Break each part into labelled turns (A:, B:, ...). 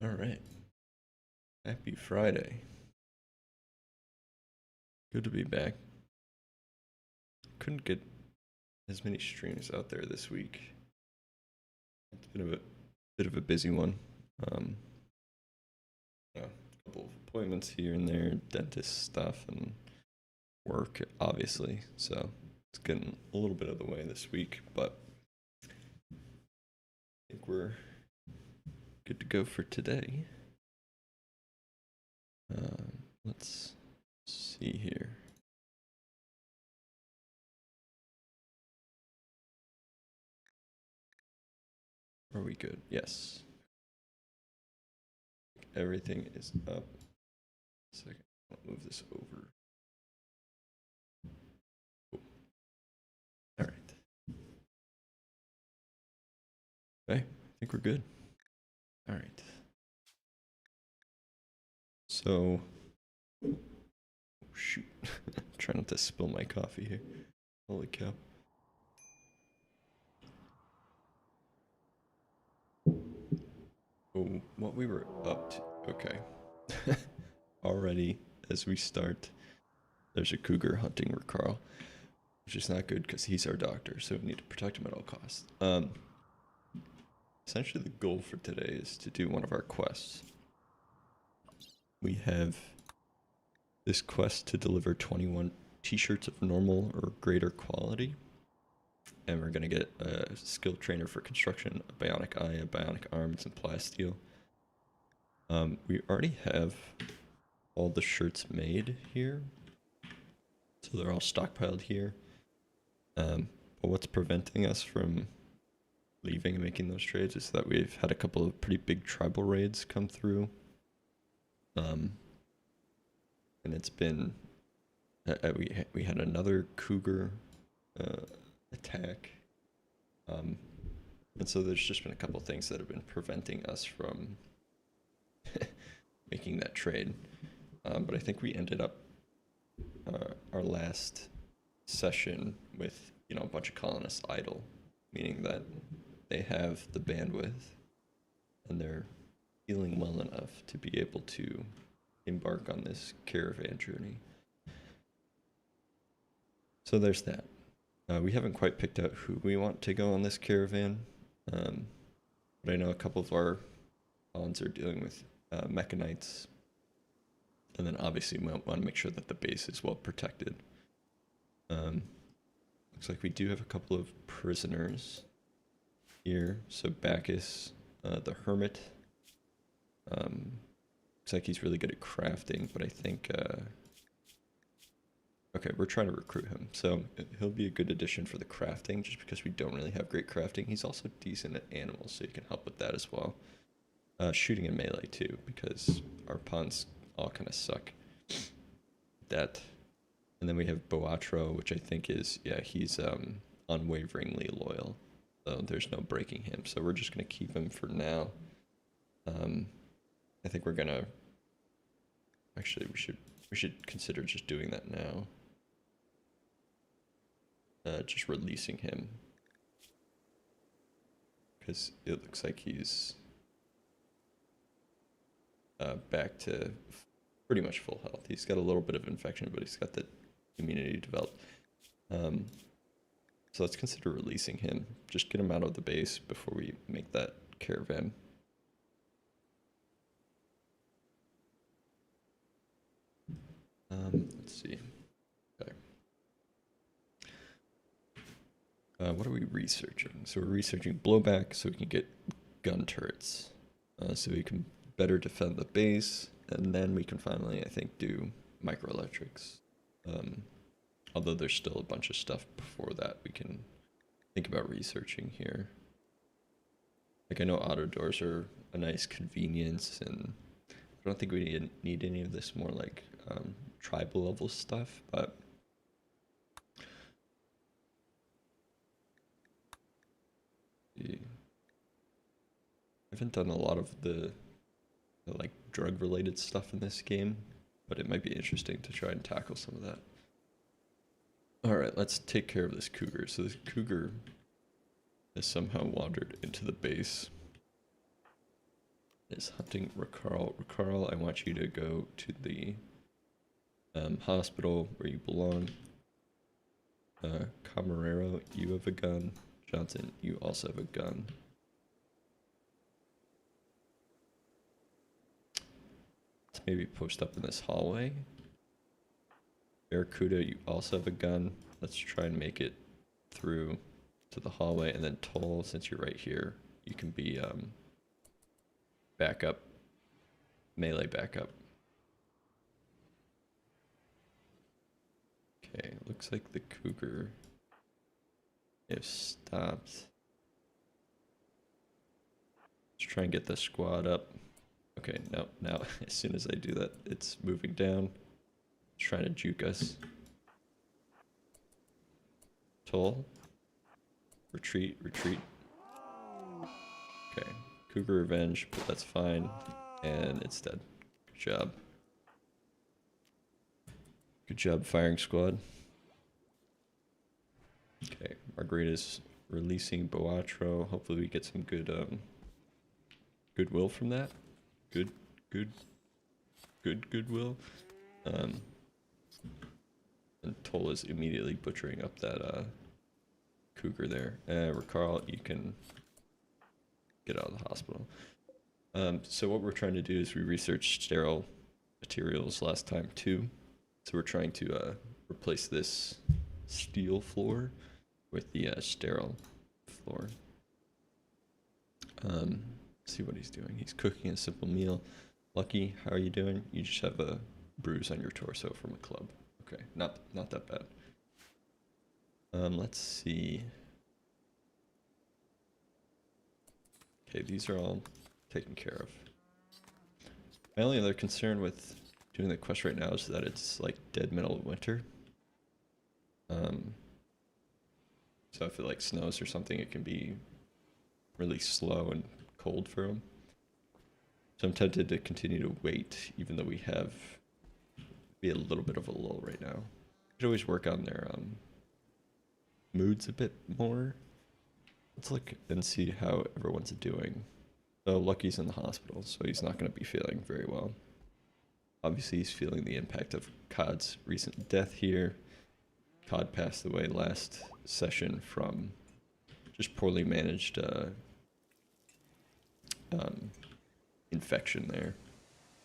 A: All right. Happy Friday. Good to be back. Couldn't get as many streams out there this week. It's been a bit of a busy one. Um, a couple of appointments here and there, dentist stuff, and work, obviously. So it's getting a little bit of the way this week, but I think we're good to go for today. Let's see here. Are we good? Yes. Everything is up. Second, I'll move this over. Cool. All right. Okay, I think we're good. All right. So, oh, shoot. Try not to spill my coffee here. Holy cow. Oh, what we were up to. Okay. Already, as we start, there's a cougar hunting Carl, which is not good because he's our doctor, so we need to protect him at all costs. Essentially, the goal for today is to do one of our quests. We have this quest to deliver 21 t-shirts of normal or greater quality. And we're going to get a skill trainer for construction, a bionic eye, a bionic arm, and some plasteel. We already have all the shirts made here. So they're all stockpiled here. But what's preventing us from leaving and making those trades is that we've had a couple of pretty big tribal raids come through. And it's been, we had another cougar attack. And so there's just been a couple things that have been preventing us from making that trade. But I think we ended up our last session with, a bunch of colonists idle, meaning that they have the bandwidth and they're feeling well enough to be able to embark on this caravan journey. So there's that. We haven't quite picked out who we want to go on this caravan, but I know a couple of our pawns are dealing with mechanites, and then obviously we want to make sure that the base is well protected. Looks like we do have a couple of prisoners here. So Bacchus, the hermit, looks like he's really good at crafting, but I think okay, we're trying to recruit him, so he'll be a good addition for the crafting, just because we don't really have great crafting. He's also decent at animals, so he can help with that as well. Shooting and melee too, because our pawns all kind of suck. That, and then we have Boatro, which I think is, yeah, he's unwaveringly loyal, so there's no breaking him. So we're just gonna keep him for now. I think we're gonna, actually we should consider just doing that now. Just releasing him, because it looks like he's back to pretty much full health. He's got a little bit of infection, but he's got the immunity developed. So let's consider releasing him. Just get him out of the base before we make that caravan. Let's see. Okay. What are we researching? So we're researching blowback so we can get gun turrets. So we can better defend the base, and then we can finally, I think, do microelectrics. Although there's still a bunch of stuff before that we can think about researching here. Like, I know auto doors are a nice convenience, and I don't think we need any of this more like tribal level stuff, but I haven't done a lot of the like drug related stuff in this game, but it might be interesting to try and tackle some of that. Alright, let's take care of this cougar. So this cougar has somehow wandered into the base. is hunting Ricarl. Ricarl, I want you to go to the hospital where you belong. Camarero, you have a gun. Johnson, you also have a gun. Let's maybe post up in this hallway. Barracuda, you also have a gun. Let's try and make it through to the hallway. And then Toll, since you're right here, you can be backup, melee backup. Okay, looks like the Cougar have stopped. Let's try and get the squad up. Okay, no, now as soon as I do that, it's moving down. It's trying to juke us. Toll. Retreat, retreat. Okay, Cougar revenge, but that's fine. And it's dead. Good job. Good job, firing squad. Okay, Margarita's releasing Boatro. Hopefully we get some good goodwill from that. Goodwill. And Toll is immediately butchering up that Cougar there. Ricarl, you can get out of the hospital. So what we're trying to do is we researched sterile materials last time too. So we're trying to replace this steel floor with the sterile floor. See what he's doing. He's cooking a simple meal. Lucky, how are you doing? You just have a bruise on your torso from a club. Okay, not that bad. Let's see. Okay, these are all taken care of. My only other concern with doing the quest right now is that it's like dead middle of winter. So if it like snows or something, it can be really slow and cold for him. So I'm tempted to continue to wait, even though we have be a little bit of a lull right now. Could always work on their moods a bit more. Let's look and see how everyone's doing. So Lucky's in the hospital, so he's not going to be feeling very well. Obviously, he's feeling the impact of Cod's recent death here. Cod passed away last session from just poorly managed infection there.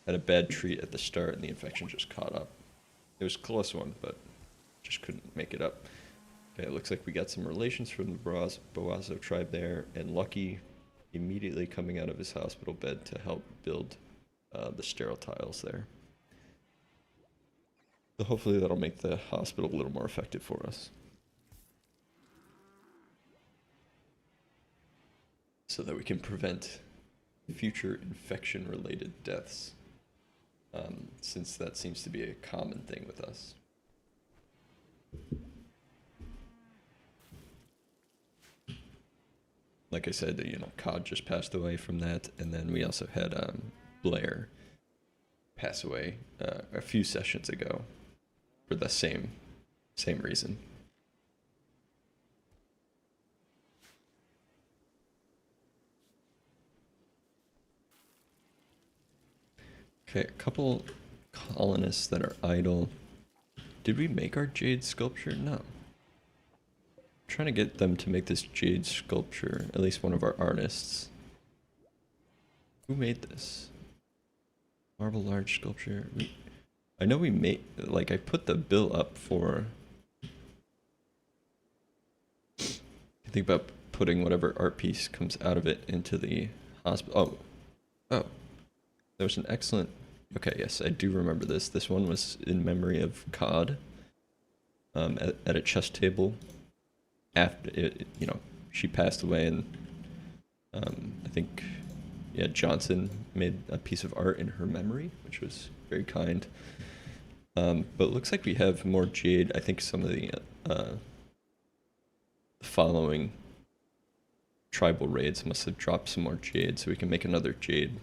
A: Had a bad treat at the start and the infection just caught up. It was a close one, but just couldn't make it up. Okay, it looks like we got some relations from the Boazo tribe there, and Lucky immediately coming out of his hospital bed to help build the sterile tiles there. So hopefully that'll make the hospital a little more effective for us. So that we can prevent future infection-related deaths, since that seems to be a common thing with us. Like I said, you know, Cod just passed away from that, and then we also had Blair pass away a few sessions ago for the same reason. Okay, a couple colonists that are idle. Did we make our jade sculpture? No. I'm trying to get them to make this jade sculpture, at least one of our artists. Who made this? Marble large sculpture. I know we made, like, I put the bill up for, I think about putting whatever art piece comes out of it into the hospital. Oh, there was an excellent, okay, yes, I do remember this. This one was in memory of Cod, at a chess table. After it, you know, she passed away, and I think, yeah, Johnson made a piece of art in her memory, which was very kind. But it looks like we have more jade. I think some of the following tribal raids must have dropped some more jade, so we can make another jade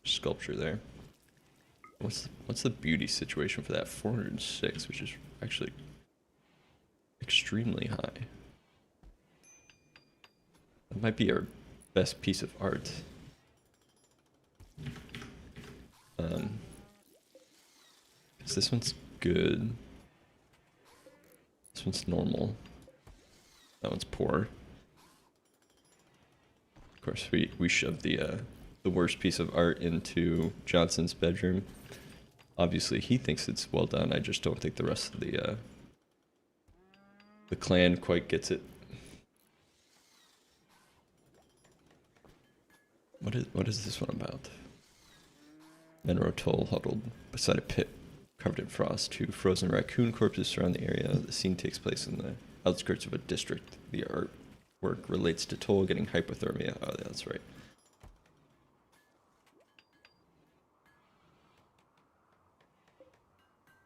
A: sculpture there. What's the beauty situation for that? 406, which is actually extremely high. That might be our best piece of art. 'Cause this one's good. This one's normal. That one's poor. Of course, we shoved the worst piece of art into Johnson's bedroom. Obviously, he thinks it's well done. I just don't think the rest of the clan quite gets it. What is this one about? Men row toll huddled beside a pit covered in frost. Two frozen raccoon corpses surround the area. The scene takes place in the outskirts of a district. The artwork relates to Toll getting hypothermia. Oh, yeah, that's right.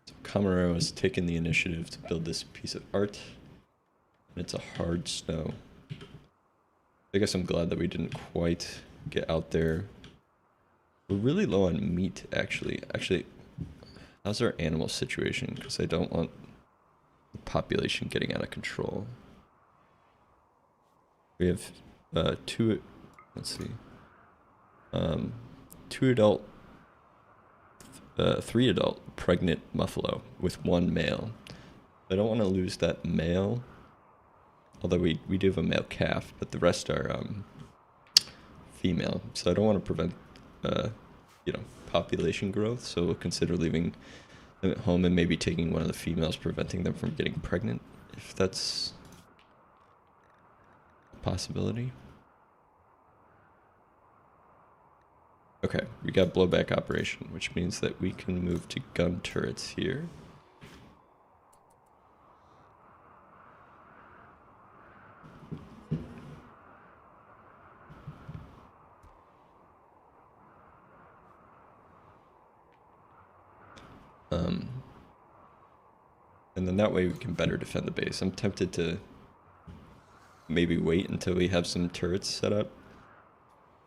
A: So Camarero has taken the initiative to build this piece of art. And it's a hard snow. I guess I'm glad that we didn't quite get out there. We're really low on meat, actually. Actually, how's our animal situation? Because I don't want the population getting out of control. We have two, let's see, three adult pregnant buffalo with one male. I don't want to lose that male, although we do have a male calf, but the rest are female. So I don't want to prevent population growth, so we'll consider leaving them at home and maybe taking one of the females, preventing them from getting pregnant, if that's a possibility. Okay, we got blowback operation, which means that we can move to gun turrets here. And then that way we can better defend the base. I'm tempted to maybe wait until we have some turrets set up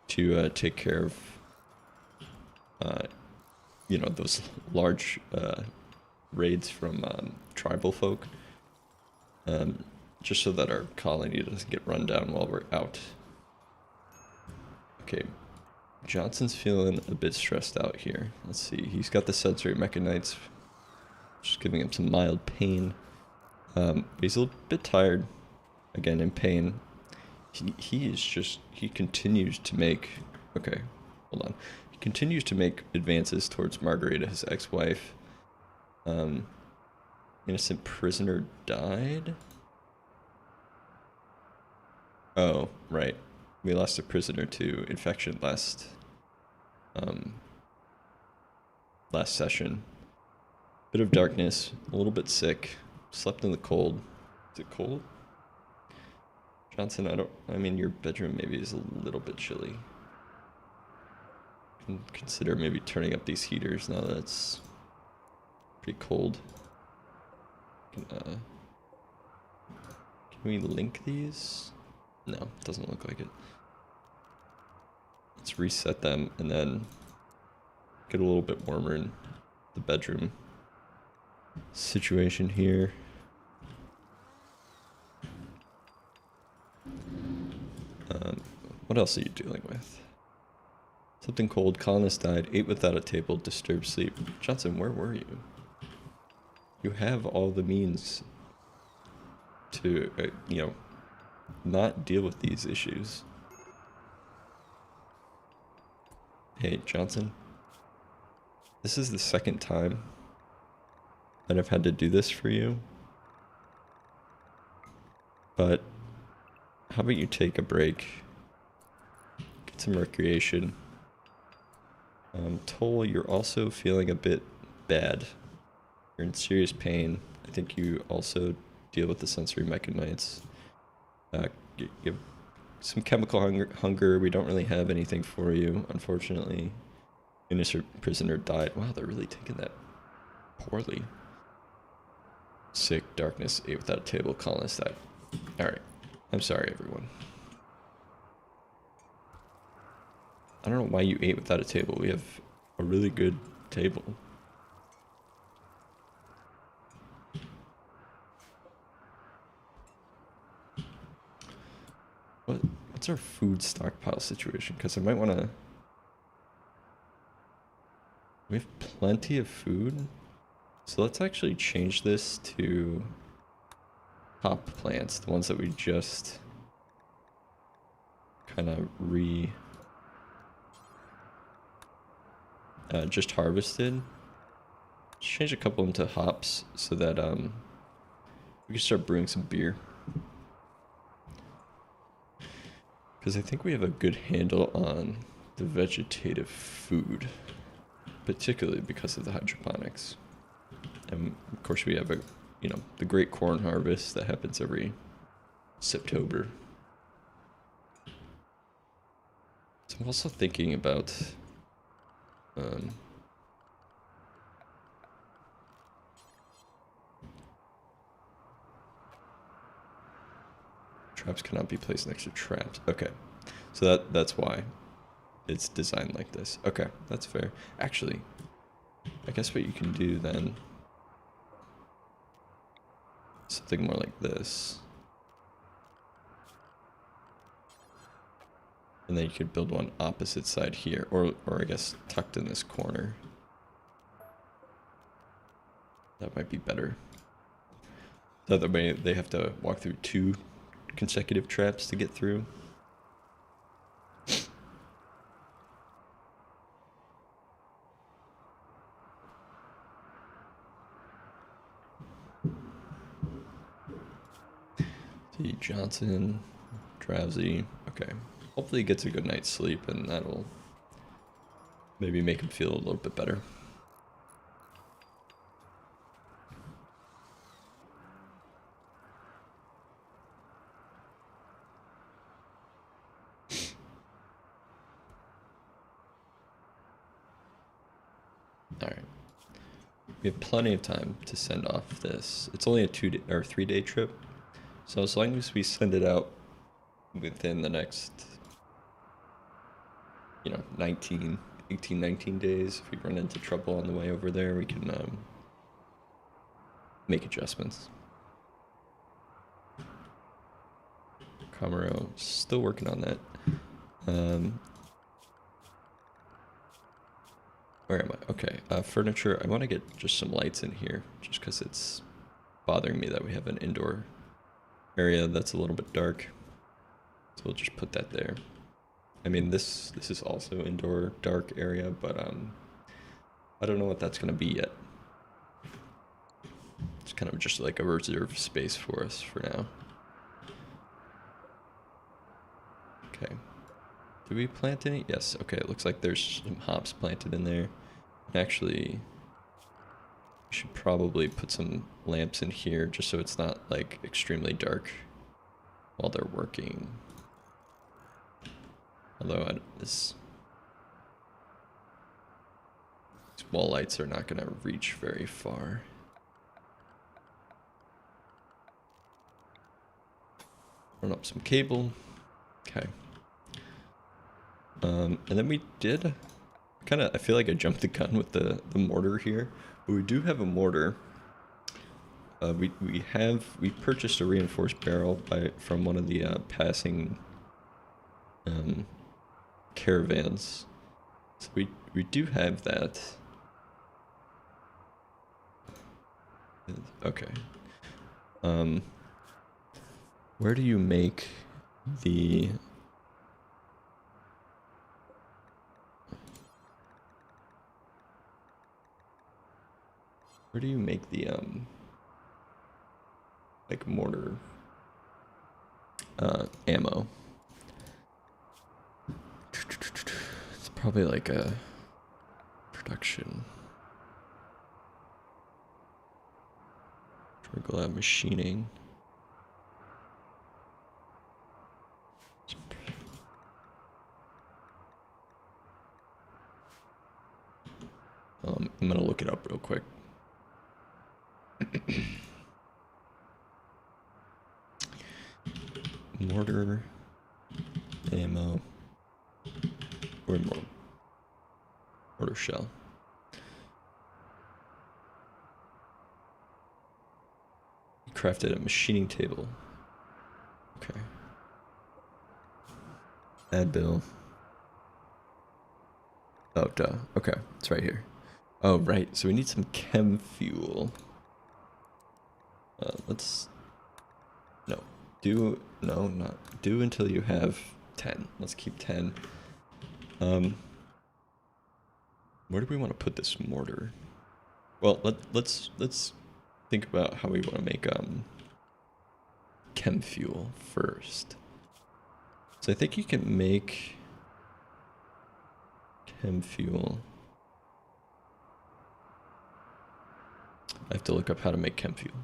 A: to take care of, those large raids from tribal folk. Just so that our colony doesn't get run down while we're out. Okay, Johnson's feeling a bit stressed out here. Let's see, he's got the sensory mechanites, just giving him some mild pain. But he's a little bit tired, again in pain. He continues to make, okay, hold on. He continues to make advances towards Margarita, his ex-wife. Innocent prisoner died? Oh, right. We lost a prisoner to infection last session. Bit of darkness, a little bit sick, slept in the cold. Is it cold? Johnson, I mean, your bedroom maybe is a little bit chilly. Can consider maybe turning up these heaters now that it's pretty cold. Can we link these? No, doesn't look like it. Let's reset them and then get a little bit warmer in the bedroom situation here. What else are you dealing with? Something cold, colonist died, ate without a table, disturbed sleep. Johnson, where were you? You have all the means to, not deal with these issues. Hey, Johnson. This is the second time that I've had to do this for you. But how about you take a break? Get some recreation. Toll, you're also feeling a bit bad. You're in serious pain. I think you also deal with the sensory mechanites. You have some chemical hunger. We don't really have anything for you, unfortunately. Innocent prisoner died. Wow, they're really taking that poorly. Sick, darkness, ate without a table, colonist died. Alright. I'm sorry, everyone. I don't know why you ate without a table. We have a really good table. What's our food stockpile situation? Because I might want to... We have plenty of food. So let's actually change this to hop plants, the ones that we just kind of just harvested. Let's change a couple into hops so that we can start brewing some beer. Because I think we have a good handle on the vegetative food, particularly because of the hydroponics. And of course we have the great corn harvest that happens every September. So I'm also thinking about traps cannot be placed next to traps. Okay, so that's why it's designed like this. Okay, that's fair. Actually, I guess what you can do then, something more like this. And then you could build one opposite side here, or I guess tucked in this corner. That might be better. The other way, they have to walk through 2 consecutive traps to get through. See, Johnson, drowsy. Okay. Hopefully he gets a good night's sleep, and that'll maybe make him feel a little bit better. Alright. We have plenty of time to send off this. It's only a 3-day trip. So as long as we send it out within the next, 19 days, if we run into trouble on the way over there, we can make adjustments. Camaro, still working on that. Where am I? Okay, furniture. I want to get just some lights in here, just because it's bothering me that we have an indoor area that's a little bit dark. So we'll just put that there. I mean, this is also indoor dark area, but I don't know what that's gonna be yet. It's kind of just like a reserved space for us for now. Okay. Did we plant any? Yes. Okay, it looks like there's some hops planted in there. Actually, we should probably put some lamps in here just so it's not like extremely dark while they're working. Although these wall lights are not going to reach very far. Run up some cable. Okay. And then we did I feel like I jumped the gun with the mortar here, but we do have a mortar. We purchased a reinforced barrel from one of the passing caravans. So we do have that. Okay. Where do you make the like mortar ammo? It's probably like a production. Trickle out machining. I'm gonna look it up real quick. Mortar ammo or mortar shell. Crafted a machining table. Okay. Add bill. Oh, duh. Okay, it's right here. Oh, right. So we need some chem fuel. Let's... No. No, not... Do until you have 10. Let's keep 10. Where do we want to put this mortar? Well, let's think about how we want to make chem fuel first. So I think you can make chem fuel. I have to look up how to make chem fuel.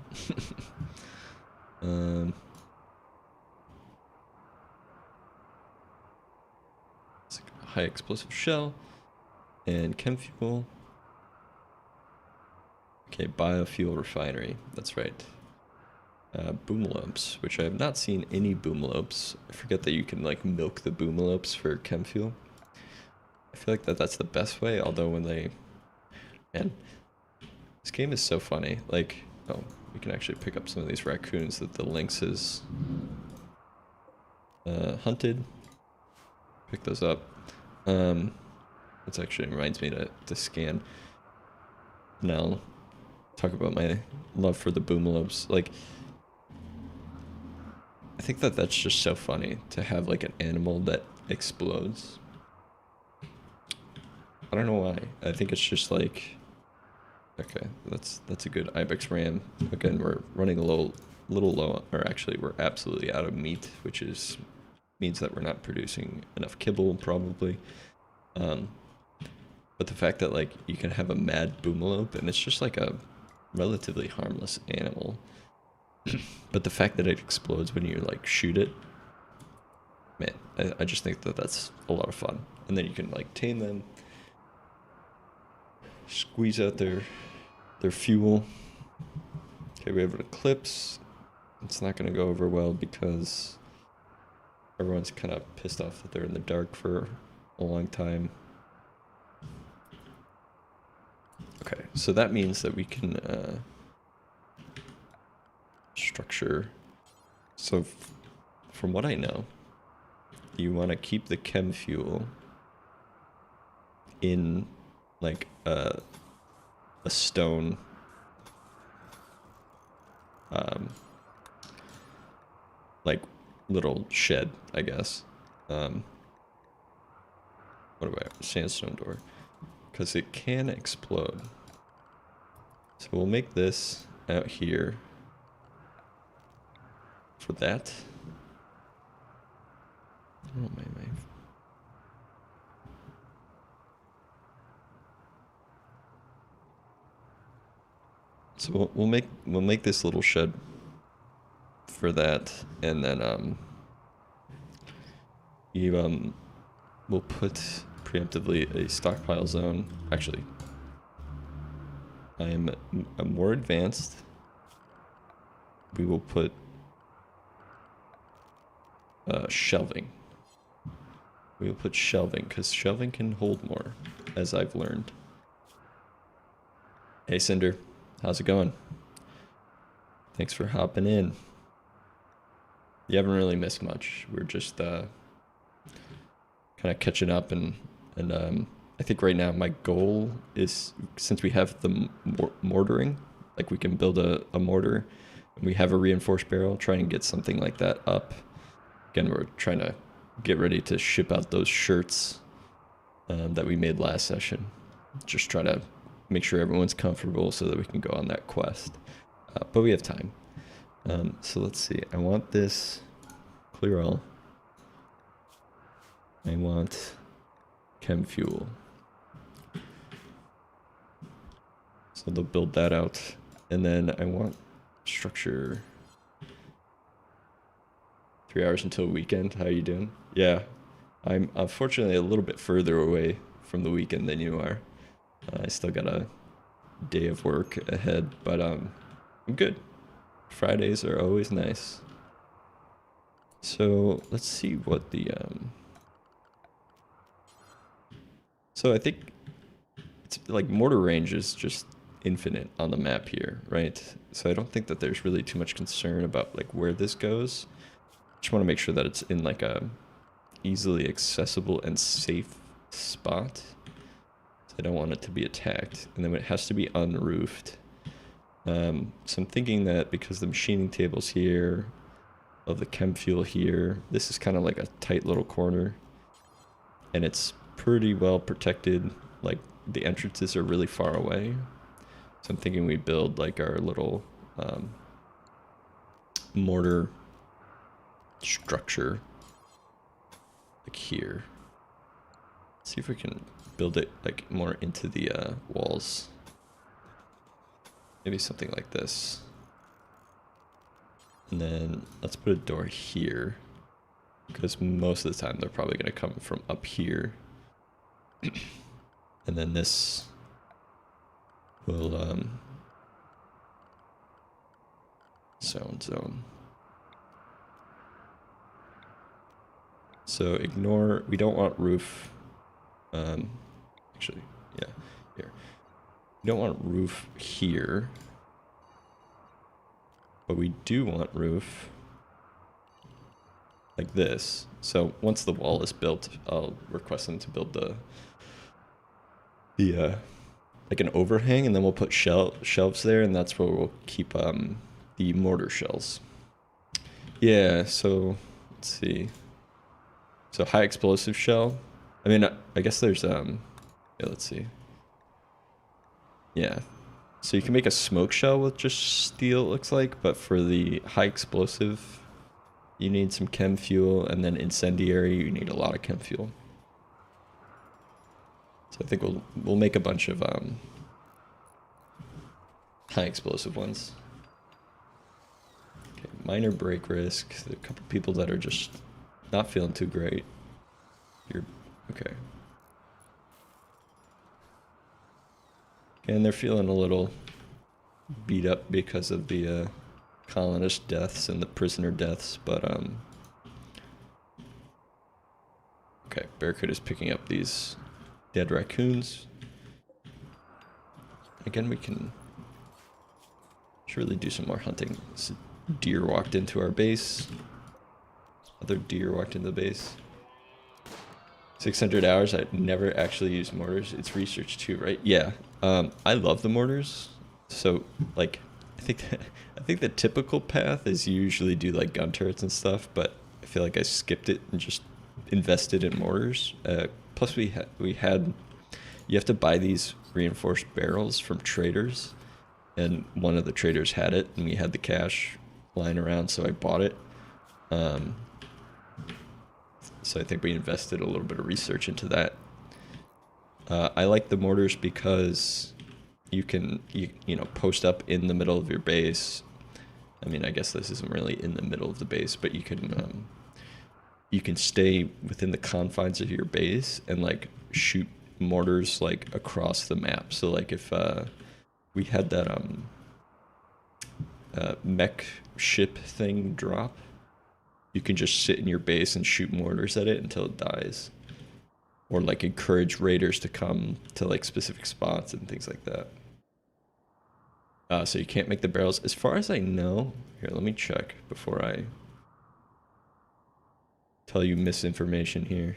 A: It's a high explosive shell and chem fuel. Okay, biofuel refinery. That's right. Boomlopes, which I have not seen any boomlopes. I forget that you can like milk the boomlopes for chem fuel. I feel like that's the best way, although when they... Man, this game is so funny. Like, oh, we can actually pick up some of these raccoons that the lynx has hunted. Pick those up. This actually reminds me to scan. Now, talk about my love for the boomlopes. Like, I think that's just so funny to have like an animal that explodes. I don't know why. I think it's just like, okay, that's a good ibex ram. Again, we're running a little low, or actually we're absolutely out of meat, which means that we're not producing enough kibble probably. But the fact that like you can have a mad boomalope and it's just like a relatively harmless animal. But the fact that it explodes when you like shoot it, man, I just think that's a lot of fun. And then you can like tame them, squeeze out their fuel. Okay, we have an eclipse. It's not going to go over well because everyone's kind of pissed off that they're in the dark for a long time. Okay, so that means that we can structure. So from what I know, you want to keep the chem fuel in like a stone like little shed, I guess. What do I have? Sandstone door, because it can explode. So we'll make this out here for that. Oh my. So we'll make this little shed for that, and then we'll put preemptively a stockpile zone. Actually, I'm more advanced. We will put shelving. We will put shelving because shelving can hold more, as I've learned. Hey Cinder, how's it going? Thanks for hopping in. You haven't really missed much. We're just kind of catching up, and I think right now my goal is, since we have the mortaring, like we can build a mortar, and we have a reinforced barrel, try and get something like that up. Again, we're trying to get ready to ship out those shirts that we made last session. Just try to make sure everyone's comfortable so that we can go on that quest. But we have time. So let's see. I want this clear all. I want chem fuel. So they'll build that out. And then I want structure. 3 hours until weekend. How you doing? Yeah. I'm unfortunately a little bit further away from the weekend than you are. I still got a day of work ahead, but I'm good. Fridays are always nice. So let's see what the so I think it's like mortar range is just infinite on the map here, right? So I don't think that there's really too much concern about like where this goes. Just want to make sure that it's in like a easily accessible and safe spot. So I don't want it to be attacked. And then it has to be unroofed. So I'm thinking that because the machining table's here, of the chem fuel here, this is kind of like a tight little corner. And it's pretty well protected. Like the entrances are really far away. So I'm thinking we build like our little mortar structure like here. Let's see if we can build it like more into the walls. Maybe something like this. And then let's put a door here, because most of the time they're probably going to come from up here. And then this will zone. So ignore, we don't want roof. Actually, yeah, here. We don't want roof here. But we do want roof like this. So once the wall is built, I'll request them to build the like an overhang, and then we'll put shelves there, and that's where we'll keep the mortar shells. Yeah, so let's see. So high explosive shell. I mean, I guess there's yeah, let's see. Yeah. So you can make a smoke shell with just steel, it looks like, but for the high explosive, you need some chem fuel, and then incendiary, you need a lot of chem fuel. So I think we'll make a bunch of high explosive ones. Okay, minor break risk. There are a couple people that are just not feeling too great. You're okay. And they're feeling a little beat up because of the colonist deaths and the prisoner deaths, but okay, Barracuda is picking up these dead raccoons. Again, we can surely do some more hunting. This deer walked into our base. Other deer walked into the base. 600 hours, I never actually used mortars. It's research too, right? Yeah. I love the mortars. So like, I think the typical path is you usually do like gun turrets and stuff, but I feel like I skipped it and just invested in mortars. Plus we had, you have to buy these reinforced barrels from traders, and one of the traders had it, and we had the cash lying around, so I bought it. So I think we invested a little bit of research into that. I like the mortars because you can you know, post up in the middle of your base. I mean, I guess this isn't really in the middle of the base, but you can stay within the confines of your base and like shoot mortars like across the map. So like if we had that mech ship thing drop, you can just sit in your base and shoot mortars at it until it dies. Or like encourage raiders to come to like specific spots and things like that. So you can't make the barrels. As far as I know, here, let me check before I tell you misinformation here.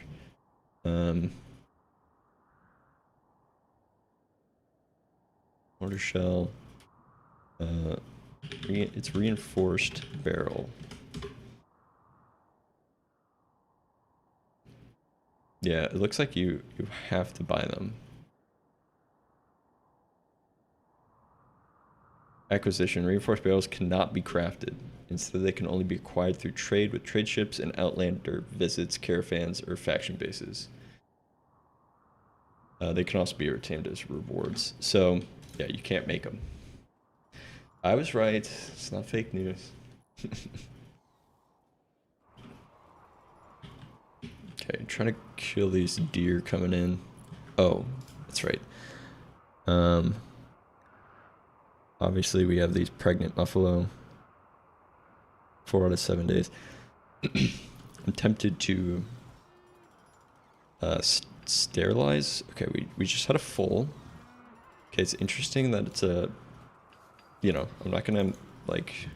A: Mortar shell. It's reinforced barrel. Yeah, it looks like you have to buy them. Acquisition. Reinforced barrels cannot be crafted. Instead, they can only be acquired through trade with trade ships and outlander visits, caravans, or faction bases. They can also be retained as rewards. So, yeah, you can't make them. I was right. It's not fake news. Okay, I'm trying to kill these deer coming in. Oh, that's right. Obviously we have these pregnant buffalo. 4 out of 7 days. I'm tempted to sterilize. Okay, we just had a foal. Okay, it's interesting that it's a, you know, I'm not gonna like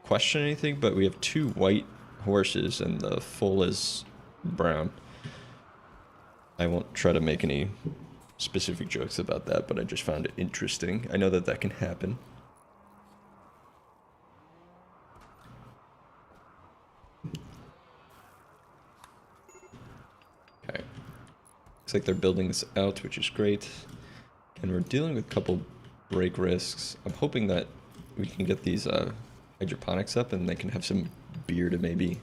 A: question anything, but we have 2 white horses and the foal is brown. I won't try to make any specific jokes about that, but I just found it interesting. I know that that can happen. Okay. Looks like they're building this out, which is great. And we're dealing with a couple break risks. I'm hoping that we can get these hydroponics up and they can have some beer to maybe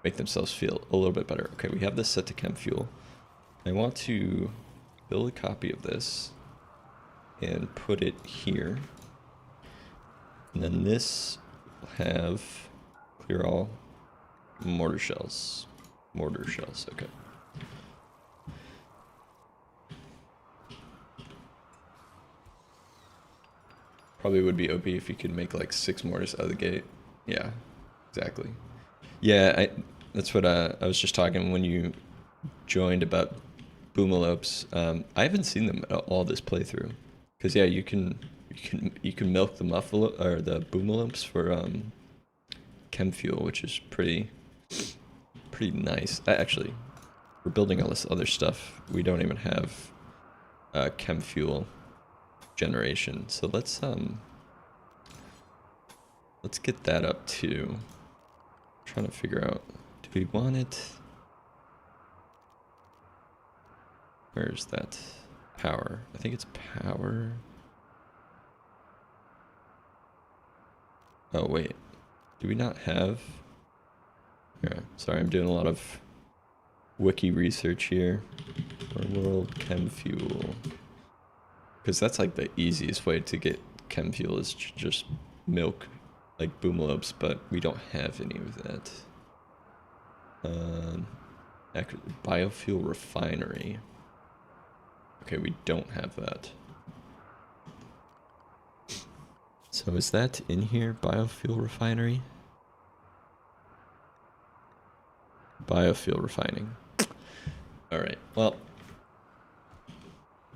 A: make themselves feel a little bit better. Okay, we have this set to chem fuel. I want to build a copy of this and put it here. And then this will have clear all mortar shells. Mortar shells, okay. Probably would be OP if you could make like 6 mortars out of the gate. Yeah, exactly. Yeah, that's what I was just talking when you joined about boomalopes. I haven't seen them at all this playthrough. Cause yeah, you can milk the muffalo or the boomalopes for chem fuel, which is pretty nice. Actually, we're building all this other stuff. We don't even have chem fuel generation. So let's get that up too. I'm trying to figure out, do we want it? Where's that? Power. I think it's power. Oh wait. Do we not have? Yeah, sorry, I'm doing a lot of wiki research here. RimWorld chem fuel. Because that's like the easiest way to get chem fuel is just milk like boomalopes, but we don't have any of that. Biofuel refinery. Okay, we don't have that. So is that in here? Biofuel refinery? Biofuel refining. Alright, well,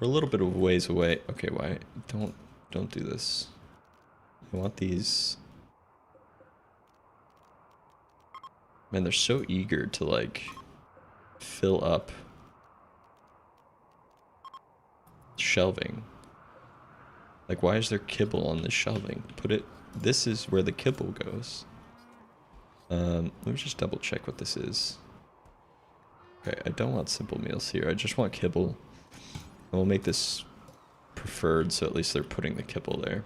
A: we're a little bit of a ways away. Okay, why? Don't do this. I want these. Man, they're so eager to like fill up shelving. Like, why is there kibble on the shelving? Put it. This is where the kibble goes. Let me just double check what this is. Okay, I don't want simple meals here. I just want kibble. And we'll make this preferred, so at least they're putting the kibble there.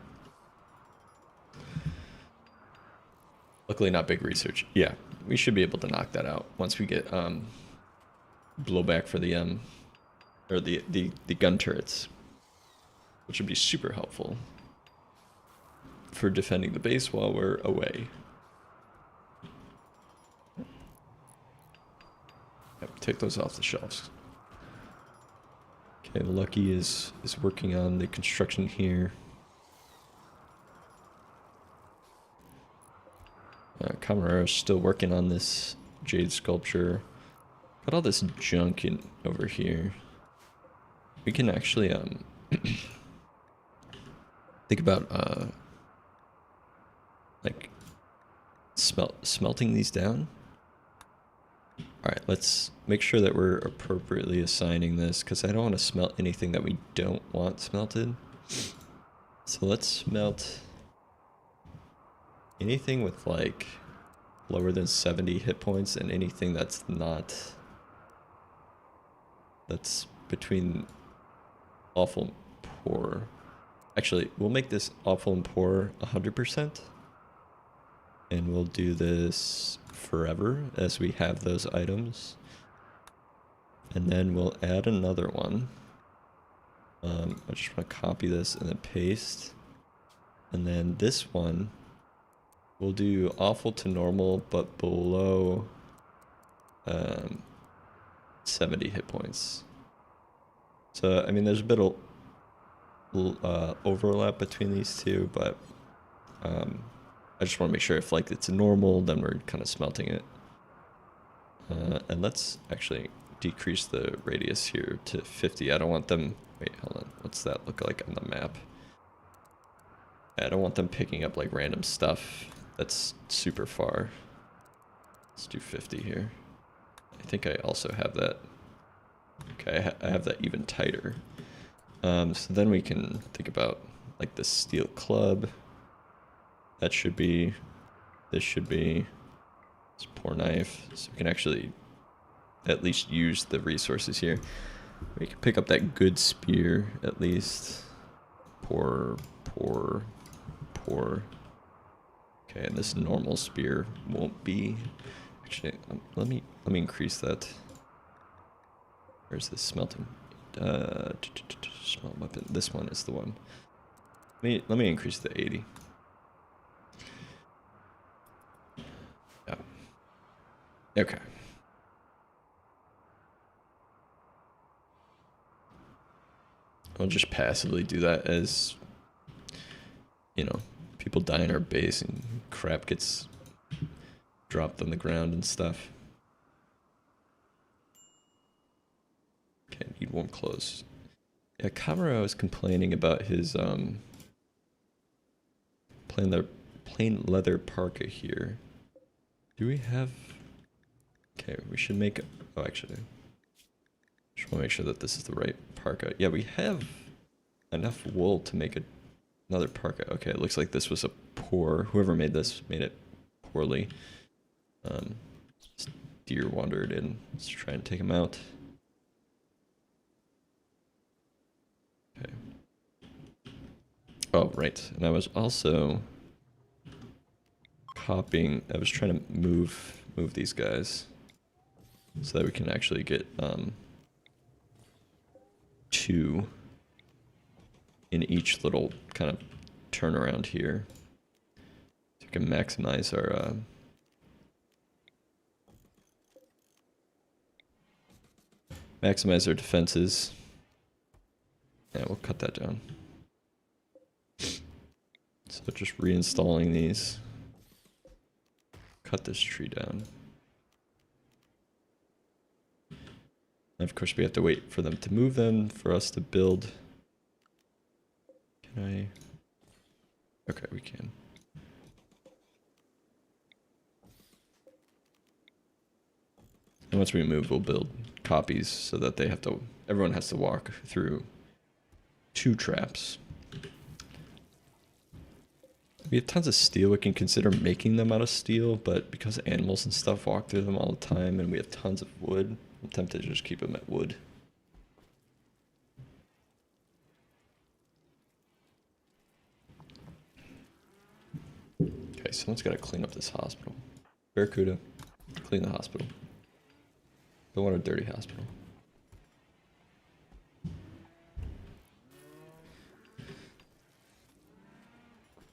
A: Luckily not big research. Yeah, we should be able to knock that out once we get blowback for the or the gun turrets, which would be super helpful for defending the base while we're away. Yep, take those off the shelves. Okay, Lucky is working on the construction here. Camarero is still working on this jade sculpture. Got all this junk in over here. We can actually think about like smelting these down. Alright, let's make sure that we're appropriately assigning this, because I don't want to smelt anything that we don't want smelted. So let's smelt anything with like lower than 70 hit points, and anything that's not, that's between awful and poor. Actually, we'll make this awful and poor 100%. And we'll do this forever as we have those items. And then we'll add another one. I just want to copy this and then paste. And then this one, we'll do awful to normal, but below 70 hit points. So, I mean, there's a bit of overlap between these two, but I just want to make sure if like it's normal, then we're kind of smelting it. And let's actually decrease the radius here to 50. I don't want them, wait, hold on. What's that look like on the map? I don't want them picking up like random stuff that's super far. Let's do 50 here. I think I also have that Okay, I have that even tighter. So then we can think about like the steel club. That should be, this should be, this poor knife. So we can actually at least use the resources here. We can pick up that good spear at least. Poor. Okay, and this normal spear won't be. Actually, let me increase that. Where's this smelting? Smelt weapon. This one is the one. Let me increase the 80. Yeah. Okay. I'll just passively do that as, you know, people die in our base and crap gets dropped on the ground and stuff. Okay, need warm clothes. Yeah, Kamara was complaining about his plain leather parka here. Do we have? Okay, we should make. Oh, actually, just want to make sure that this is the right parka. Yeah, we have enough wool to make another parka. Okay, it looks like this was a poor. Whoever made this made it poorly. This deer wandered in. Let's try and take him out. Okay. Oh, right. And I was also copying. I was trying to move these guys so that we can actually get 2 in each little kind of turnaround here. So we can maximize our defenses. Yeah, we'll cut that down. So just reinstalling these. Cut this tree down. And of course we have to wait for them to move them for us to build. Can I? Okay, we can. And once we move, we'll build copies so that they have to, everyone has to walk through 2 traps. We have tons of steel. We can consider making them out of steel, but because animals and stuff walk through them all the time and we have tons of wood, I'm tempted to just keep them at wood. Okay, someone's got to clean up this hospital. Barracuda, clean the hospital. Don't want a dirty hospital.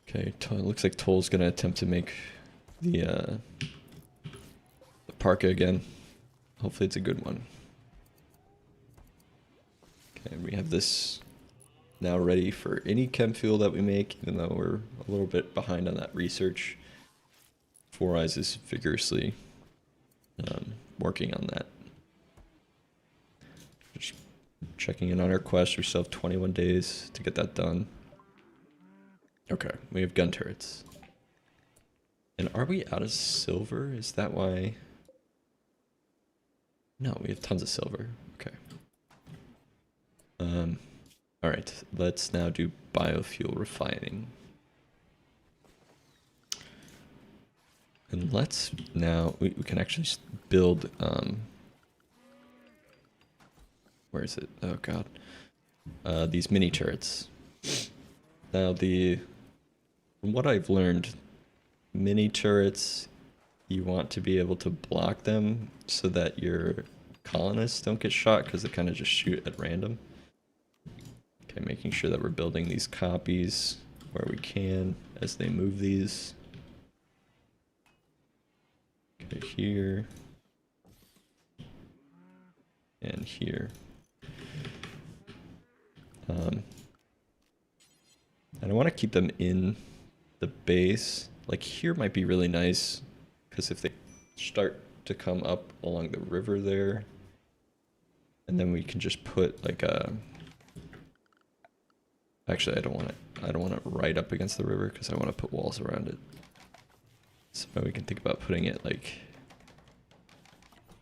A: Okay, it looks like Toll's gonna attempt to make the parka again. Hopefully it's a good one. Okay, we have this now ready for any chem fuel that we make, even though we're a little bit behind on that research. Four Eyes is vigorously working on that. Just checking in on our quest. We still have 21 days to get that done. Okay, we have gun turrets. And are we out of silver? Is that why? No, we have tons of silver. Okay. All right, let's now do biofuel refining. And let's now, we can actually build, where is it? Oh God. These mini turrets. Now from what I've learned, mini turrets, you want to be able to block them so that your colonists don't get shot because they kind of just shoot at random. Okay, making sure that we're building these copies where we can as they move these. Okay, here. And here. And I want to keep them in the base. Like here might be really nice because if they start to come up along the river there, and then we can just put like a. Actually, I don't want it right up against the river because I want to put walls around it. So we can think about putting it like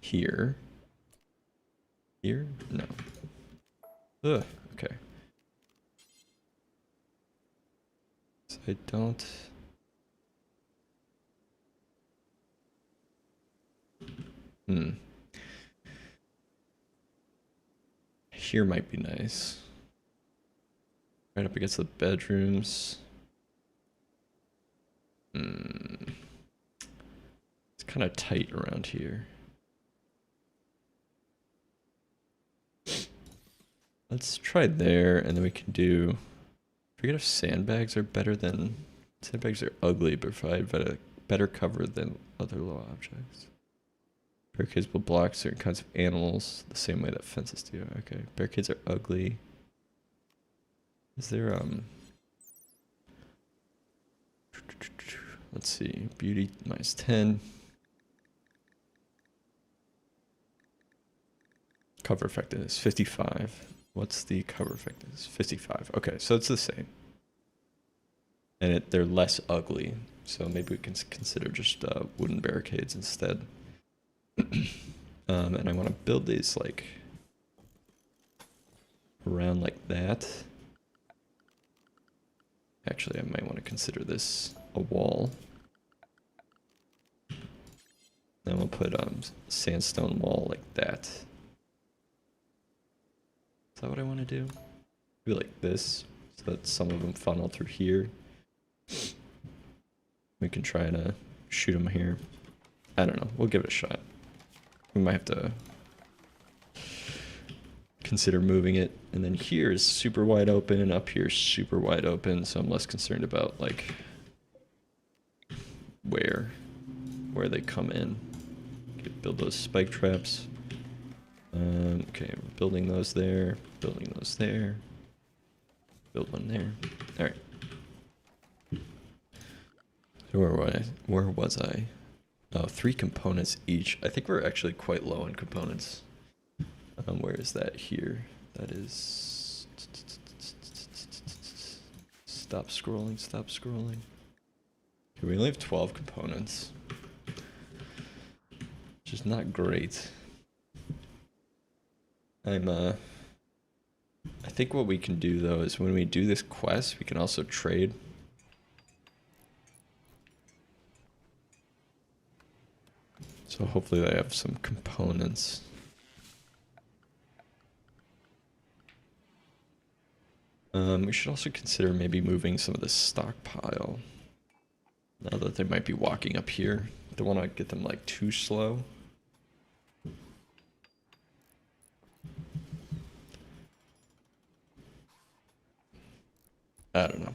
A: here. Here? No. Ugh, okay. So I don't... Here might be nice. Right up against the bedrooms. It's kind of tight around here. Let's try there, and then we can do... I forget if sandbags are better than... Sandbags are ugly, but provide better cover than other low objects. Barricades will block certain kinds of animals the same way that fences do. Okay, barricades are ugly. Is there, let's see, beauty -10. Cover effectiveness, 55. What's the cover effectiveness? 55. Okay, so it's the same. And they're less ugly, so maybe we can consider just wooden barricades instead. And I want to build these like around like that. Actually, I might want to consider this a wall. Then we'll put sandstone wall like that. Is that what I want to do? Maybe like this, so that some of them funnel through here. We can try to shoot them here. I don't know. We'll give it a shot. We might have to consider moving it. And then here is super wide open, and up here is super wide open, so I'm less concerned about like where they come in. Okay, build those spike traps. Okay, we're building those there, building those there. Build one there. All right. So where was I? Oh, 3 components each. I think we're actually quite low on components. Where is that here? That is... Stop scrolling, stop scrolling. Okay, we only have 12 components. Which is not great. I think what we can do though is when we do this quest, we can also trade. So hopefully they have some components. We should also consider maybe moving some of the stockpile. Now that they might be walking up here. Don't want to get them like too slow. I don't know.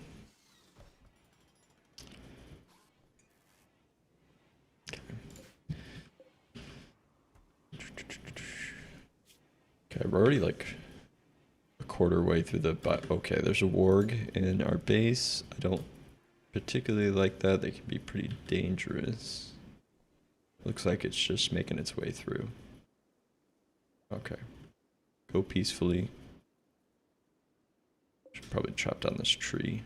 A: Okay, we're already like a quarter way through the... Okay, there's a warg in our base. I don't particularly like that. They can be pretty dangerous. Looks like it's just making its way through. Okay. Go peacefully. Should probably chop down this tree.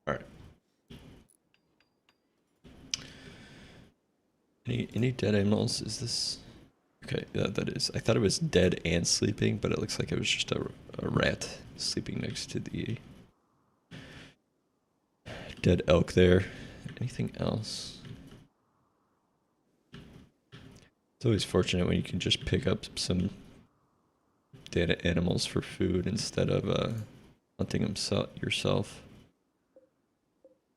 A: Alright. Any dead animals? Is this... Okay, yeah, that is. I thought it was dead and sleeping, but it looks like it was just a rat sleeping next to the dead elk there. Anything else? It's always fortunate when you can just pick up some dead animals for food instead of hunting them yourself.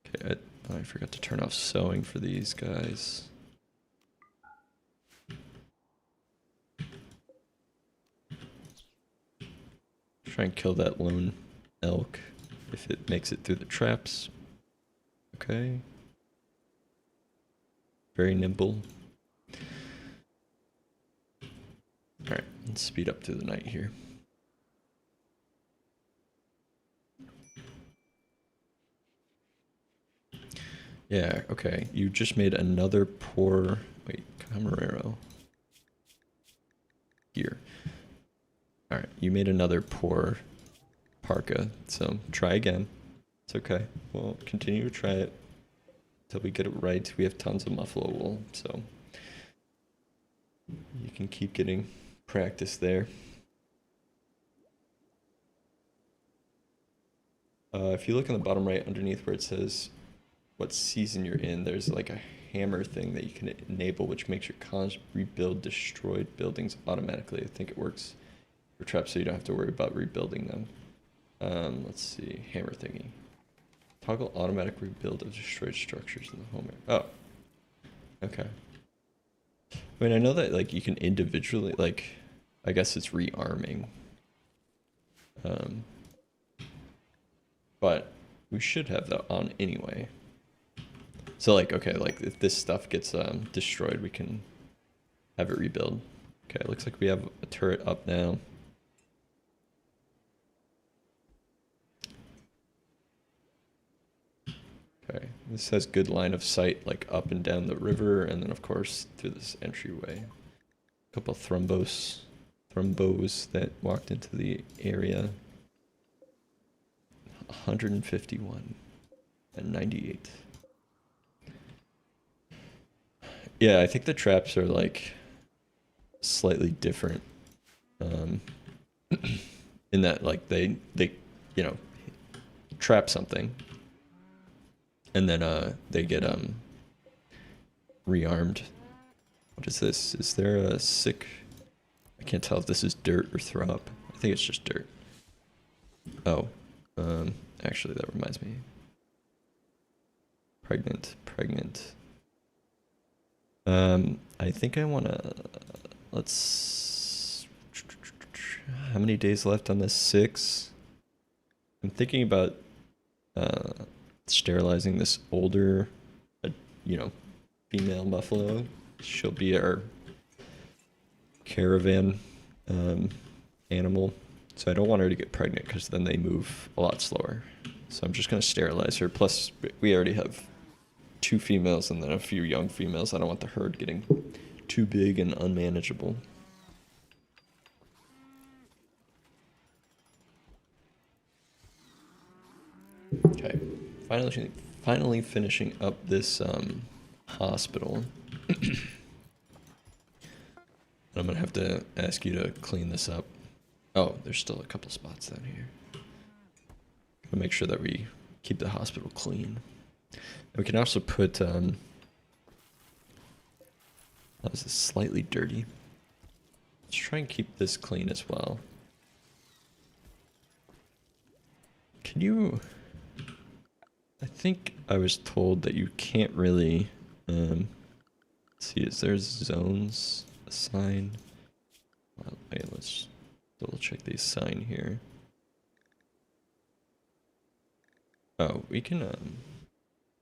A: Okay, I forgot to turn off sewing for these guys. Try and kill that lone elk if it makes it through the traps. Okay. Very nimble. Alright, let's speed up through the night here. Yeah, okay. You just made another poor... Wait, Camarero. Here. Alright, you made another poor parka, so try again. It's okay. We'll continue to try it until we get it right. We have tons of muffalo wool, so You can keep getting practice there. If you look on the bottom right underneath where it says what season you're in, there's like a hammer thing that you can enable, which makes your cons rebuild destroyed buildings automatically. I think it works for traps, so you don't have to worry about rebuilding them. Let's see, hammer thingy. Toggle automatic rebuild of destroyed structures in the home area. Oh, okay. I mean, I know that like you can individually, like, I guess it's rearming. But we should have that on anyway. So like, okay, like if this stuff gets destroyed, we can have it rebuild. Okay, looks like we have a turret up now. Okay, this has good line of sight, like up and down the river, and then of course through this entryway. A couple of thrombos that walked into the area. 151 and 98. Yeah, I think the traps are like slightly different. In that like they you know trap something and then they get rearmed. What is this? Is there a sick? I can't tell if this is dirt or throw up. I think it's just dirt. Oh, actually that reminds me. Pregnant. I think I wanna, let's, how many days left on this? 6? I'm thinking about sterilizing this older, female buffalo. She'll be our caravan animal. So I don't want her to get pregnant because then they move a lot slower. So I'm just gonna sterilize her. Plus, we already have 2 females and then a few young females. I don't want the herd getting too big and unmanageable. Okay, finally finishing up this hospital. I'm gonna have to ask you to clean this up. Oh, there's still a couple spots down here. Gotta make sure that we keep the hospital clean. We can also put, that was slightly dirty. Let's try and keep this clean as well. Can you, I think I was told that you can't really, see, is there zones assigned? Wait, let's double check the sign here. Oh, we can,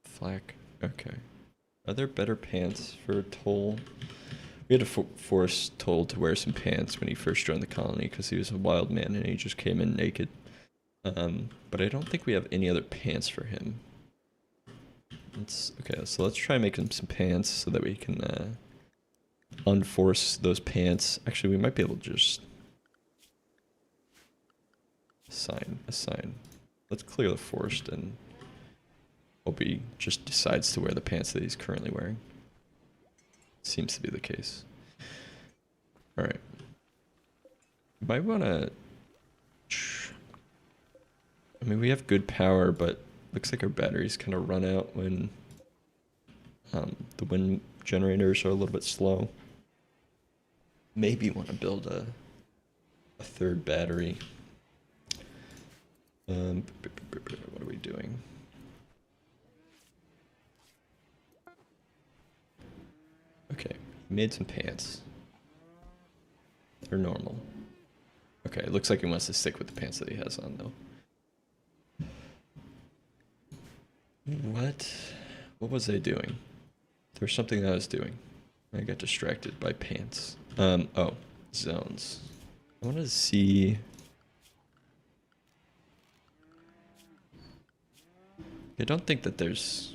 A: flak, okay. Are there better pants for Toll? We had to force Toll to wear some pants when he first joined the colony because he was a wild man and he just came in naked. But I don't think we have any other pants for him. Okay, so let's try and make him some pants so that we can unforce those pants. Actually, we might be able to just assign. Let's clear the forest and hope he just decides to wear the pants that he's currently wearing. Seems to be the case. Alright. Might wanna... I mean, we have good power, but looks like our batteries kind of run out when the wind generators are a little bit slow. Maybe want to build a 3rd battery. What are we doing? Okay, made some pants. They're normal. Okay, it looks like he wants to stick with the pants that he has on, though. What was I doing? There's something that I was doing. I got distracted by pants. Oh, zones. I want to see... I don't think that there's...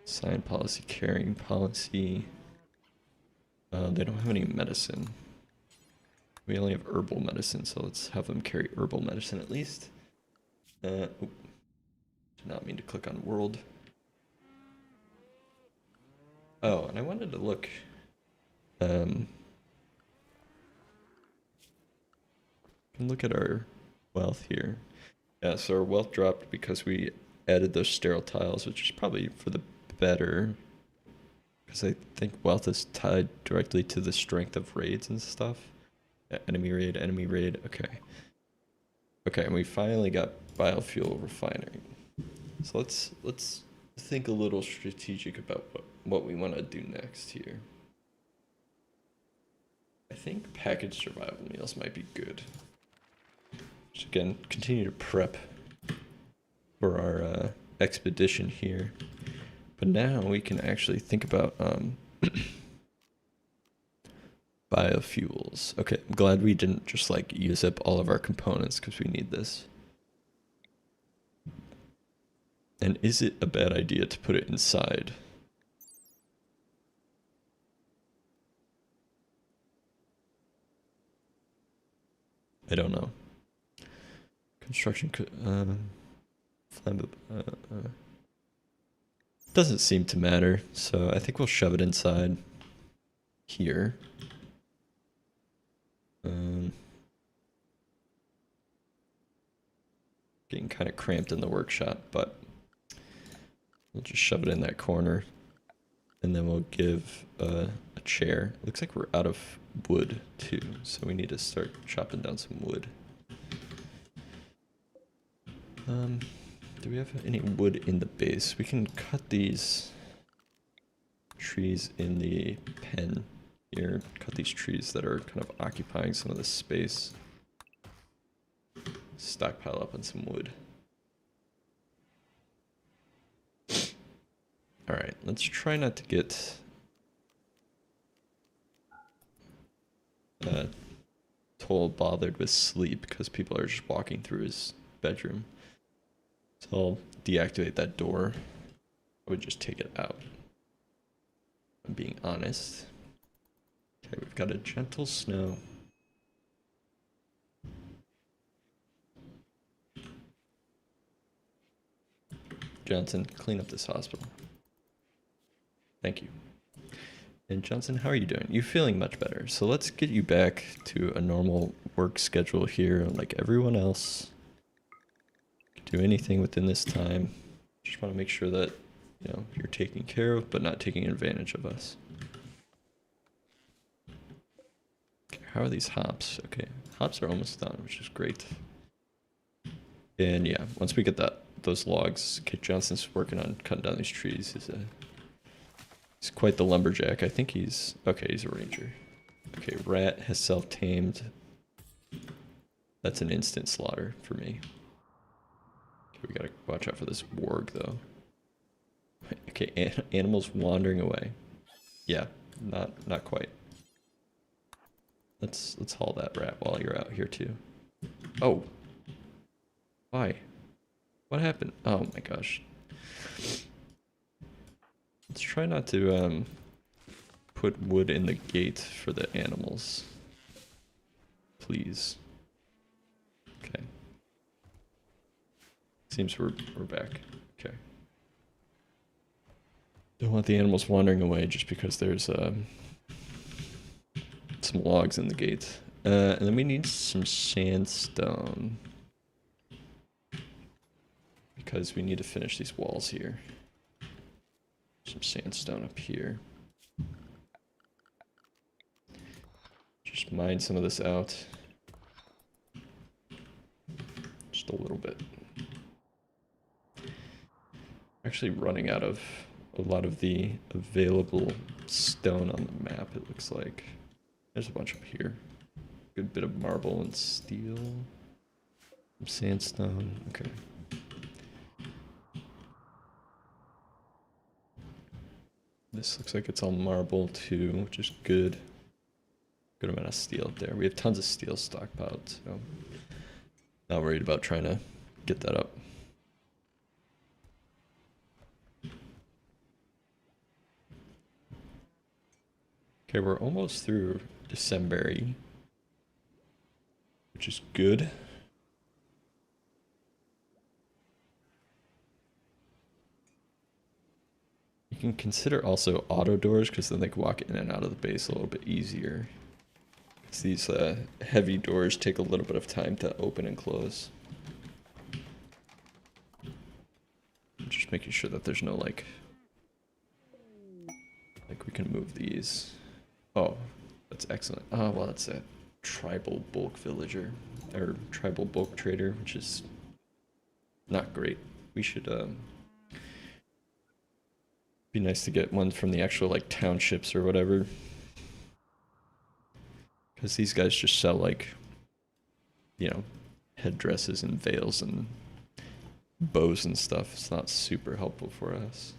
A: Sign policy, carrying policy. They don't have any medicine. We only have herbal medicine, so let's have them carry herbal medicine at least. Did not mean to click on world. Oh, and I wanted to look. Um, look at our wealth here. Yeah, so our wealth dropped because we added those sterile tiles, which is probably for the better. Because I think wealth is tied directly to the strength of raids and stuff. Yeah, enemy raid, enemy raid. Okay. Okay, and we finally got biofuel refinery. So let's think a little strategic about what we want to do next here. I think packaged survival meals might be good. Just again, continue to prep for our expedition here. But now we can actually think about biofuels. Okay, I'm glad we didn't just like use up all of our components because we need this. And is it a bad idea to put it inside? I don't know. Construction could, flammable, doesn't seem to matter, so I think we'll shove it inside here. Getting kind of cramped in the workshop, but we'll just shove it in that corner. And then we'll give a chair. Looks like we're out of wood too, so we need to start chopping down some wood. Do we have any wood in the base? We can cut these trees in the pen here. Cut these trees that are kind of occupying some of the space. Stockpile up on some wood. Alright, let's try not to get told bothered with sleep because people are just walking through his bedroom. So I'll deactivate that door. I would just take it out. I'm being honest. Okay, we've got a gentle snow. Johnson, clean up this hospital. Thank you. And Johnson, how are you doing? You're feeling much better. So let's get you back to a normal work schedule here like everyone else. Do anything within this time. Just want to make sure that, you know, you're taken care of, but not taking advantage of us. Okay, how are these hops? Okay, hops are almost done, which is great. And yeah, once we get those logs, Kit Johnson's working on cutting down these trees. He's quite the lumberjack. I think he's a ranger. Okay, rat has self-tamed. That's an instant slaughter for me. We gotta watch out for this warg though. Okay, animals wandering away. Yeah, not quite. Let's haul that rat while you're out here too. Oh. Why? What happened? Oh my gosh. Let's try not to put wood in the gate for the animals. Please. Okay. Seems we're back. Okay. Don't want the animals wandering away just because there's some logs in the gate. And then we need some sandstone. Because we need to finish these walls here. Some sandstone up here. Just mine some of this out. Just a little bit. Actually running out of a lot of the available stone on the map, it looks like. There's a bunch up here. Good bit of marble and steel. Some sandstone. Okay. This looks like it's all marble too, which is good. Good amount of steel up there. We have tons of steel stockpiled, so not worried about trying to get that up. Okay, we're almost through December, which is good. You can consider also auto doors because then they can walk in and out of the base a little bit easier. These heavy doors take a little bit of time to open and close. I'm just making sure that there's no like we can move these. Oh, that's excellent. Oh, well, that's a tribal bulk villager or tribal bulk trader, which is not great. We should be nice to get one from the actual like townships or whatever. Because these guys just sell like, you know, headdresses and veils and bows and stuff. It's not super helpful for us.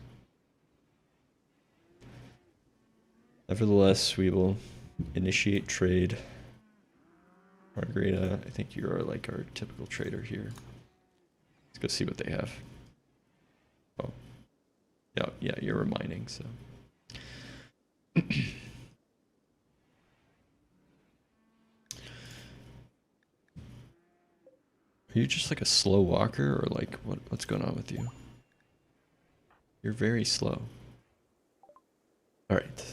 A: Nevertheless, we will initiate trade. Margarita, I think you're like our typical trader here. Let's go see what they have. Oh, yeah, you're a mining, so. Are you just like a slow walker, or like what's going on with you? You're very slow. All right.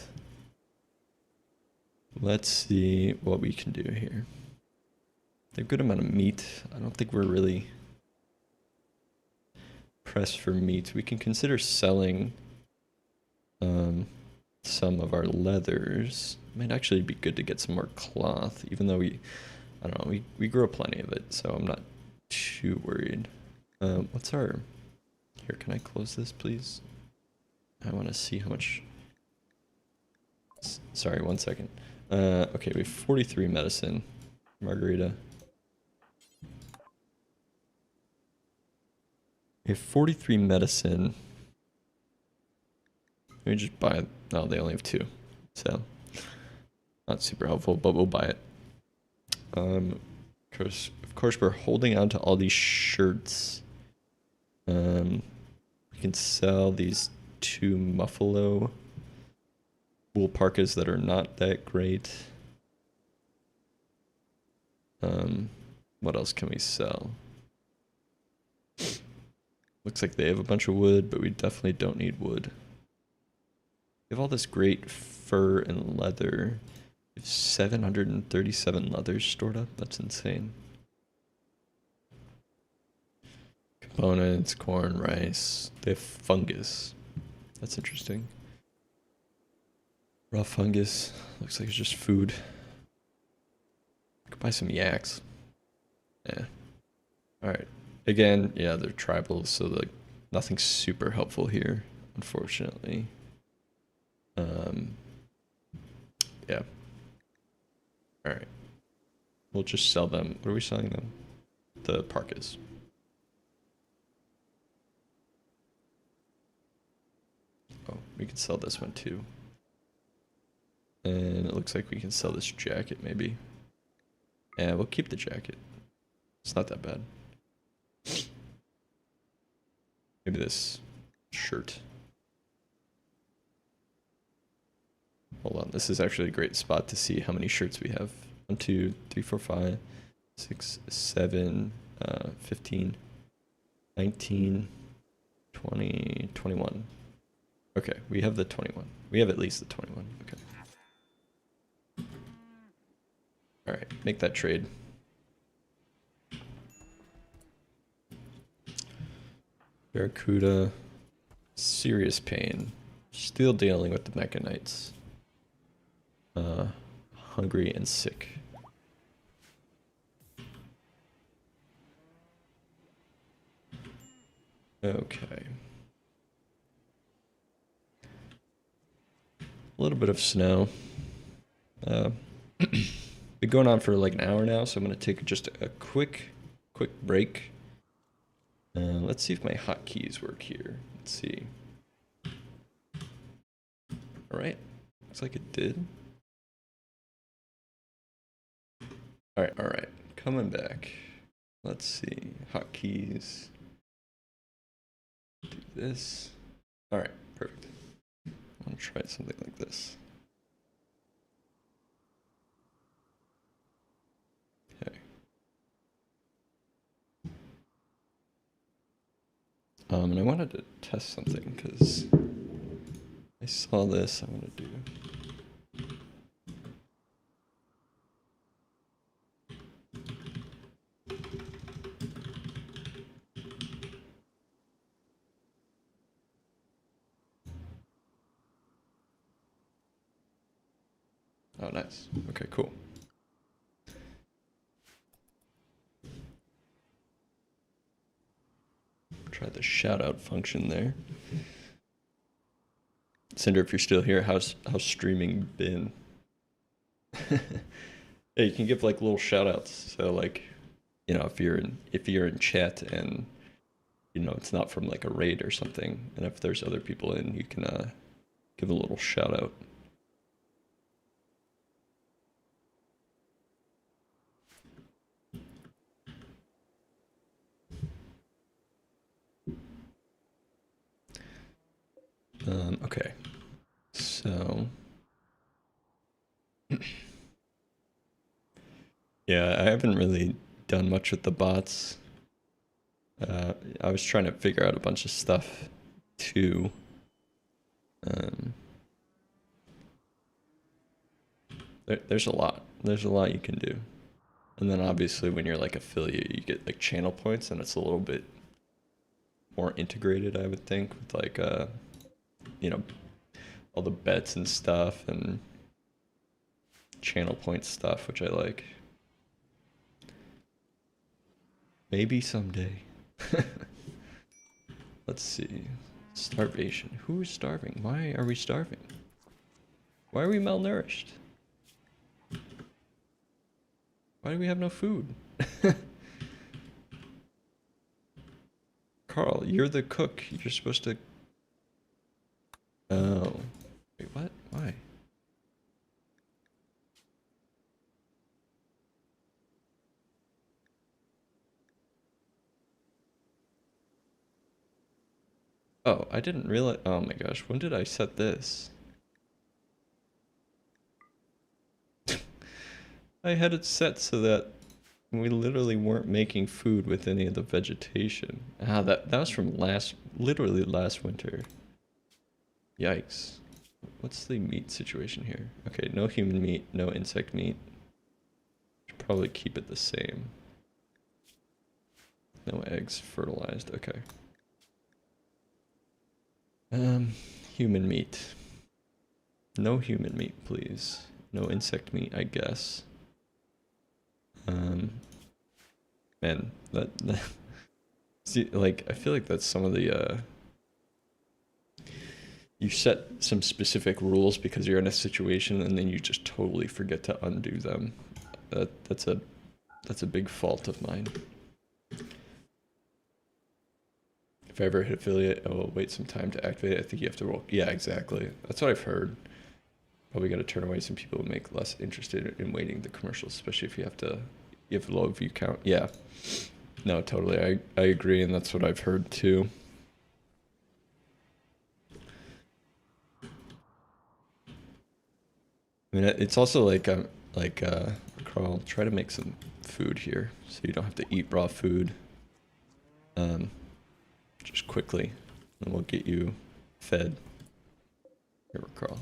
A: Let's see what we can do here. They have a good amount of meat. I don't think we're really pressed for meat. We can consider selling some of our leathers. Might actually be good to get some more cloth, even though I don't know, we grow plenty of it, so I'm not too worried. What's our... Here, can I close this, please? I want to see how much... Sorry, 1 second. Okay, we have 43 medicine. Margarita. We have 43 medicine. Let me just buy it. No, they only have 2. So, not super helpful, but we'll buy it. Of course, we're holding on to all these shirts. We can sell these 2 Muffalo wool parkas that are not that great. What else can we sell? Looks like they have a bunch of wood, but we definitely don't need wood. We have all this great fur and leather. We have 737 leathers stored up. That's insane. Components, corn, rice. They have fungus. That's interesting. Raw fungus. Looks like it's just food. Could buy some yaks. Yeah. Alright. Again, yeah, they're tribal, so like nothing super helpful here, unfortunately. Yeah. Alright. We'll just sell them. What are we selling them? The parkas. Oh, we can sell this one too. And it looks like we can sell this jacket maybe. Yeah, we'll keep the jacket. It's not that bad. Maybe this shirt. Hold on, this is actually a great spot to see how many shirts we have. 1, 2, 3, 4, 5, 6, 7, 15, 19, 20, 21. Okay, we have the 21. We have at least the 21. Okay. Alright, make that trade. Barracuda. Serious pain. Still dealing with the Mechanites. Hungry and sick. Okay. A little bit of snow. Been going on for like an hour now, so I'm gonna take just a quick break. Let's see if my hotkeys work here. Let's see. All right, looks like it did. All right, coming back. Let's see, hotkeys. Do this. All right, perfect. I want to try something like this. Okay. And I wanted to test something because I saw this. I'm gonna do. Oh, nice. Okay, cool. Try the shout out function there. Cinder, if you're still here, how's streaming been? Yeah, you can give like little shout outs. So like, you know, if you're in chat and you know it's not from like a raid or something, and if there's other people in, you can give a little shout out. Okay, so yeah, I haven't really done much with the bots. I was trying to figure out a bunch of stuff too. There's a lot. There's a lot you can do. And then obviously when you're like affiliate, you get like channel points, and it's a little bit more integrated, I would think, with like you know, all the bets and stuff and channel point stuff, which I like. Maybe someday. Let's see. Starvation. Who is starving? Why are we starving? Why are we malnourished? Why do we have no food? Carl, you're the cook. You're supposed to... Oh. Wait, what? Why? Oh, I didn't realize... Oh my gosh, when did I set this? I had it set so that we literally weren't making food with any of the vegetation. Ah, that was from literally last winter. Yikes. What's the meat situation here? Okay, no human meat, no insect meat. Should probably keep it the same. No eggs fertilized, okay. Human meat. No human meat, please. No insect meat, I guess. Man, that see, like, I feel like that's some of the, you set some specific rules because you're in a situation and then you just totally forget to undo them. That's a big fault of mine. If I ever hit affiliate, oh, wait some time to activate it. I think you have to roll. Yeah, exactly. That's what I've heard. Probably got to turn away some people who make less interested in waiting the commercials, especially if you have low view count. Yeah. No, totally. I agree, and that's what I've heard too. I mean, it's also like Carl, try to make some food here so you don't have to eat raw food. Just quickly, and we'll get you fed. Here, Carl.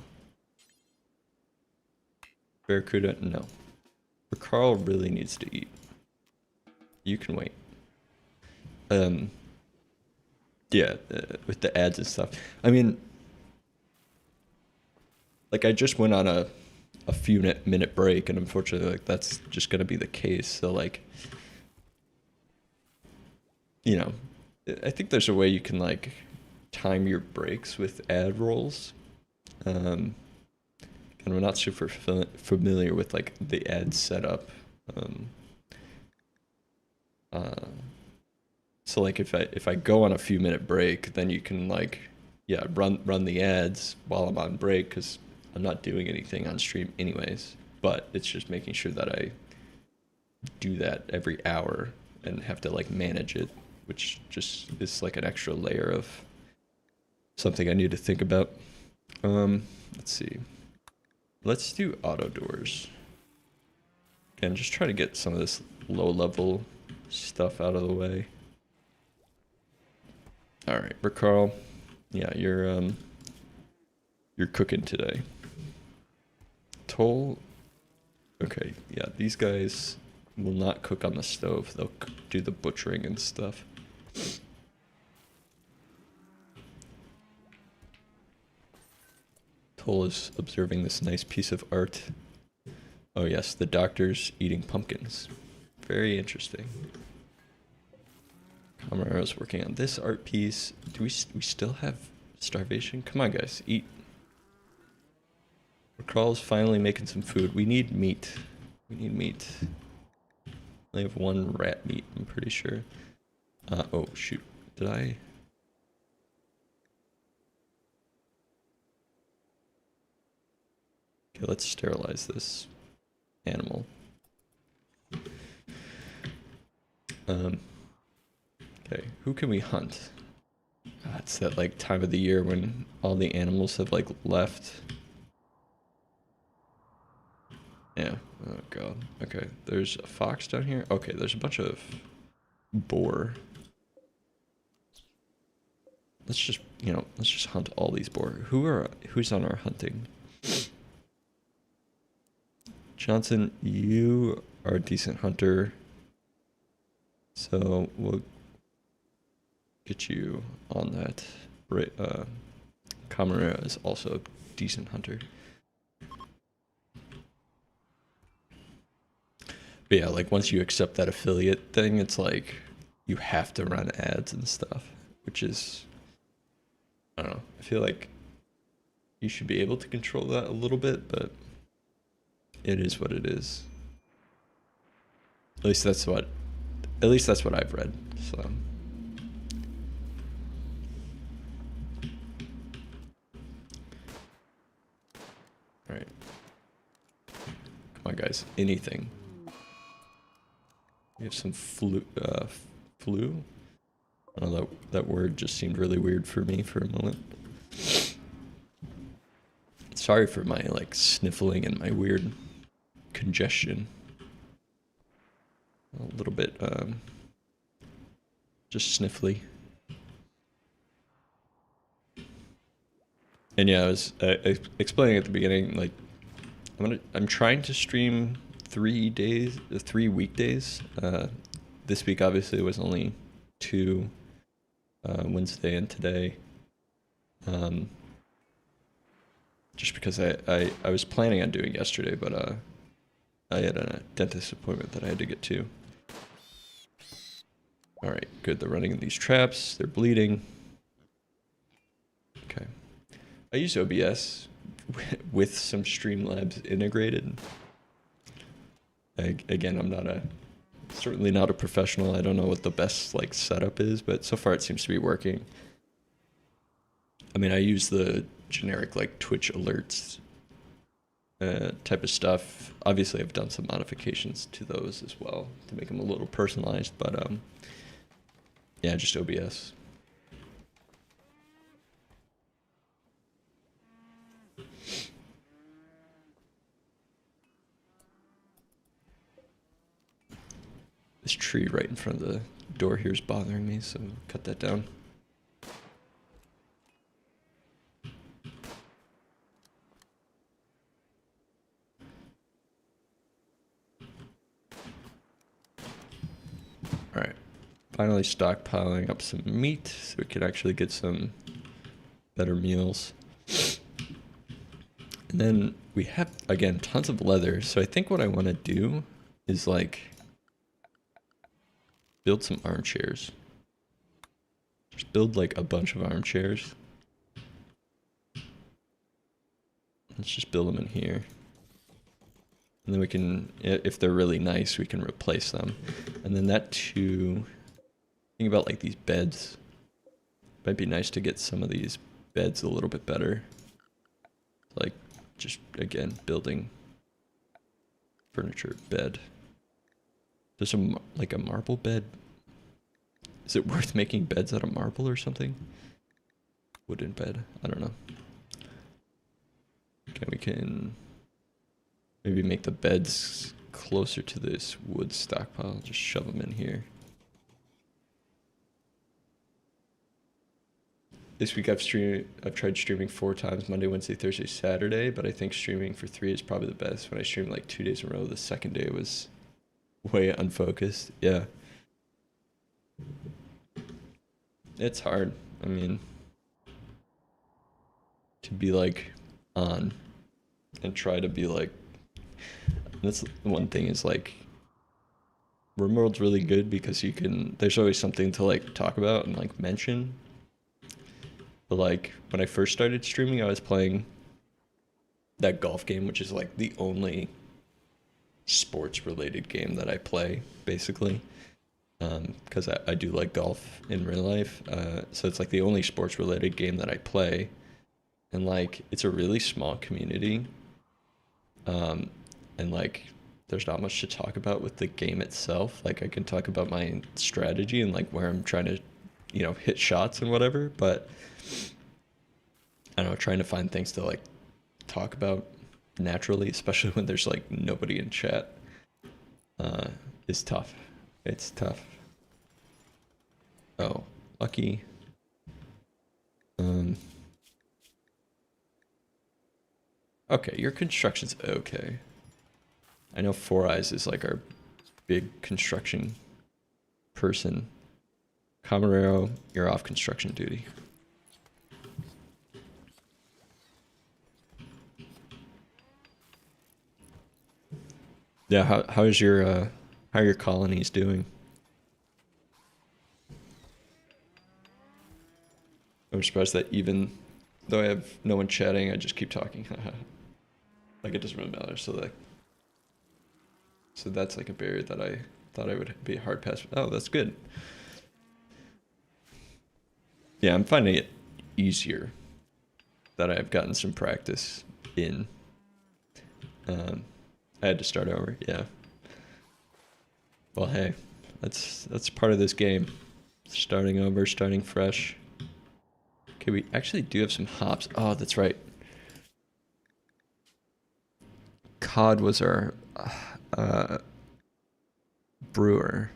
A: Barracuda, no. But Carl really needs to eat. You can wait. Yeah, with the ads and stuff. I mean, like I just went on a few minute break, and unfortunately, like that's just gonna be the case. So like, you know, I think there's a way you can like time your breaks with ad rolls. And I'm not super familiar with like the ad setup. So like if I go on a few minute break, then you can like, yeah, run the ads while I'm on break because I'm not doing anything on stream anyways. But it's just making sure that I do that every hour and have to like manage it, which just is like an extra layer of something I need to think about. Let's see. Let's do auto doors. Again, just try to get some of this low level stuff out of the way. All right, Carl. Yeah, your you're cooking today. Toll. Okay, yeah, these guys will not cook on the stove. They'll do the butchering and stuff. Toll is observing this nice piece of art. Oh yes, the doctor's eating pumpkins. Very interesting. Camara's working on this art piece. Do we still have starvation? Come on, guys, eat. Crawl's finally making some food. We need meat. We need meat. I have one rat meat, I'm pretty sure. Oh shoot, did I? Okay, let's sterilize this animal. Okay, who can we hunt? It's that like time of the year when all the animals have like left. Yeah, oh god. Okay, there's a fox down here. Okay, there's a bunch of boar. Let's just, let's just hunt all these boar. Who's on our hunting? Johnson, you are a decent hunter. So we'll get you on that. Right, Camara is also a decent hunter. But yeah, like once you accept that affiliate thing, it's like you have to run ads and stuff, which is, I don't know. I feel like you should be able to control that a little bit, but it is what it is. At least that's what I've read. So all right. Come on guys, anything. We have some flu. I don't know, that word just seemed really weird for me for a moment. Sorry for my like sniffling and my weird congestion. A little bit just sniffly. And yeah, I was explaining at the beginning, like I'm trying to stream 3 weekdays. This week obviously was only 2, Wednesday and today. Just because I was planning on doing yesterday, but I had a dentist appointment that I had to get to. All right, good. They're running these traps. They're bleeding. Okay. I use OBS with some Streamlabs integrated. Again, I'm certainly not a professional. I don't know what the best like setup is, but so far it seems to be working. I mean, I use the generic like Twitch alerts type of stuff. Obviously, I've done some modifications to those as well to make them a little personalized, but yeah, just OBS. This tree right in front of the door here is bothering me, so cut that down. All right, finally stockpiling up some meat so we can actually get some better meals. And then we have, again, tons of leather. So I think what I want to do is like build some armchairs. Just build like a bunch of armchairs. Let's just build them in here. And then we can, if they're really nice, we can replace them. And then that too, think about like these beds. Might be nice to get some of these beds a little bit better. Like just, again, building furniture, bed. There's like a marble bed. Is it worth making beds out of marble or something? Wooden bed, I don't know. Okay, we can maybe make the beds closer to this wood stockpile. Just shove them in here. this week I've tried streaming 4 times, Monday, Wednesday, Thursday, Saturday, but I think streaming for 3 is probably the best. When I streamed like 2 days in a row, the second day was way unfocused. Yeah. It's hard. I mean, to be like on and try to be like, that's one thing is like RimWorld's really good because there's always something to like talk about and like mention. But like when I first started streaming, I was playing that golf game, which is like the only sports related game that I play basically. Because I do like golf in real life. So it's like the only sports related game that I play. And like, it's a really small community. And like, there's not much to talk about with the game itself. Like I can talk about my strategy and like where I'm trying to, hit shots and whatever. But I don't know, trying to find things to like talk about naturally, especially when there's like nobody in chat, is tough. It's tough. Oh, lucky. Okay, your construction's okay. I know Four Eyes is like our big construction person. Camarero, you're off construction duty. Yeah, how are your colonies doing? I'm surprised that even though I have no one chatting, I just keep talking. Like it doesn't really matter. So that's like a barrier that I thought I would be a hard pass. Oh, that's good. Yeah, I'm finding it easier that I've gotten some practice in. I had to start over. Yeah. Well, hey, that's part of this game. Starting over, starting fresh. Okay, we actually do have some hops. Oh, that's right. Cod was our brewer.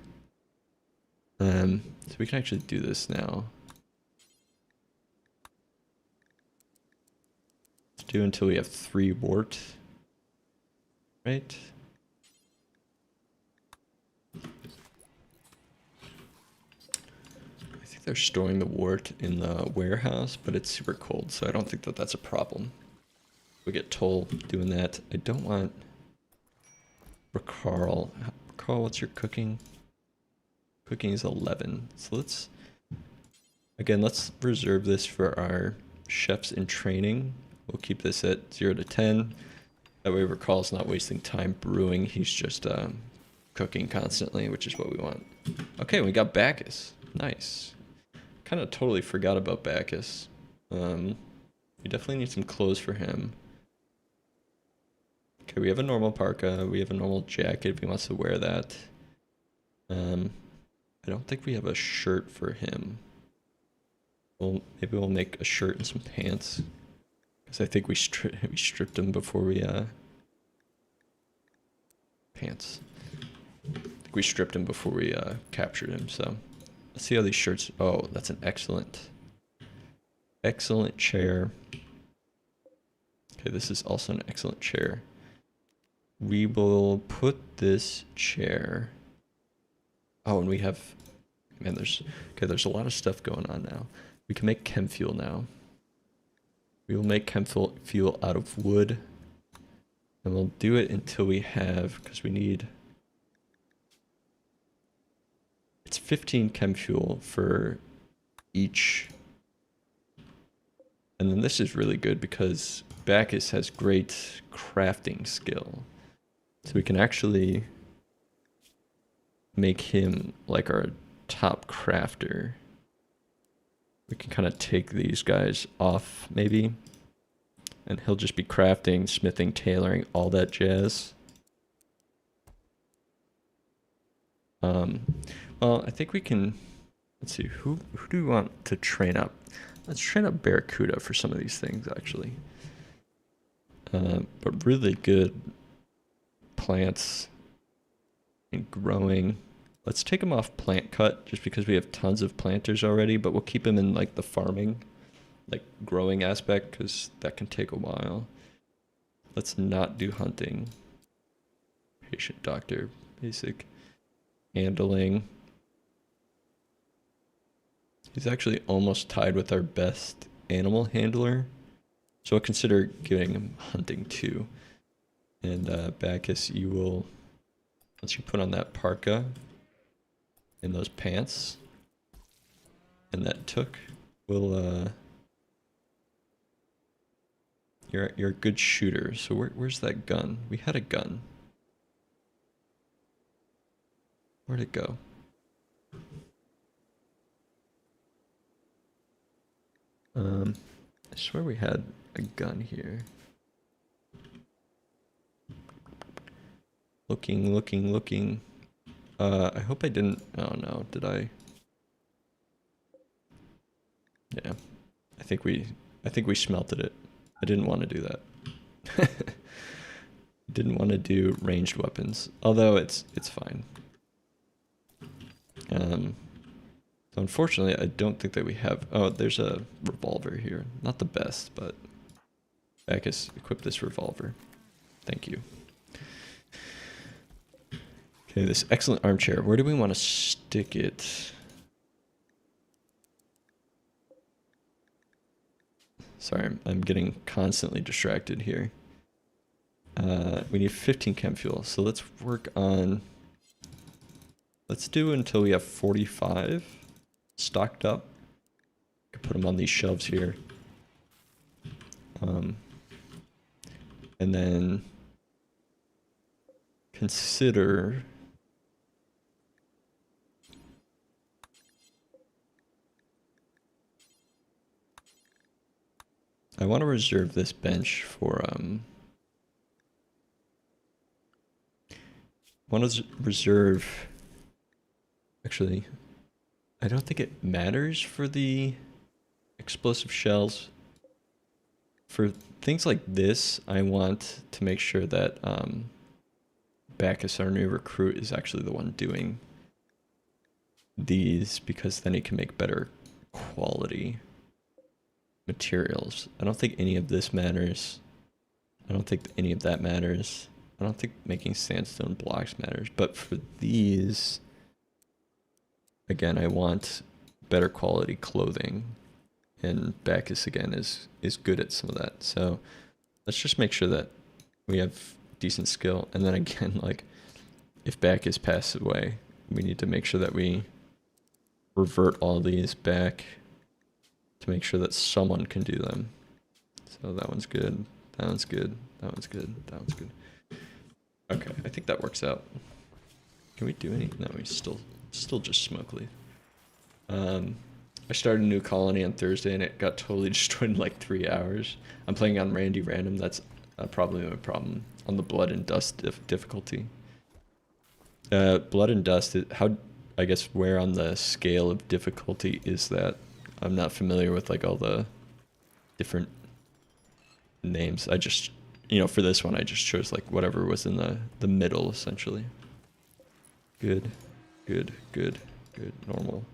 A: So we can actually do this now. Let's do until we have 3 wort. Right? I think they're storing the wort in the warehouse, but it's super cold, so I don't think that that's a problem. We get toll doing that. I don't want Carl. Carl, what's your cooking? Cooking is 11. So let's reserve this for our chefs in training. We'll keep this at 0 to 10. That way Carl's not wasting time brewing. He's just cooking constantly, which is what we want. Okay, we got Bacchus. Nice. Kind of totally forgot about Bacchus. We definitely need some clothes for him. Okay, we have a normal parka. We have a normal jacket if he wants to wear that. I don't think we have a shirt for him. Well, maybe we'll make a shirt and some pants. Because I think we stripped him before we, pants. I think we stripped him before we, captured him, so. Let's see how these shirts, oh, that's an excellent chair. Okay, this is also an excellent chair. We will put this chair, oh, and we have, man, there's a lot of stuff going on now. We can make chem fuel now. We will make chem fuel out of wood. And we'll do it until we have, because we need, it's 15 chem fuel for each. And then this is really good because Bacchus has great crafting skill. So we can actually make him like our top crafter. We can kind of take these guys off maybe. And he'll just be crafting, smithing, tailoring, all that jazz. Well, I think we can, let's see, who do we want to train up? Let's train up Barracuda for some of these things, actually. But really good plants and growing. Let's take him off plant cut just because we have tons of planters already, but we'll keep him in like the farming like growing aspect, because that can take a while. Let's not do hunting. Patient, doctor, basic. Handling. He's actually almost tied with our best animal handler. So I'll consider giving him hunting too. And Bacchus, you will, once you put on that parka and those pants and that toque, will you're a good shooter. So where's that gun? We had a gun. Where'd it go? I swear we had a gun here. Looking. I hope I didn't. Oh no, did I? Yeah, I think we smelted it. I didn't want to do that. Didn't want to do ranged weapons, although it's fine. So unfortunately, I don't think that we have. Oh, there's a revolver here. Not the best, but Bacchus, equip this revolver. Thank you. Okay, this excellent armchair. Where do we want to stick it? Sorry, I'm getting constantly distracted here. We need 15 chem fuel, so let's work on. Let's do until we have 45 stocked up. Could put them on these shelves here. And then consider I want to reserve this bench for want to reserve. Actually, I don't think it matters for the explosive shells. For things like this, I want to make sure that Bacchus, our new recruit, is actually the one doing these, because then he can make better quality materials. I don't think any of this matters. I don't think any of that matters. I don't think making sandstone blocks matters. But for these, again, I want better quality clothing. And Bacchus, again, is good at some of that. So let's just make sure that we have decent skill. And then again, like, if Bacchus passes away, we need to make sure that we revert all these back to make sure that someone can do them. So that one's good. That one's good. That one's good. That one's good. Okay, I think that works out. Can we do any? No, we still just smoke leaf. I started a new colony on Thursday and it got totally destroyed in like 3 hours. I'm playing on Randy Random. That's probably my problem on the Blood and Dust difficulty. Blood and Dust, how, I guess, where on the scale of difficulty is that? I'm not familiar with like all the different names. I just, for this one, I just chose like whatever was in the middle, essentially. Good, normal.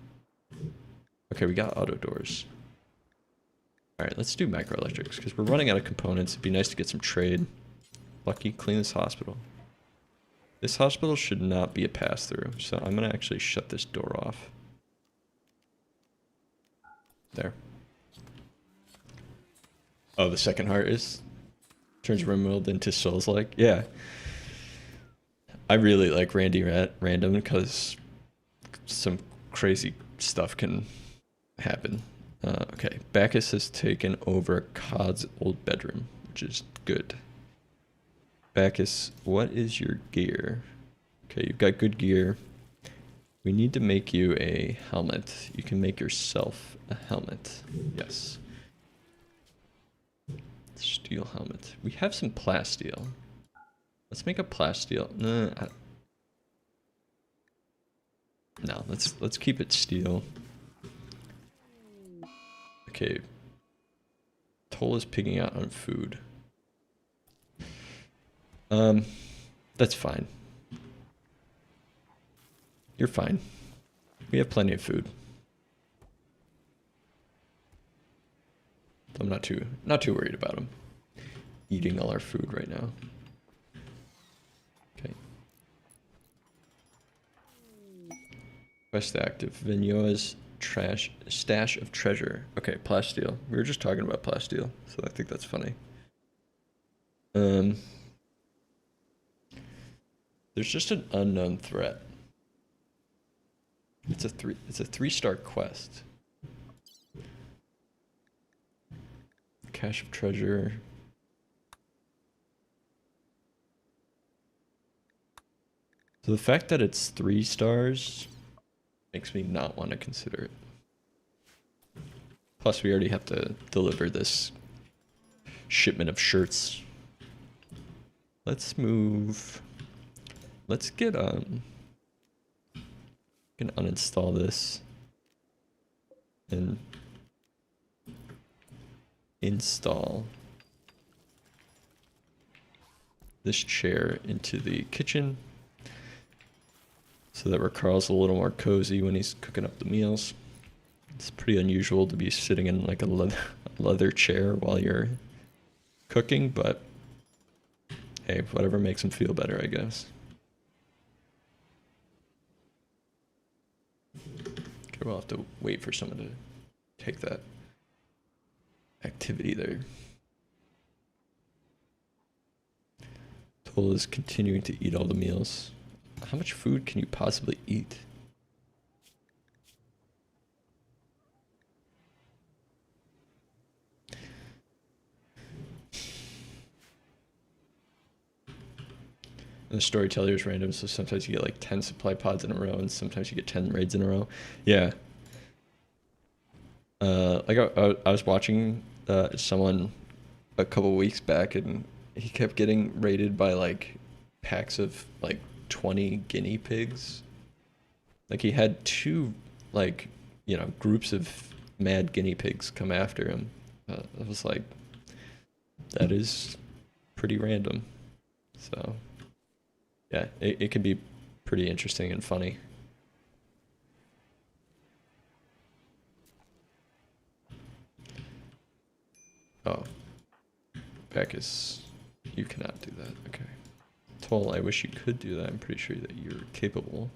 A: Okay, we got auto doors. All right, let's do microelectrics because we're running out of components. It'd be nice to get some trade. Lucky, clean this hospital. This hospital should not be a pass-through, so I'm gonna actually shut this door off. There. Oh, the second heart turns RimWorld into Souls-like. Yeah. I really like Randy Random because some crazy stuff can happen. Okay, Bacchus has taken over Cod's old bedroom, which is good. Bacchus, what is your gear? Okay, you've got good gear. We need to make you a helmet. You can make yourself a helmet. Yes. Steel helmet. We have some plasteel. Let's make a plasteel. No, let's keep it steel. Okay. Toll is pigging out on food. That's fine. You're fine. We have plenty of food. I'm not too worried about him eating all our food right now. Okay. Quest active. Vignora's stash of treasure. Okay, plasteel. We were just talking about plasteel, so I think that's funny. There's just an unknown threat. It's a 3-star quest. Cache of treasure. So the fact that it's 3 stars makes me not want to consider it. Plus, we already have to deliver this shipment of shirts. Let's move. Let's get can uninstall this and install this chair into the kitchen so that Carl's a little more cozy when he's cooking up the meals. It's pretty unusual to be sitting in like a leather chair while you're cooking, but hey, whatever makes him feel better, I guess. Okay, we'll have to wait for someone to take that activity there. Toll is continuing to eat all the meals. How much food can you possibly eat? And the storyteller is random, so sometimes you get like 10 supply pods in a row, and sometimes you get 10 raids in a row. Yeah. Like I was watching someone a couple weeks back, and he kept getting raided by like packs of like 20 guinea pigs. Like he had 2 like, you know, groups of mad guinea pigs come after him. I was like, that is pretty random. So yeah, it can be pretty interesting and funny. Oh, Peckus, you cannot do that. Okay. Toll, I wish you could do that. I'm pretty sure that you're capable.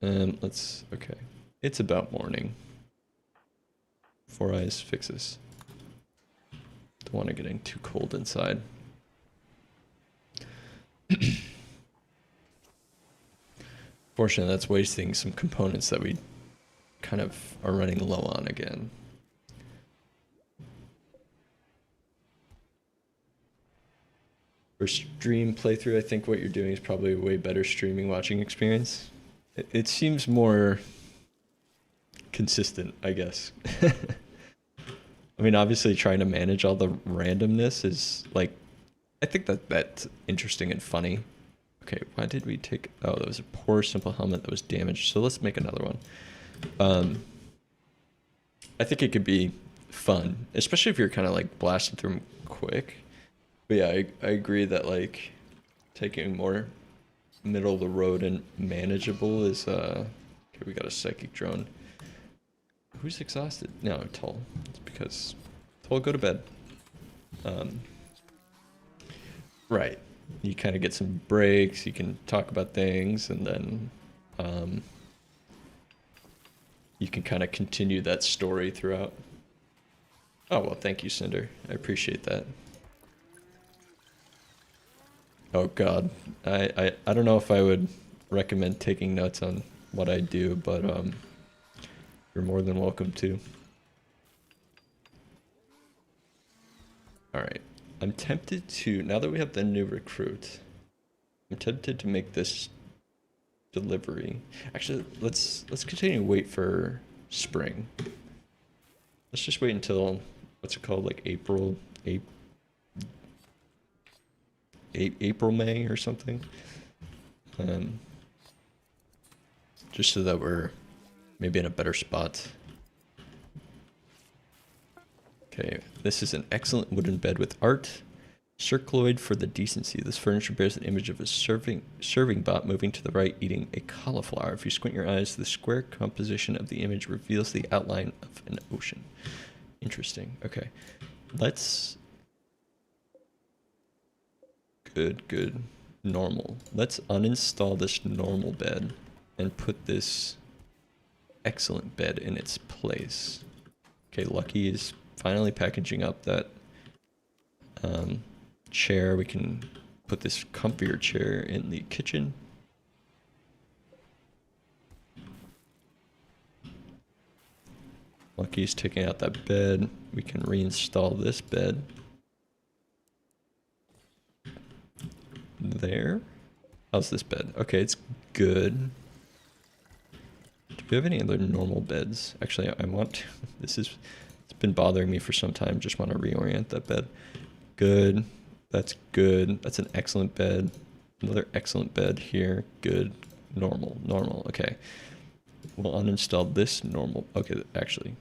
A: Okay. It's about morning. 4 Eyes fixes. Don't want it getting too cold inside. Fortunately, that's wasting some components that we kind of are running low on again. For stream playthrough, I think what you're doing is probably a way better streaming watching experience. It seems more consistent, I guess. I mean, obviously trying to manage all the randomness is like, I think that's interesting and funny. Okay, why did we take, oh, that was a poor simple helmet that was damaged. So let's make another one. I think it could be fun, especially if you're kind of like blasting through them quick. But yeah, I agree that like taking more middle of the road and manageable is, okay, we got a psychic drone. Who's exhausted? No, Toll. It's because Toll, go to bed. Right. You kind of get some breaks, you can talk about things, and then you can kind of continue that story throughout. Oh, well, thank you, Cinder. I appreciate that. Oh, God. I don't know if I would recommend taking notes on what I do, but you're more than welcome to. All right. I'm tempted to, now that we have the new recruit, I'm tempted to make this delivery. Actually, let's continue to wait for spring. Let's just wait until, what's it called, like April, May or something. Just so that we're maybe in a better spot. Okay, this is an excellent wooden bed with art. Circloid for the decency. This furniture bears an image of a serving bot moving to the right, eating a cauliflower. If you squint your eyes, the square composition of the image reveals the outline of an ocean. Interesting. Okay. Let's... Good. Normal. Let's uninstall this normal bed and put this excellent bed in its place. Okay, Lucky is finally packaging up that chair. We can put this comfier chair in the kitchen. Lucky's taking out that bed. We can reinstall this bed. There. How's this bed? Okay, it's good. Do we have any other normal beds? Actually, I want to, it's been bothering me for some time. Just want to reorient that bed. Good. That's good. That's an excellent bed. Another excellent bed here. Good. Normal. Okay. We'll uninstall this normal. Okay, actually.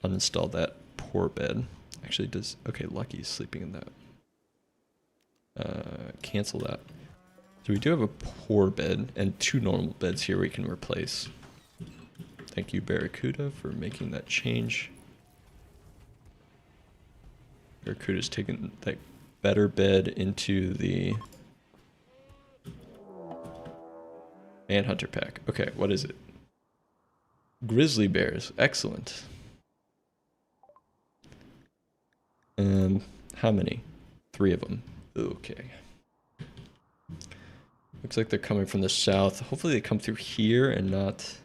A: Uninstall that poor bed. Actually does, okay, Lucky's sleeping in that. Cancel that. So we do have a poor bed and 2 normal beds here we can replace. Thank you, Barracuda, for making that change. Barracuda's taken that better bed into the Manhunter pack. Okay, what is it? Grizzly bears. Excellent. How many? 3 of them. Okay. Looks like they're coming from the south. Hopefully they come through here and not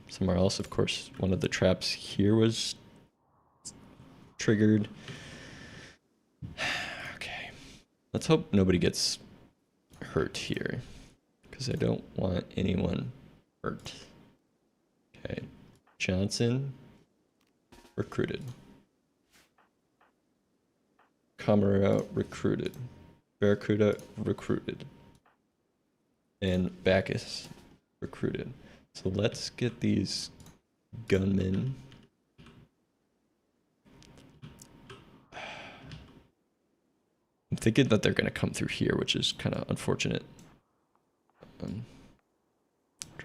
A: somewhere else. Of course, one of the traps here was triggered. Okay. Let's hope nobody gets hurt here, because I don't want anyone hurt. Okay. Johnson recruited. Camara recruited. Barracuda recruited. And Bacchus recruited. So let's get these gunmen. I'm thinking that they're going to come through here, which is kind of unfortunate. Try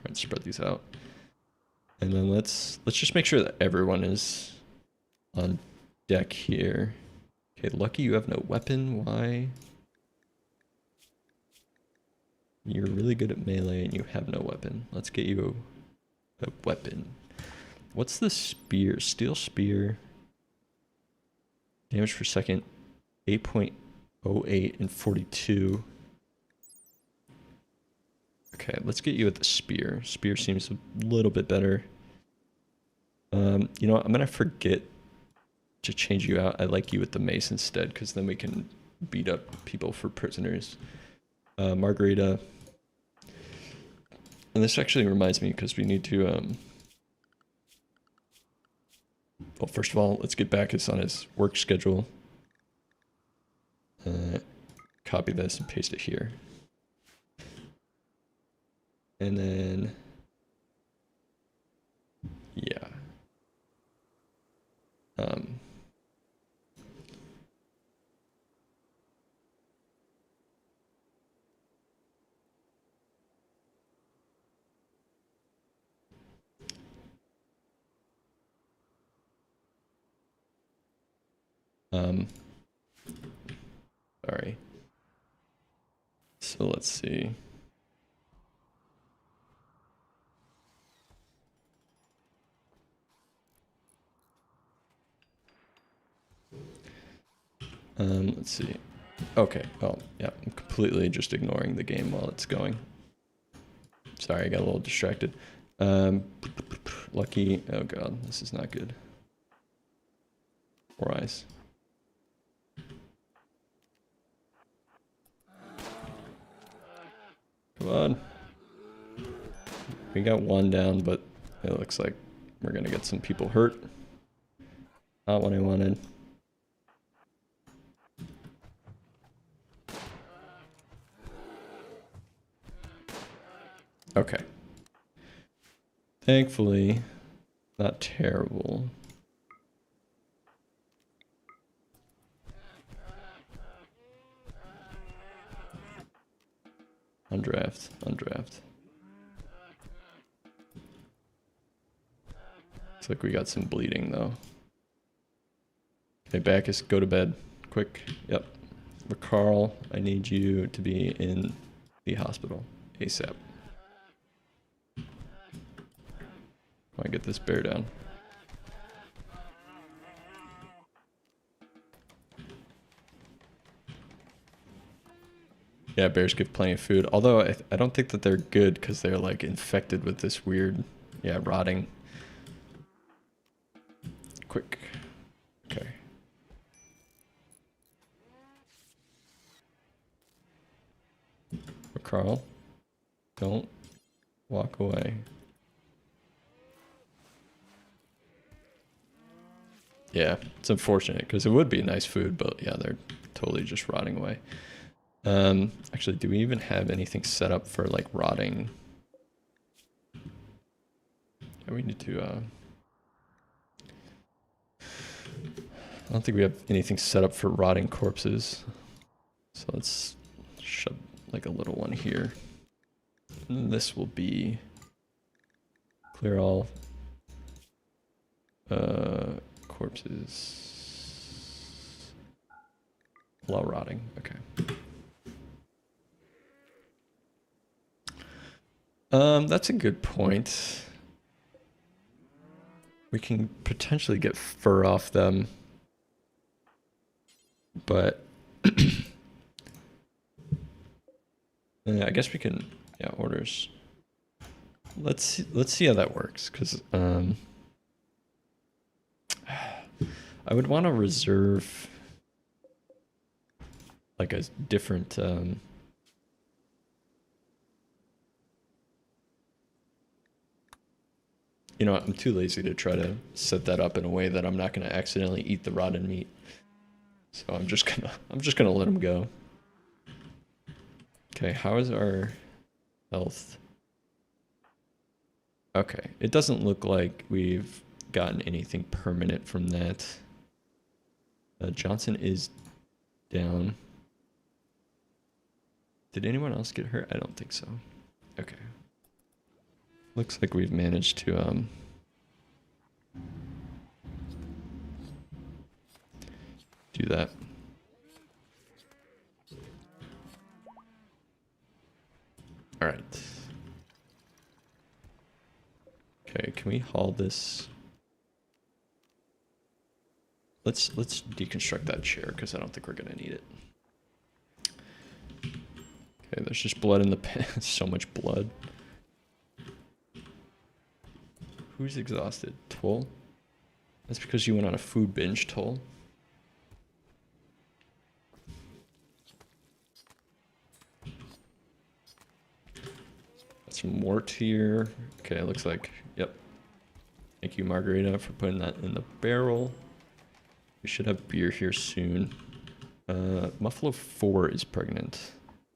A: and spread these out. And then let's just make sure that everyone is on deck here. Okay, Lucky, you have no weapon. Why? You're really good at melee and you have no weapon. Let's get you a weapon. What's the spear? Steel spear. Damage per second. 8.08 and 42. Okay, let's get you at the spear. Spear seems a little bit better. You know what? I'm gonna forget to change you out. I like you with the mace instead, because then we can beat up people for prisoners. Margarita. And this actually reminds me, because we need to, well, first of all, let's get Bacchus on his work schedule. Copy this and paste it here. And then, yeah. Sorry. So let's see. Let's see. Okay, well, yeah, I'm completely just ignoring the game while it's going. Sorry, I got a little distracted. Lucky, oh god, this is not good. 4 eyes. Come on. We got 1 down, but it looks like we're gonna get some people hurt. Not what I wanted. Okay. Thankfully, not terrible. Undraft. Looks like we got some bleeding though. Okay, Bacchus, go to bed. Quick. Yep. But Carl, I need you to be in the hospital ASAP. I get this bear down. Yeah, bears give plenty of food. Although I don't think that they're good because they're like infected with this weird, yeah, rotting. Quick. Okay. Carl, don't walk away. Yeah, it's unfortunate because it would be nice food, but yeah, they're totally just rotting away. Actually, do we even have anything set up for like rotting? Yeah, we need to, I don't think we have anything set up for rotting corpses. So let's shove like a little one here. And this will be clear all corpses. Low rotting, okay. That's a good point. We can potentially get fur off them, but yeah, I guess we can. Yeah, orders. Let's see how that works, because I would want to reserve like a different. You know, I'm too lazy to try to set that up in a way that I'm not going to accidentally eat the rotten meat. So I'm just gonna let him go. Okay, how is our health? Okay, it doesn't look like we've gotten anything permanent from that. Johnson is down. Did anyone else get hurt? I don't think so. Okay. Looks like we've managed to do that. All right. Okay, can we haul this? Let's deconstruct that chair because I don't think we're gonna need it. Okay, there's just blood in the pen. So much blood. Who's exhausted? Toll? That's because you went on a food binge, Toll. Got some wart here. Okay, it looks like, yep. Thank you, Margarita, for putting that in the barrel. We should have beer here soon. Muffalo 4 is pregnant.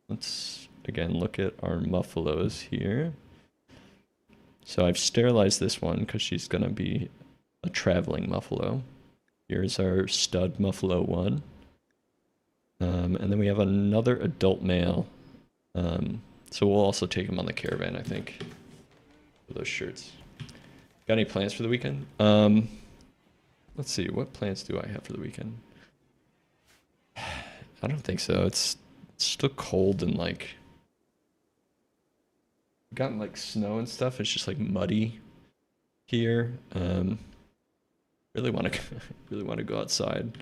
A: Let's, again, look at our Muffalos here. So I've sterilized this one because she's going to be a traveling Muffalo. Here's our stud Muffalo 1. And then we have another adult male. So we'll also take him on the caravan, I think, for those shirts. Got any plans for the weekend? Let's see, what plans do I have for the weekend? I don't think so. It's still cold and like gotten like snow and stuff. It's just like muddy here. Really want to go outside,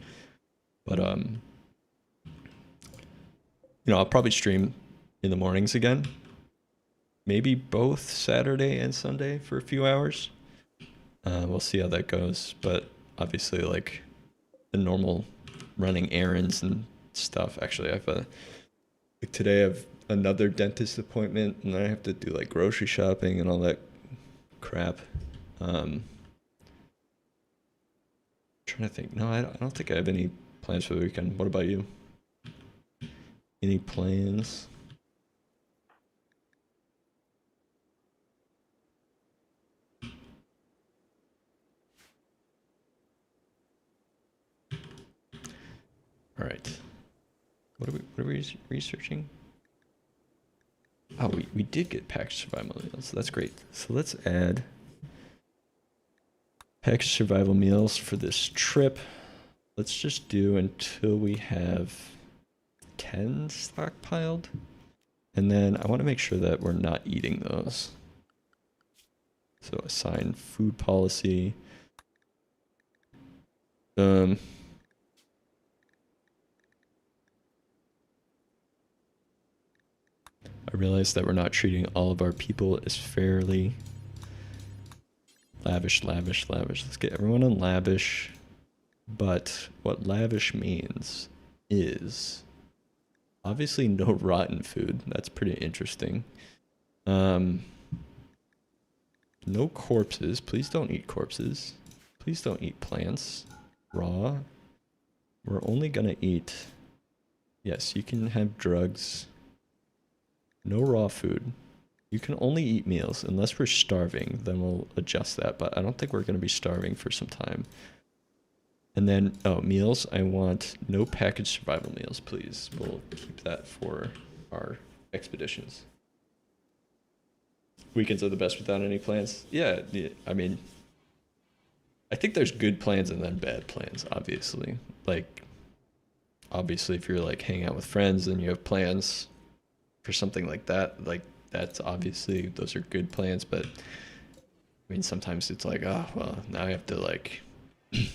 A: but you know, I'll probably stream in the mornings again. Maybe both Saturday and Sunday for a few hours. We'll see how that goes, but obviously like the normal running errands and stuff. Actually, I have like today I have another dentist appointment, and then I have to do like grocery shopping and all that crap. Trying to think. No, I don't think I have any plans for the weekend. What about you? Any plans? All right. What are we researching? Oh, we did get packaged survival meals. That's great. So let's add Package survival meals for this trip. Let's just do until we have 10 stockpiled. And then I want to make sure that we're not eating those. So assign food policy. I realize that we're not treating all of our people as fairly. Lavish, lavish, lavish. Let's get everyone on lavish. But what lavish means is obviously no rotten food. That's pretty interesting. No corpses. Please don't eat corpses. Please don't eat plants. Raw. We're only gonna eat... Yes, you can have drugs. No raw food. You can only eat meals. Unless we're starving, then we'll adjust that. But I don't think we're gonna be starving for some time. And then, oh, meals. I want no packaged survival meals, please. We'll keep that for our expeditions. Weekends are the best without any plans. Yeah, I mean, I think there's good plans and then bad plans, obviously. Like, obviously, if you're like hanging out with friends and you have plans for something like that, like that's obviously, those are good plans. But I mean, sometimes it's like, oh, well, now I have to like, I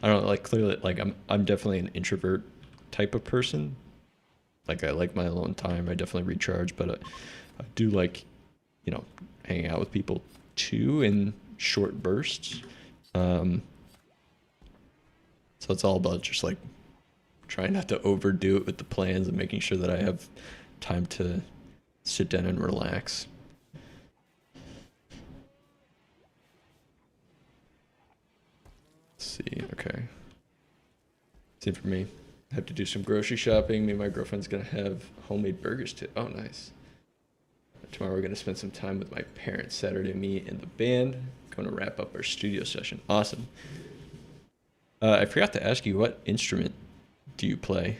A: don't know, like clearly, like I'm definitely an introvert type of person. Like I like my alone time. I definitely recharge, but I do like, you know, hanging out with people too in short bursts. So it's all about just like trying not to overdo it with the plans and making sure that I have time to sit down and relax. Let's see, okay. Same for me. I have to do some grocery shopping. Me and my girlfriend's gonna have homemade burgers too. Oh, nice. Tomorrow we're gonna spend some time with my parents. Saturday, me and the band. Going to wrap up our studio session. Awesome. I forgot to ask you, what instrument do you play?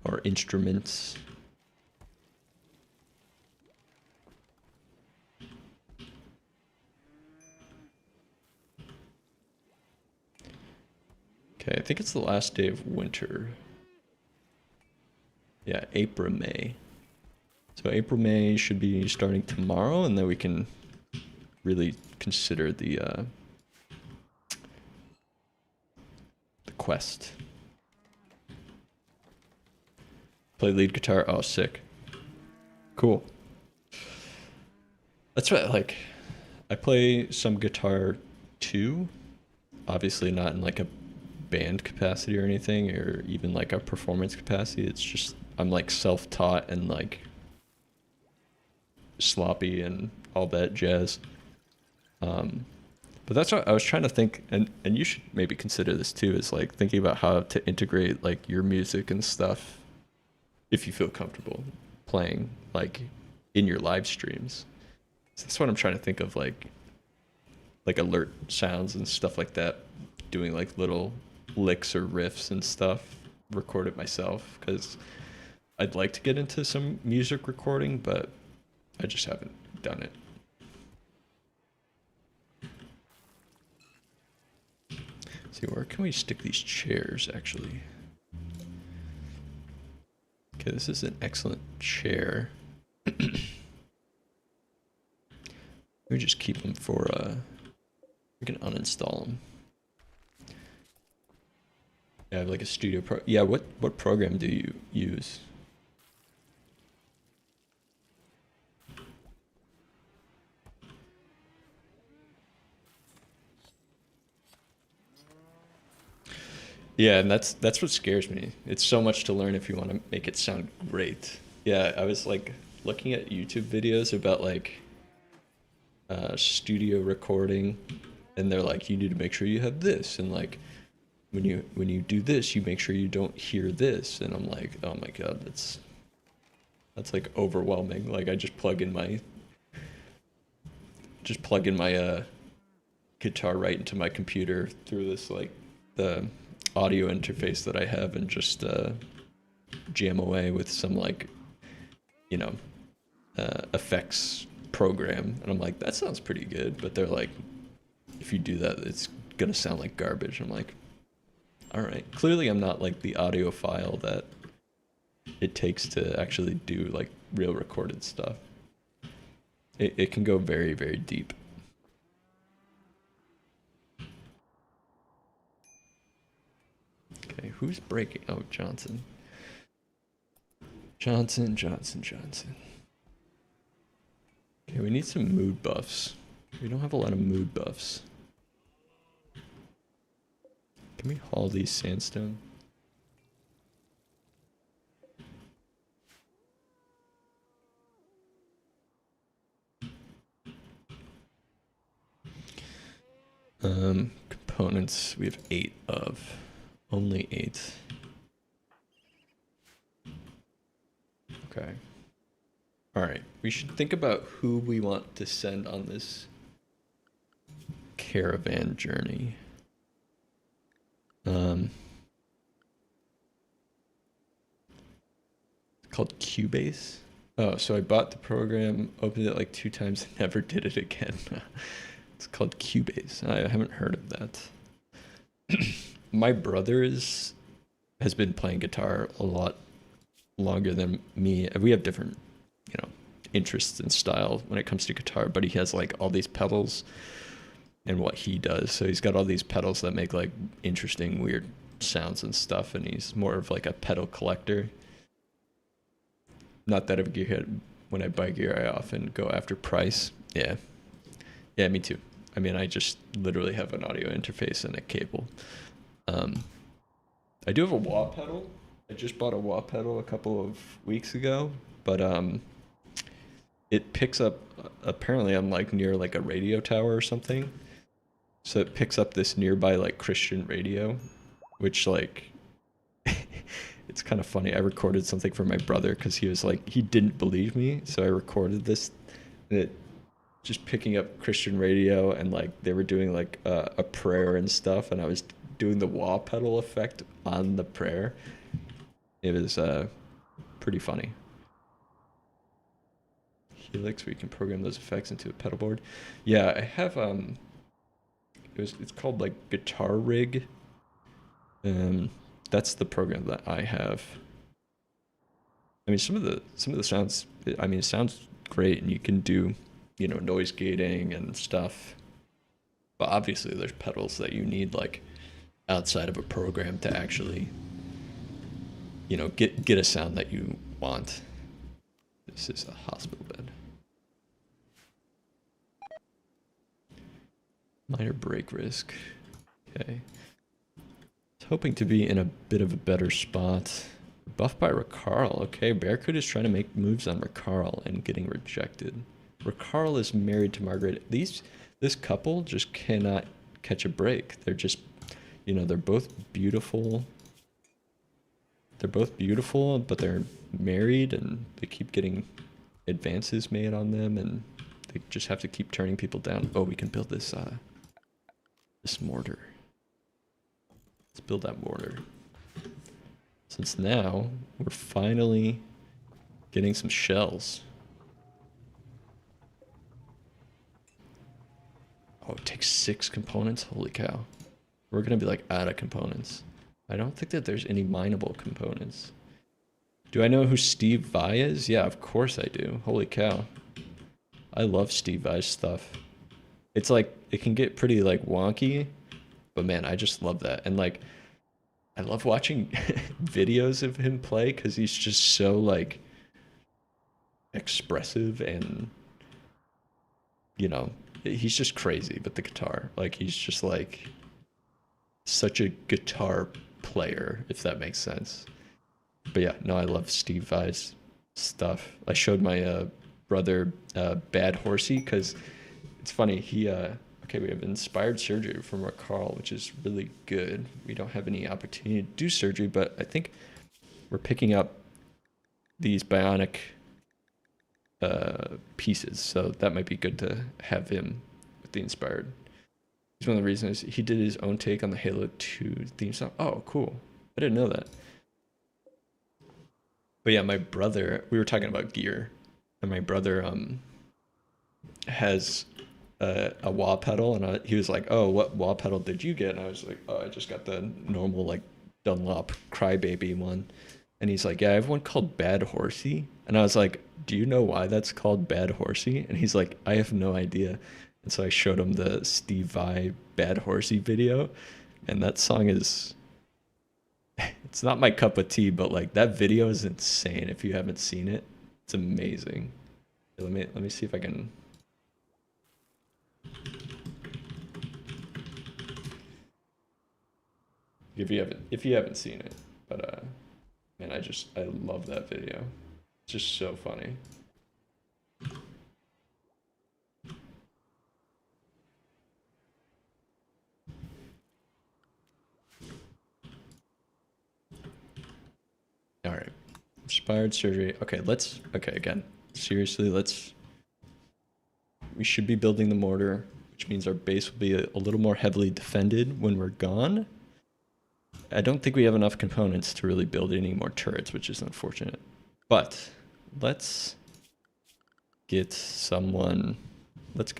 A: Or instruments? Okay, I think it's the last day of winter. Yeah, April, May. So April, May should be starting tomorrow, and then we can really consider the quest. Play lead guitar. Oh, sick. Cool. That's what, like, I play some guitar too. Obviously not in like a band capacity or anything, or even like a performance capacity. It's just, I'm like self-taught and like sloppy and all that jazz. But that's what I was trying to think, and you should maybe consider this too, is like thinking about how to integrate like your music and stuff if you feel comfortable playing like in your live streams. So that's what I'm trying to think of, like alert sounds and stuff like that, doing like little licks or riffs and stuff, record it myself, because I'd like to get into some music recording, but I just haven't done it. See, where can we stick these chairs, actually? Okay, this is an excellent chair. We just keep them for, we can uninstall them. Yeah, I have like a studio pro. Yeah, what program do you use? Yeah, and that's what scares me. It's so much to learn if you want to make it sound great. Yeah, I was like looking at YouTube videos about like studio recording, and they're like, you need to make sure you have this, and like when you do this, you make sure you don't hear this, and I'm like, oh my god, that's like overwhelming. Like I just plug in my guitar right into my computer through this like the audio interface that I have, and just jam away with some like, you know, effects program, and I'm like, that sounds pretty good. But they're like, if you do that, it's gonna sound like garbage. I'm like, all right. Clearly, I'm not like the audiophile that it takes to actually do like real recorded stuff. It can go very, very deep. Okay, who's breaking? Oh, Johnson. Johnson. Okay, we need some mood buffs. We don't have a lot of mood buffs. Can we haul these sandstone? Components, we have 8 of. Only 8. Okay. Alright, we should think about who we want to send on this caravan journey. Called Cubase. Oh, so I bought the program, opened it like 2 times, and never did it again. It's called Cubase. I haven't heard of that. My brother has been playing guitar a lot longer than me. We have different, interests and style when it comes to guitar, but he has like all these pedals and what he does. So he's got all these pedals that make like interesting, weird sounds and stuff, and he's more of like a pedal collector. Not that of a gearhead. When I buy gear, I often go after price. Yeah, me too. I mean, I just literally have an audio interface and a cable. I do have a wah pedal. I just bought a wah pedal a couple of weeks ago, but it picks up, apparently I'm like near like a radio tower or something. So it picks up this nearby like Christian radio, which like, it's kind of funny. I recorded something for my brother because he was like, he didn't believe me. So I recorded this, it just picking up Christian radio, and like they were doing like a prayer and stuff, and I was doing the wah pedal effect on the prayer. It was pretty funny. Helix, we can program those effects into a pedal board. Yeah, I have it's called like Guitar Rig. That's the program that I have. I mean, some of the sounds, I mean, it sounds great, and you can do, noise gating and stuff. But obviously there's pedals that you need like outside of a program to actually, get a sound that you want. This is a hospital bed. Minor break risk. Okay. Hoping to be in a bit of a better spot. Buffed by Ricarl. Okay, Barracuda is trying to make moves on Ricarl and getting rejected. Ricarl is married to Margaret. This couple just cannot catch a break. They're just, they're both beautiful. They're both beautiful, but they're married, and they keep getting advances made on them, and they just have to keep turning people down. Oh, we can build this mortar. Let's build that mortar. Since now, we're finally getting some shells. Oh, it takes 6 components? Holy cow. We're gonna be like out of components. I don't think that there's any mineable components. Do I know who Steve Vai is? Yeah, of course I do. Holy cow. I love Steve Vai's stuff. It's like, it can get pretty like wonky, but man, I just love that. And like, I love watching videos of him play because he's just so like expressive, and he's just crazy with the guitar. Like, he's just like such a guitar player, if that makes sense. But yeah, no, I love Steve Vai's stuff. I showed my brother Bad Horsey because it's funny. Okay, we have inspired surgery from Ricarl, which is really good. We don't have any opportunity to do surgery, but I think we're picking up these bionic pieces, so that might be good to have him with the inspired. He's one of the reasons he did his own take on the Halo 2 theme song. Oh, cool. I didn't know that. But yeah, my brother, we were talking about gear, and my brother has a wah pedal, and he was like, "Oh, what wah pedal did you get?" And I was like, "Oh, I just got the normal like Dunlop Crybaby one." And he's like, "Yeah, I have one called Bad Horsey." And I was like, "Do you know why that's called Bad Horsey?" And he's like, "I have no idea." And so I showed him the Steve Vai Bad Horsey video, and that song is, it's not my cup of tea, but like that video is insane. If you haven't seen it, it's amazing. Let me see if I can. If you haven't seen it, but man, I love that video. It's just so funny. All right, inspired surgery. Okay, again, seriously, we should be building the mortar, which means our base will be a little more heavily defended when we're gone. I don't think we have enough components to really build any more turrets, which is unfortunate. But let's get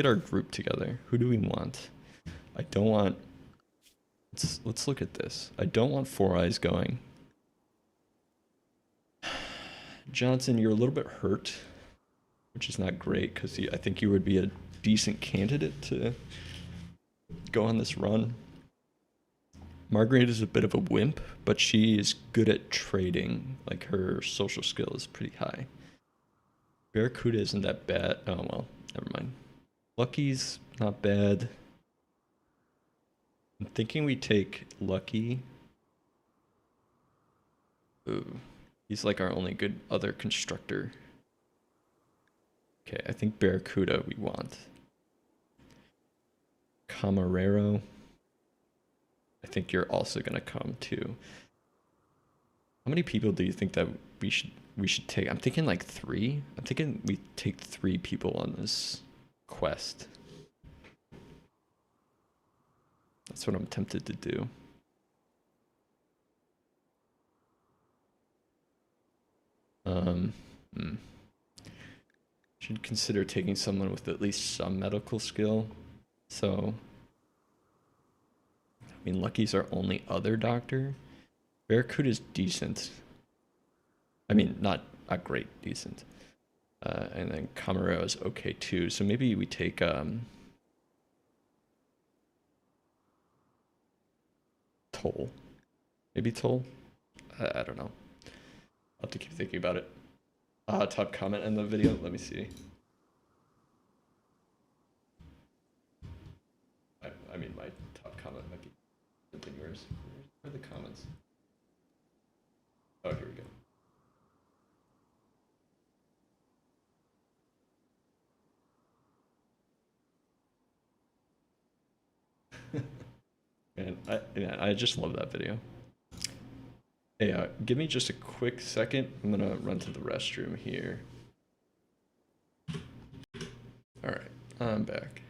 A: our group together. Who do we want? I don't want, let's look at this. I don't want Four Eyes going. Johnson, you're a little bit hurt, which is not great because I think you would be a decent candidate to go on this run. Marguerite is a bit of a wimp, but she is good at trading. Like her social skill is pretty high. Barracuda isn't that bad. Oh well, never mind. Lucky's not bad. I'm thinking we take Lucky. Ooh, he's like our only good other constructor. Okay, I think Barracuda we want. Camarero. I think you're also gonna come too. How many people do you think that we should take? I'm thinking like 3. I'm thinking we take 3 people on this quest. That's what I'm tempted to do. Should consider taking someone with at least some medical skill. So, I mean, Lucky's our only other doctor. Barracuda's decent. I mean, not great, decent. And then Camarero is okay too. So maybe we take Toll. Maybe Toll? I don't know. I'll have to keep thinking about it. Top comment in the video. Let me see. I mean, my top comment might be different than yours. Where are the comments? Oh, here we go. Man, I just love that video. Hey, give me just a quick second. I'm gonna run to the restroom here. All right, I'm back.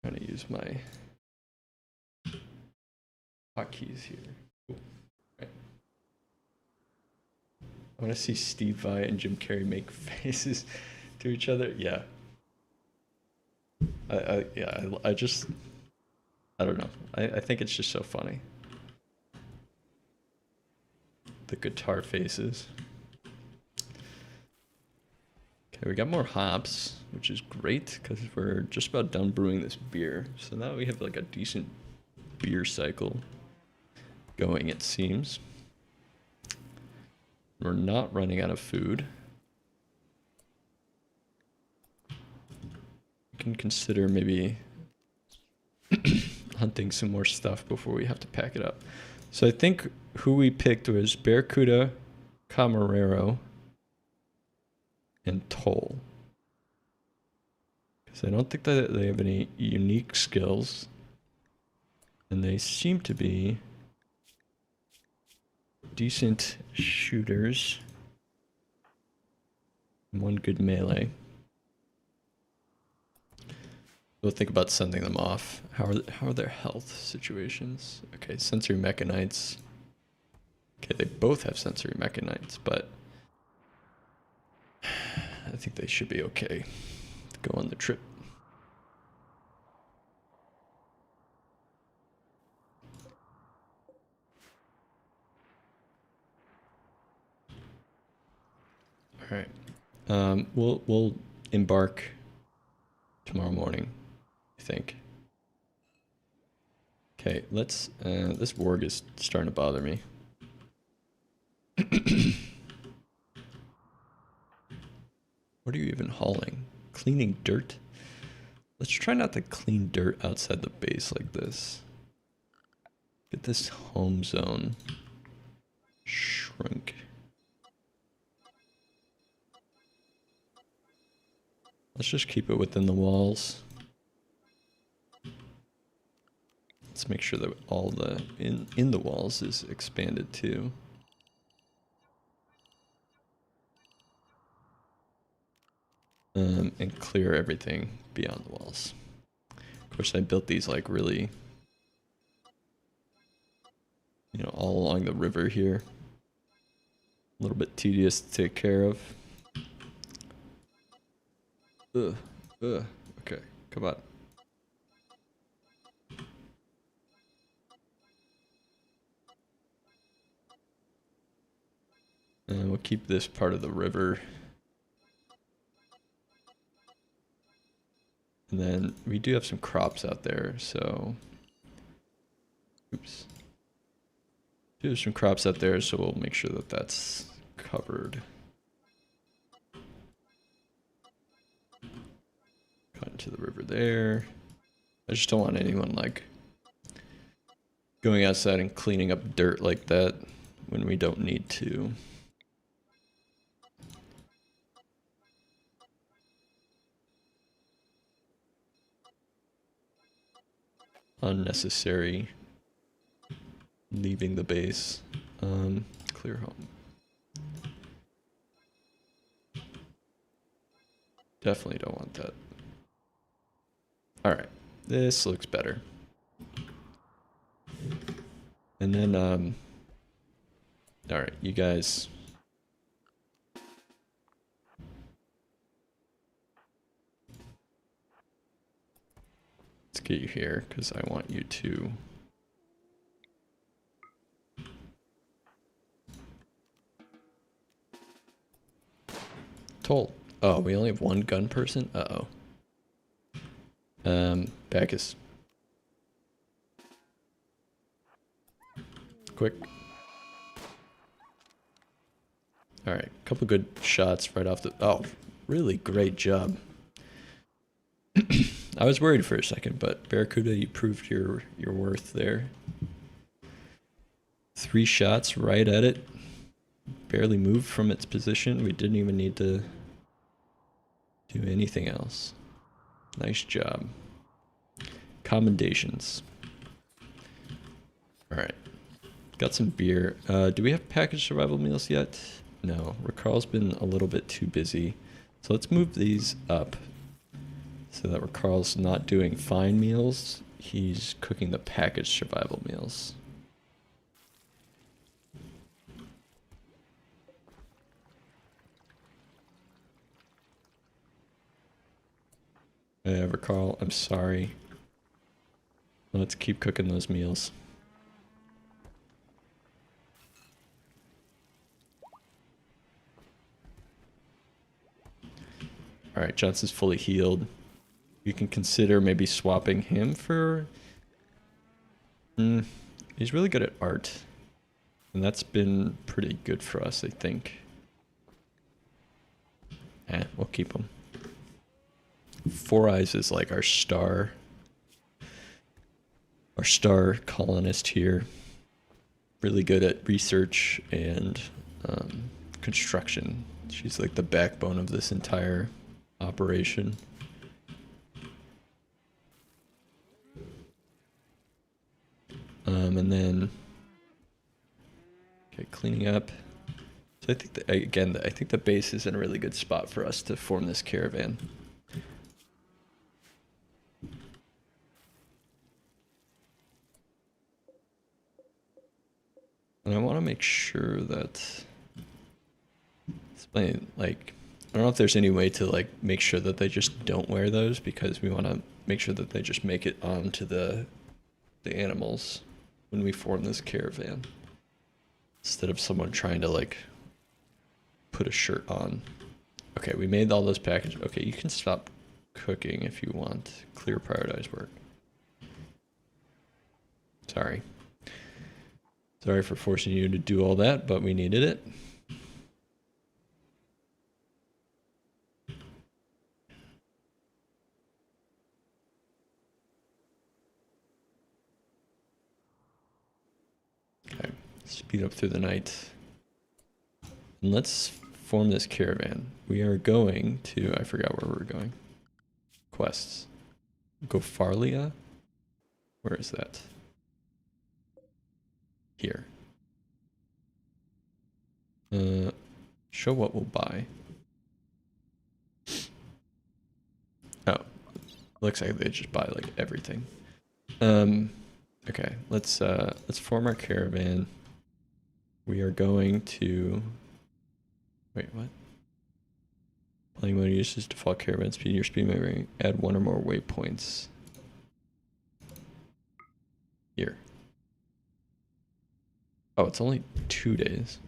A: I'm trying to use my hotkeys here. Cool. Right. I want to see Steve Vai and Jim Carrey make faces to each other. Yeah. I don't know. I think it's just so funny. The guitar faces. Okay, we got more hops, which is great because we're just about done brewing this beer. So now we have like a decent beer cycle going, it seems. We're not running out of food. We can consider maybe hunting some more stuff before we have to pack it up. So I think who we picked was Barracuda, Camarero, and Toll. Because I don't think that they have any unique skills. And they seem to be decent shooters. And one good melee. We'll think about sending them off. How are their health situations? Okay, sensory mechanites. Okay, they both have sensory mechanites, but I think they should be okay to go on the trip. All right. We'll embark tomorrow morning, I think. Okay, let's, this warg is starting to bother me. What are you even hauling? Cleaning dirt? Let's try not to clean dirt outside the base like this. Get this home zone shrink. Let's just keep it within the walls. Let's make sure that all the in the walls is expanded too. And clear everything beyond the walls. Of course, I built these like really, you know, all along the river here. A little bit tedious to take care of. Okay, come on. And we'll keep this part of the river. And then we do have some crops out there, so... Oops. Do have some crops out there, so we'll make sure that that's covered. Cut into the river there. I just don't want anyone, like, going outside and cleaning up dirt like that when we don't need to. Unnecessary leaving the base. Clear home. Definitely don't want that. Alright, this looks better. And then, alright, you guys. Let's get you here, because I want you to... Toll. Oh, we only have one gun person? Uh-oh. Bacchus. Quick. Alright, couple good shots right off the... Oh, really great job. I was worried for a second, but Barracuda, you proved your worth there. 3 shots right at it. Barely moved from its position. We didn't even need to do anything else. Nice job. Commendations. Alright. Got some beer. Do we have packaged survival meals yet? No. Ricarl's been a little bit too busy. So let's move these up so that Ricarl's not doing fine meals. He's cooking the packaged survival meals. Ricarl, I'm sorry. Let's keep cooking those meals. Alright, Johnson's fully healed. You can consider maybe swapping him for... he's really good at art. And that's been pretty good for us, I think. We'll keep him. Four Eyes is like our star colonist here. Really good at research and construction. She's like the backbone of this entire operation. And then, okay, cleaning up. So I think that, again, I think the base is in a really good spot for us to form this caravan. And I want to make sure that, like, I don't know if there's any way to like make sure that they just don't wear those, because we want to make sure that they just make it onto the animals when we form this caravan, instead of someone trying to like put a shirt on. Okay, we made all those packages. Okay, you can stop cooking if you want. Clear prioritized work. Sorry. Sorry for forcing you to do all that, but we needed it. Okay, speed up through the night. And let's form this caravan. We are going to, I forgot where we're going. Quests. Gofarlia? Where is that? Here. Show what we'll buy. Oh, looks like they just buy like everything. Okay, let's form our caravan. We are going to, wait, what? Playing mode uses default caravan speed. Your speed may add 1 or more waypoints. Here. Oh, it's only 2 days.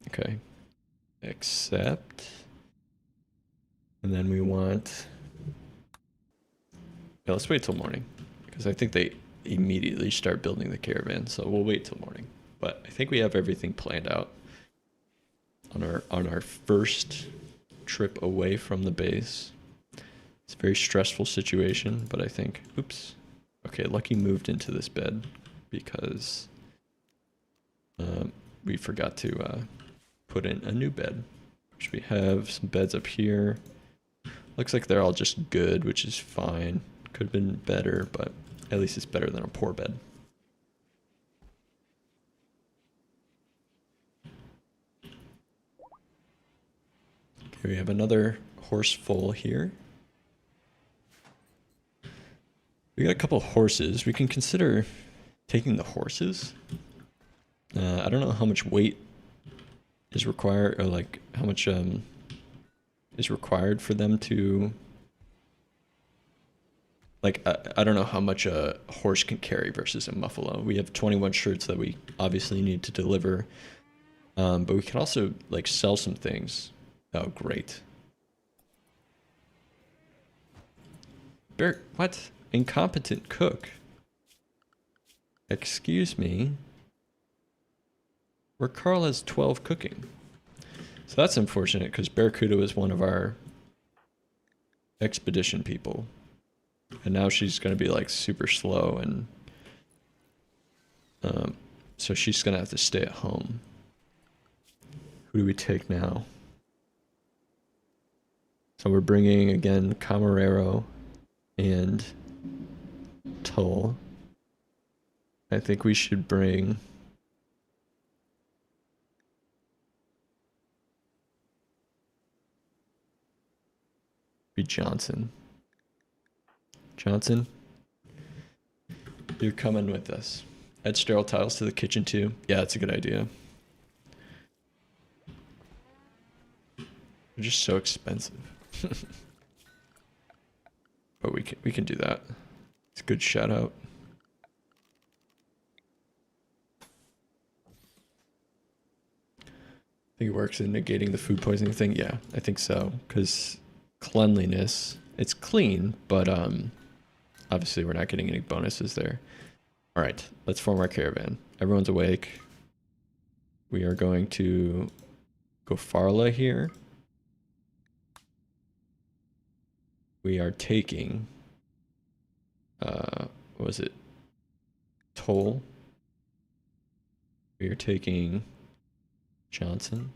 A: Okay. Accept. And then we want... Yeah, let's wait till morning. Because I think they immediately start building the caravan. So we'll wait till morning. But I think we have everything planned out. On our first trip away from the base. It's a very stressful situation, but I think... Oops. Okay, Lucky moved into this bed because... we forgot to put in a new bed, which we have some beds up here. Looks like they're all just good, which is fine. Could have been better, but at least it's better than a poor bed. Okay, we have another horse full here. We got a couple horses. We can consider taking the horses. I don't know how much weight is required, or like how much is required for them to, like, I don't know how much a horse can carry versus a muffalo. We have 21 shirts that we obviously need to deliver, but we can also like sell some things. Oh, great. What? Incompetent cook. Excuse me. Where Carl has 12 cooking. So that's unfortunate because Barracuda was one of our expedition people. And now she's going to be like super slow, and so she's going to have to stay at home. Who do we take now? So we're bringing again Camarero and Tull. I think we should bring... Johnson. Johnson, you're coming with us. Add sterile tiles to the kitchen too. Yeah, that's a good idea. They're just so expensive. But we can do that. It's a good shout out. I think it works in negating the food poisoning thing. Yeah, I think so. Because cleanliness, it's clean, but obviously we're not getting any bonuses there. All right, let's form our caravan. Everyone's awake. We are going to go Farla here. We are taking, what was it? Toll. We are taking Johnson.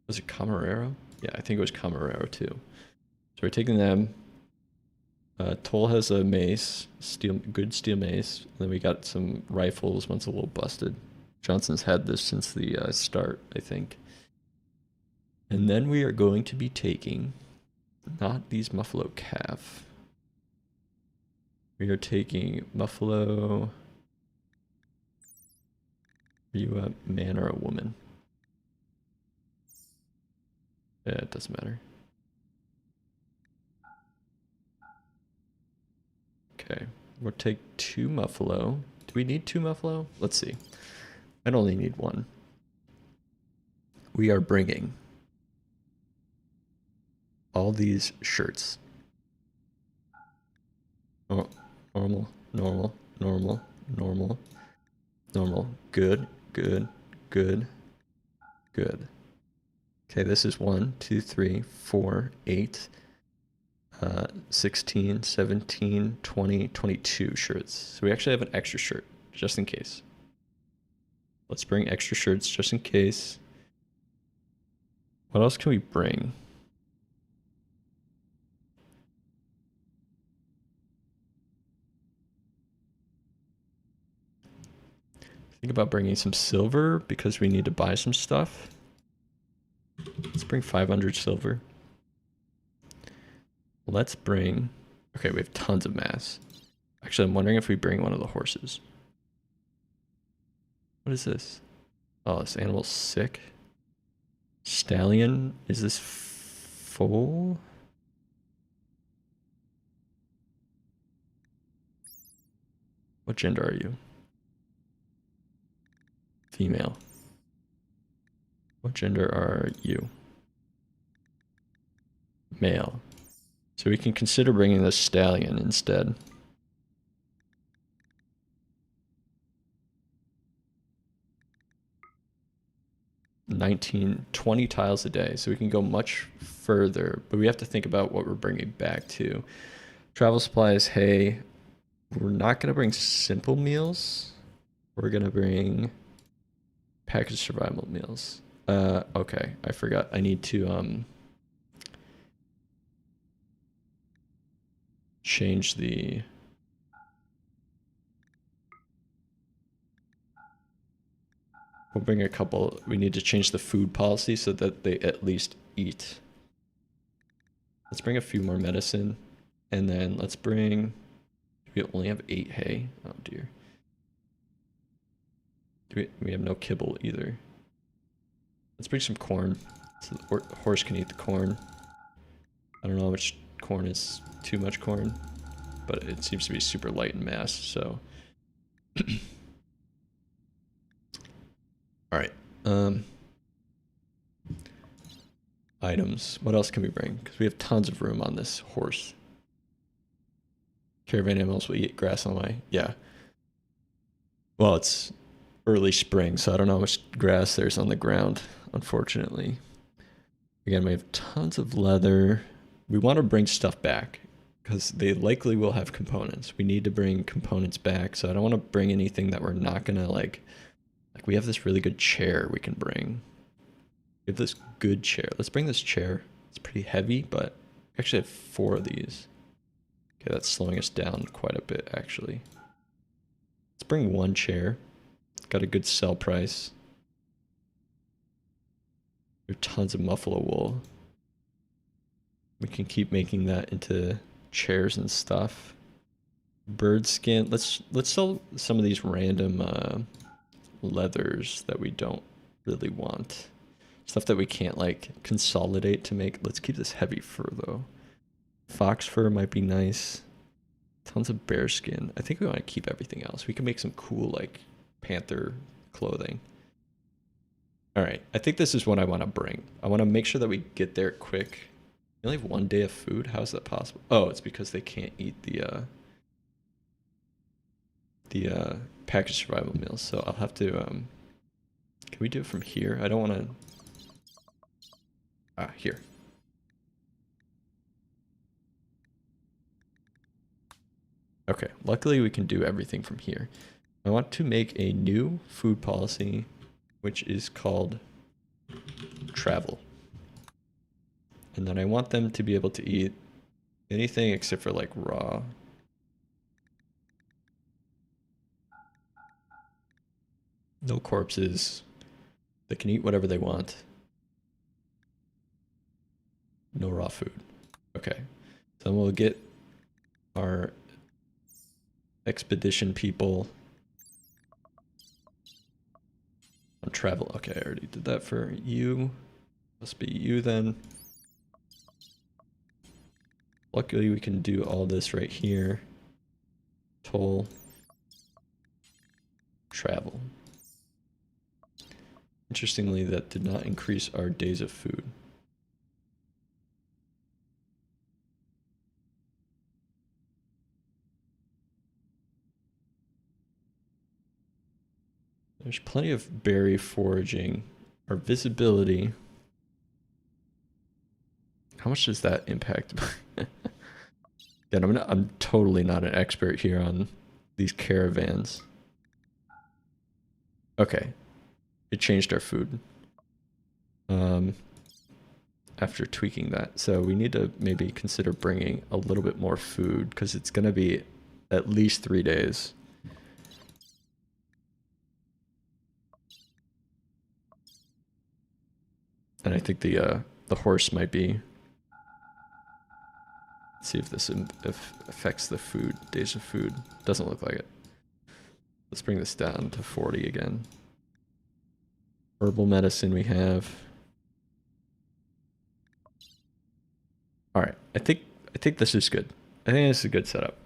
A: Was it Camarero? Yeah, I think it was Camarero too. So we're taking them. Toll has a mace, good steel mace. And then we got some rifles, one's a little busted. Johnson's had this since the start, I think. And then we are going to be taking, not these Muffalo calf. We are taking Muffalo. Are you a man or a woman? Yeah, it doesn't matter. Okay, we'll take 2 Muffalo. Do we need 2 Muffalo? Let's see. I'd only need 1. we are bringing all these shirts. Oh, normal, normal, normal, normal, normal. Good, good, good, good. Okay, this is 1, 2, 3, 4, 8, 16, 17, 20, 22 shirts. So we actually have an extra shirt, just in case. Let's bring extra shirts just in case. What else can we bring? Think about bringing some silver because we need to buy some stuff. Let's bring 500 silver. Let's bring... Okay, we have tons of mass. Actually, I'm wondering if we bring one of the horses. What is this? Oh, this animal's sick. Stallion? Is this foal? What gender are you? Female. What gender are you? Male. So we can consider bringing the stallion instead. $20 tiles a day, so we can go much further, but we have to think about what we're bringing back to. Travel supplies, hay. We're not going to bring simple meals. We're going to bring packaged survival meals. Okay, I forgot. I need to change the... We'll bring a couple. We need to change the food policy so that they at least eat. Let's bring a few more medicine. And then let's bring... We only have 8 hay. Oh dear. We have no kibble either. Let's bring some corn. So the horse can eat the corn. I don't know how much corn is too much corn. But it seems to be super light in mass, so... Alright. Items. What else can we bring? Because we have tons of room on this horse. Caravan animals will eat grass on the way. Yeah. Well, it's early spring, so I don't know how much grass there's on the ground, unfortunately. Again, we have tons of leather. We want to bring stuff back because they likely will have components. We need to bring components back, so I don't want to bring anything that we're not going to like we have this really good chair we can bring. We have this good chair. Let's bring this chair. It's pretty heavy, but we actually have 4 of these. Okay, that's slowing us down quite a bit, actually. Let's bring 1 chair. It's got a good sell price. We have tons of buffalo wool. We can keep making that into chairs and stuff. Bird skin. Let's sell some of these random leathers that we don't really want. Stuff that we can't like consolidate to make. Let's keep this heavy fur though. Fox fur might be nice. Tons of bear skin. I think we want to keep everything else. We can make some cool like panther clothing. All right, I think this is what I want to bring. I want to make sure that we get there quick. We only have 1 day of food. How is that possible? Oh, it's because they can't eat the packaged survival meals. So I'll have to can we do it from here? I don't want to... Ah, here. Okay, luckily we can do everything from here. I want to make a new food policy, which is called travel. And then I want them to be able to eat anything except for like raw. No corpses. They can eat whatever they want. No raw food. Okay. So we'll get our expedition people on travel. Okay, I already did that for you. Must be you then. Luckily we can do all this right here. Toll. Travel. Interestingly, that did not increase our days of food. There's plenty of berry foraging. Our visibility. How much does that impact? Again, I'm totally not an expert here on these caravans. Okay. It changed our food. After tweaking that. So we need to maybe consider bringing a little bit more food because it's going to be at least 3 days. And I think the horse might be. Let's see if this affects the food, days of food. Doesn't look like it. Let's bring this down to 40 again. Herbal medicine we have. All right, I think this is good. I think this is a good setup.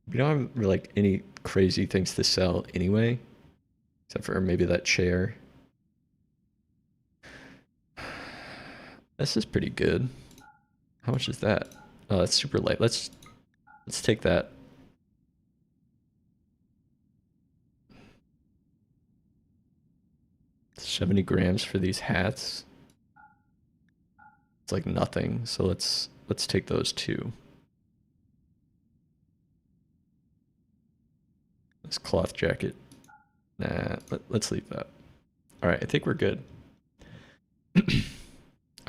A: We don't have like any crazy things to sell anyway, except for maybe that chair. This is pretty good. How much is that? Oh, that's super light. Let's take that. $70 grams for these hats. It's like nothing. So let's take those two. This cloth jacket. Nah, let's leave that. All right, I think we're good.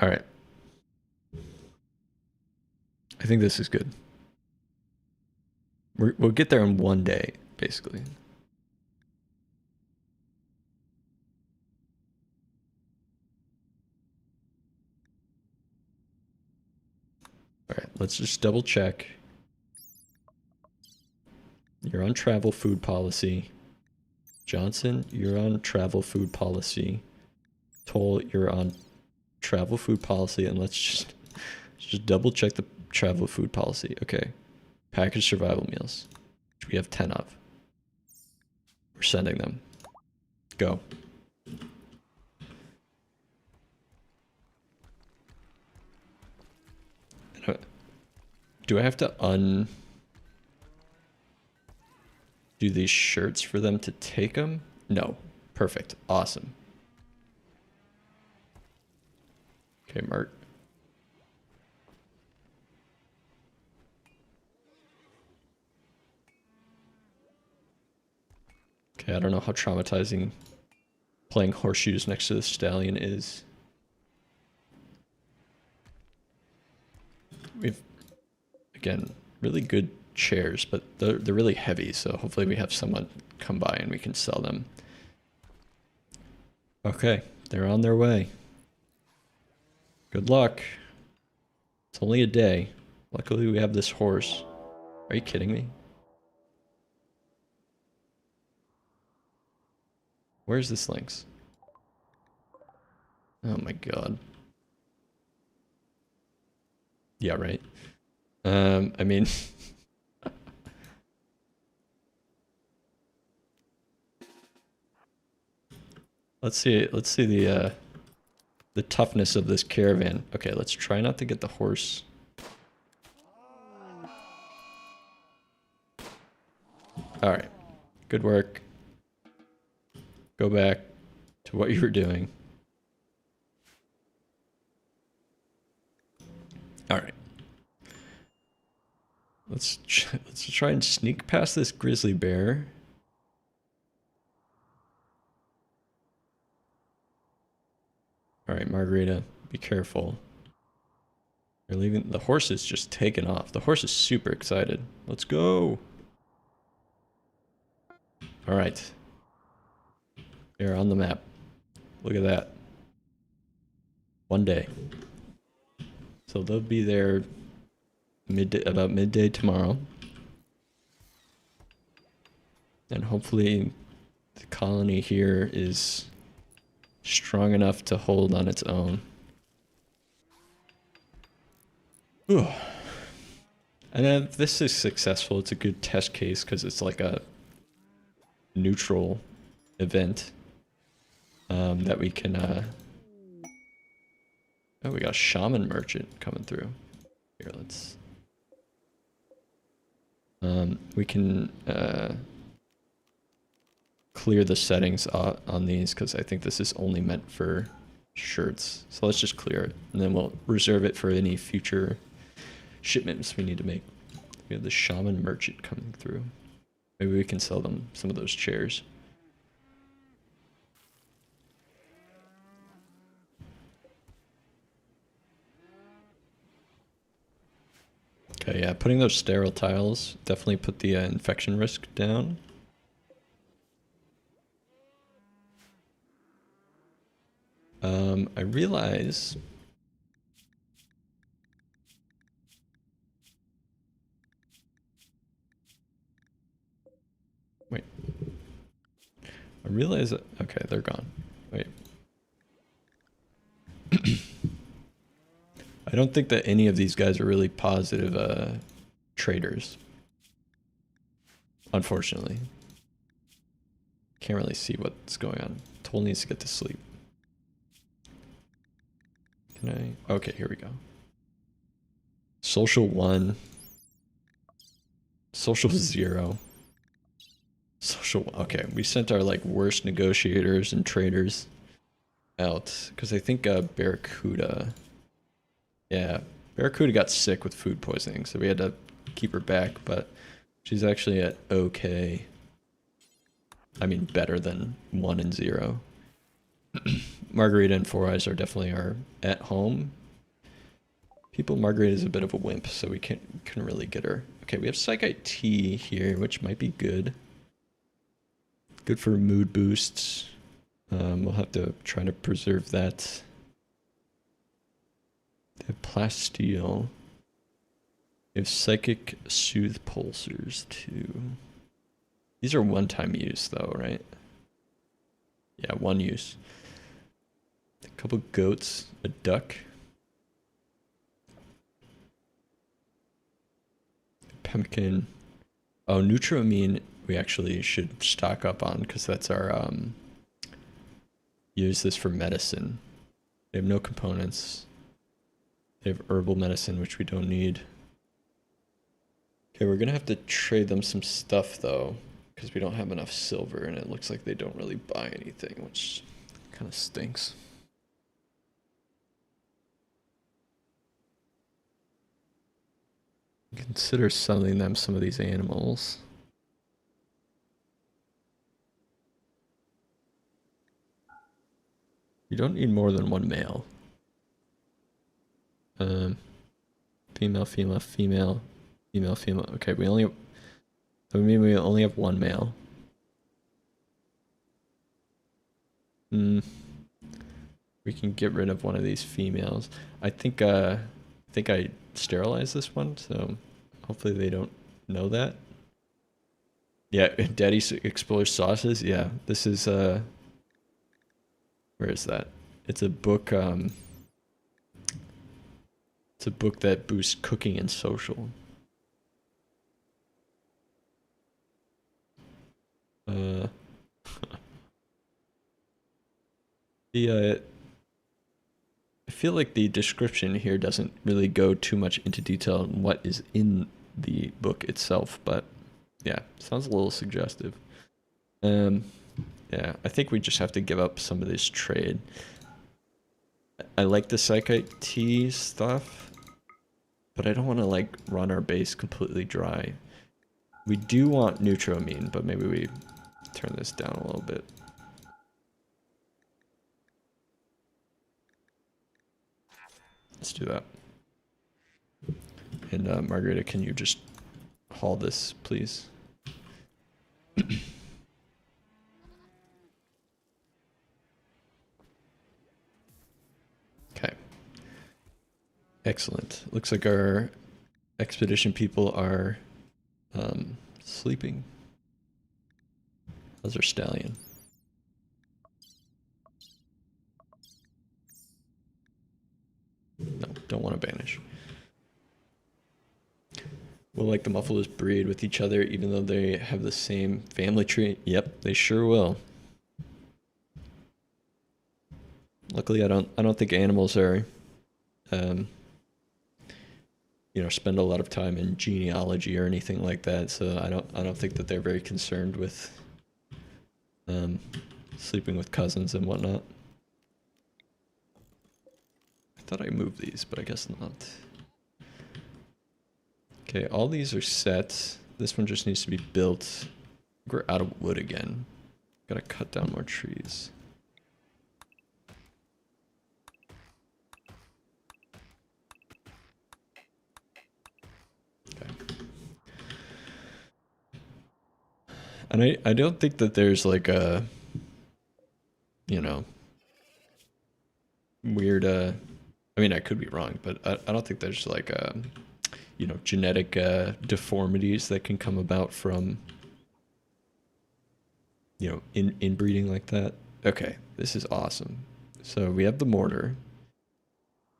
A: All right. I think this is good. We'll get there in 1 day, basically. All right, let's just double check. You're on travel food policy. Johnson, you're on travel food policy. Toll, you're on travel food policy, and let's just double check the travel food policy. Okay. Packaged survival meals, which we have 10 of. We're sending them. Go. Do I have to undo these shirts for them to take them? No. Perfect. Awesome. Okay, Mark. Okay, I don't know how traumatizing playing horseshoes next to the stallion is. We've, again, really good chairs, but they're really heavy, so hopefully we have someone come by and we can sell them. Okay, they're on their way. Good luck. It's only a day. Luckily we have this horse. Are you kidding me? Where's this Lynx? Oh my god. Yeah, right. I mean... let's see the toughness of this caravan. Okay, let's try not to get the horse. Alright. Good work. Go back to what you were doing. Alright. Let's try and sneak past this grizzly bear. Alright, Margarita, be careful. You're leaving. The horse is just taking off. The horse is super excited. Let's go. Alright. They're on the map. Look at that. 1 day. So they'll be there about midday tomorrow. And hopefully the colony here is strong enough to hold on its own. Ooh. And then if this is successful, it's a good test case because it's like a neutral event that we can oh, we got a shaman merchant coming through. Here, let's we can clear the settings on these because I think this is only meant for shirts. So let's just clear it and then we'll reserve it for any future shipments we need to make. We have the shaman merchant coming through. Maybe we can sell them some of those chairs. Okay, yeah, putting those sterile tiles definitely put the infection risk down. I realize wait. I realize that okay, they're gone. Wait. I don't think that any of these guys are really positive traders. Unfortunately. Can't really see what's going on. Toll needs to get to sleep. Can I? Okay, here we go. Social 1. Social 0. Social 1. Okay, we sent our like worst negotiators and traders out because I think Barracuda. Yeah, Barracuda got sick with food poisoning, so we had to keep her back, but she's actually at okay. I mean, better than 1 and 0. Margarita and Four Eyes are definitely our at home people. Margarita is a bit of a wimp, so we couldn't really get her. Okay, we have Psychite Tea here, which might be good. Good for mood boosts. We'll have to try to preserve that. They have Plasteel. They have Psychic Soothe Pulsers too. These are one-time use though, right? Yeah, one use. A couple goats, a duck. Pemmican. Oh, Nutriamine we actually should stock up on because that's our use this for medicine. They have no components. They have herbal medicine, which we don't need. Okay, we're gonna have to trade them some stuff though, because we don't have enough silver and it looks like they don't really buy anything, which kind of stinks. Consider selling them some of these animals. You don't need more than one male. Female, female, female, female, female. Okay, we only have one male. We can get rid of one of these females. I think I sterilized this one, so hopefully they don't know that. Yeah, Daddy explores sauces. Yeah, this is where is that? It's a book. It's a book that boosts cooking and social. I feel like the description here doesn't really go too much into detail on what is in the book itself, but yeah, sounds a little suggestive. Yeah, I think we just have to give up some of this trade. I like the Psychite Tea stuff, but I don't want to like run our base completely dry. We do want Nutriamine, but maybe we turn this down a little bit. Let's do that. And Margarita, can you just haul this, please? Okay. Excellent. Looks like our expedition people are sleeping. How's our stallion? No, don't want to banish. Will like the mufflers breed with each other even though they have the same family tree? Yep, they sure will. Luckily, I don't think animals are, you know, spend a lot of time in genealogy or anything like that. So I don't think that they're very concerned with sleeping with cousins and whatnot. I thought I moved these, but I guess not. Okay, all these are set. This one just needs to be built. We're out of wood again. Gotta cut down more trees. Okay. And I don't think that there's like a, you know, weird, I mean, I could be wrong, but I don't think there's like, you know, genetic deformities that can come about from, you know, inbreeding like that. Okay, this is awesome. So we have the mortar.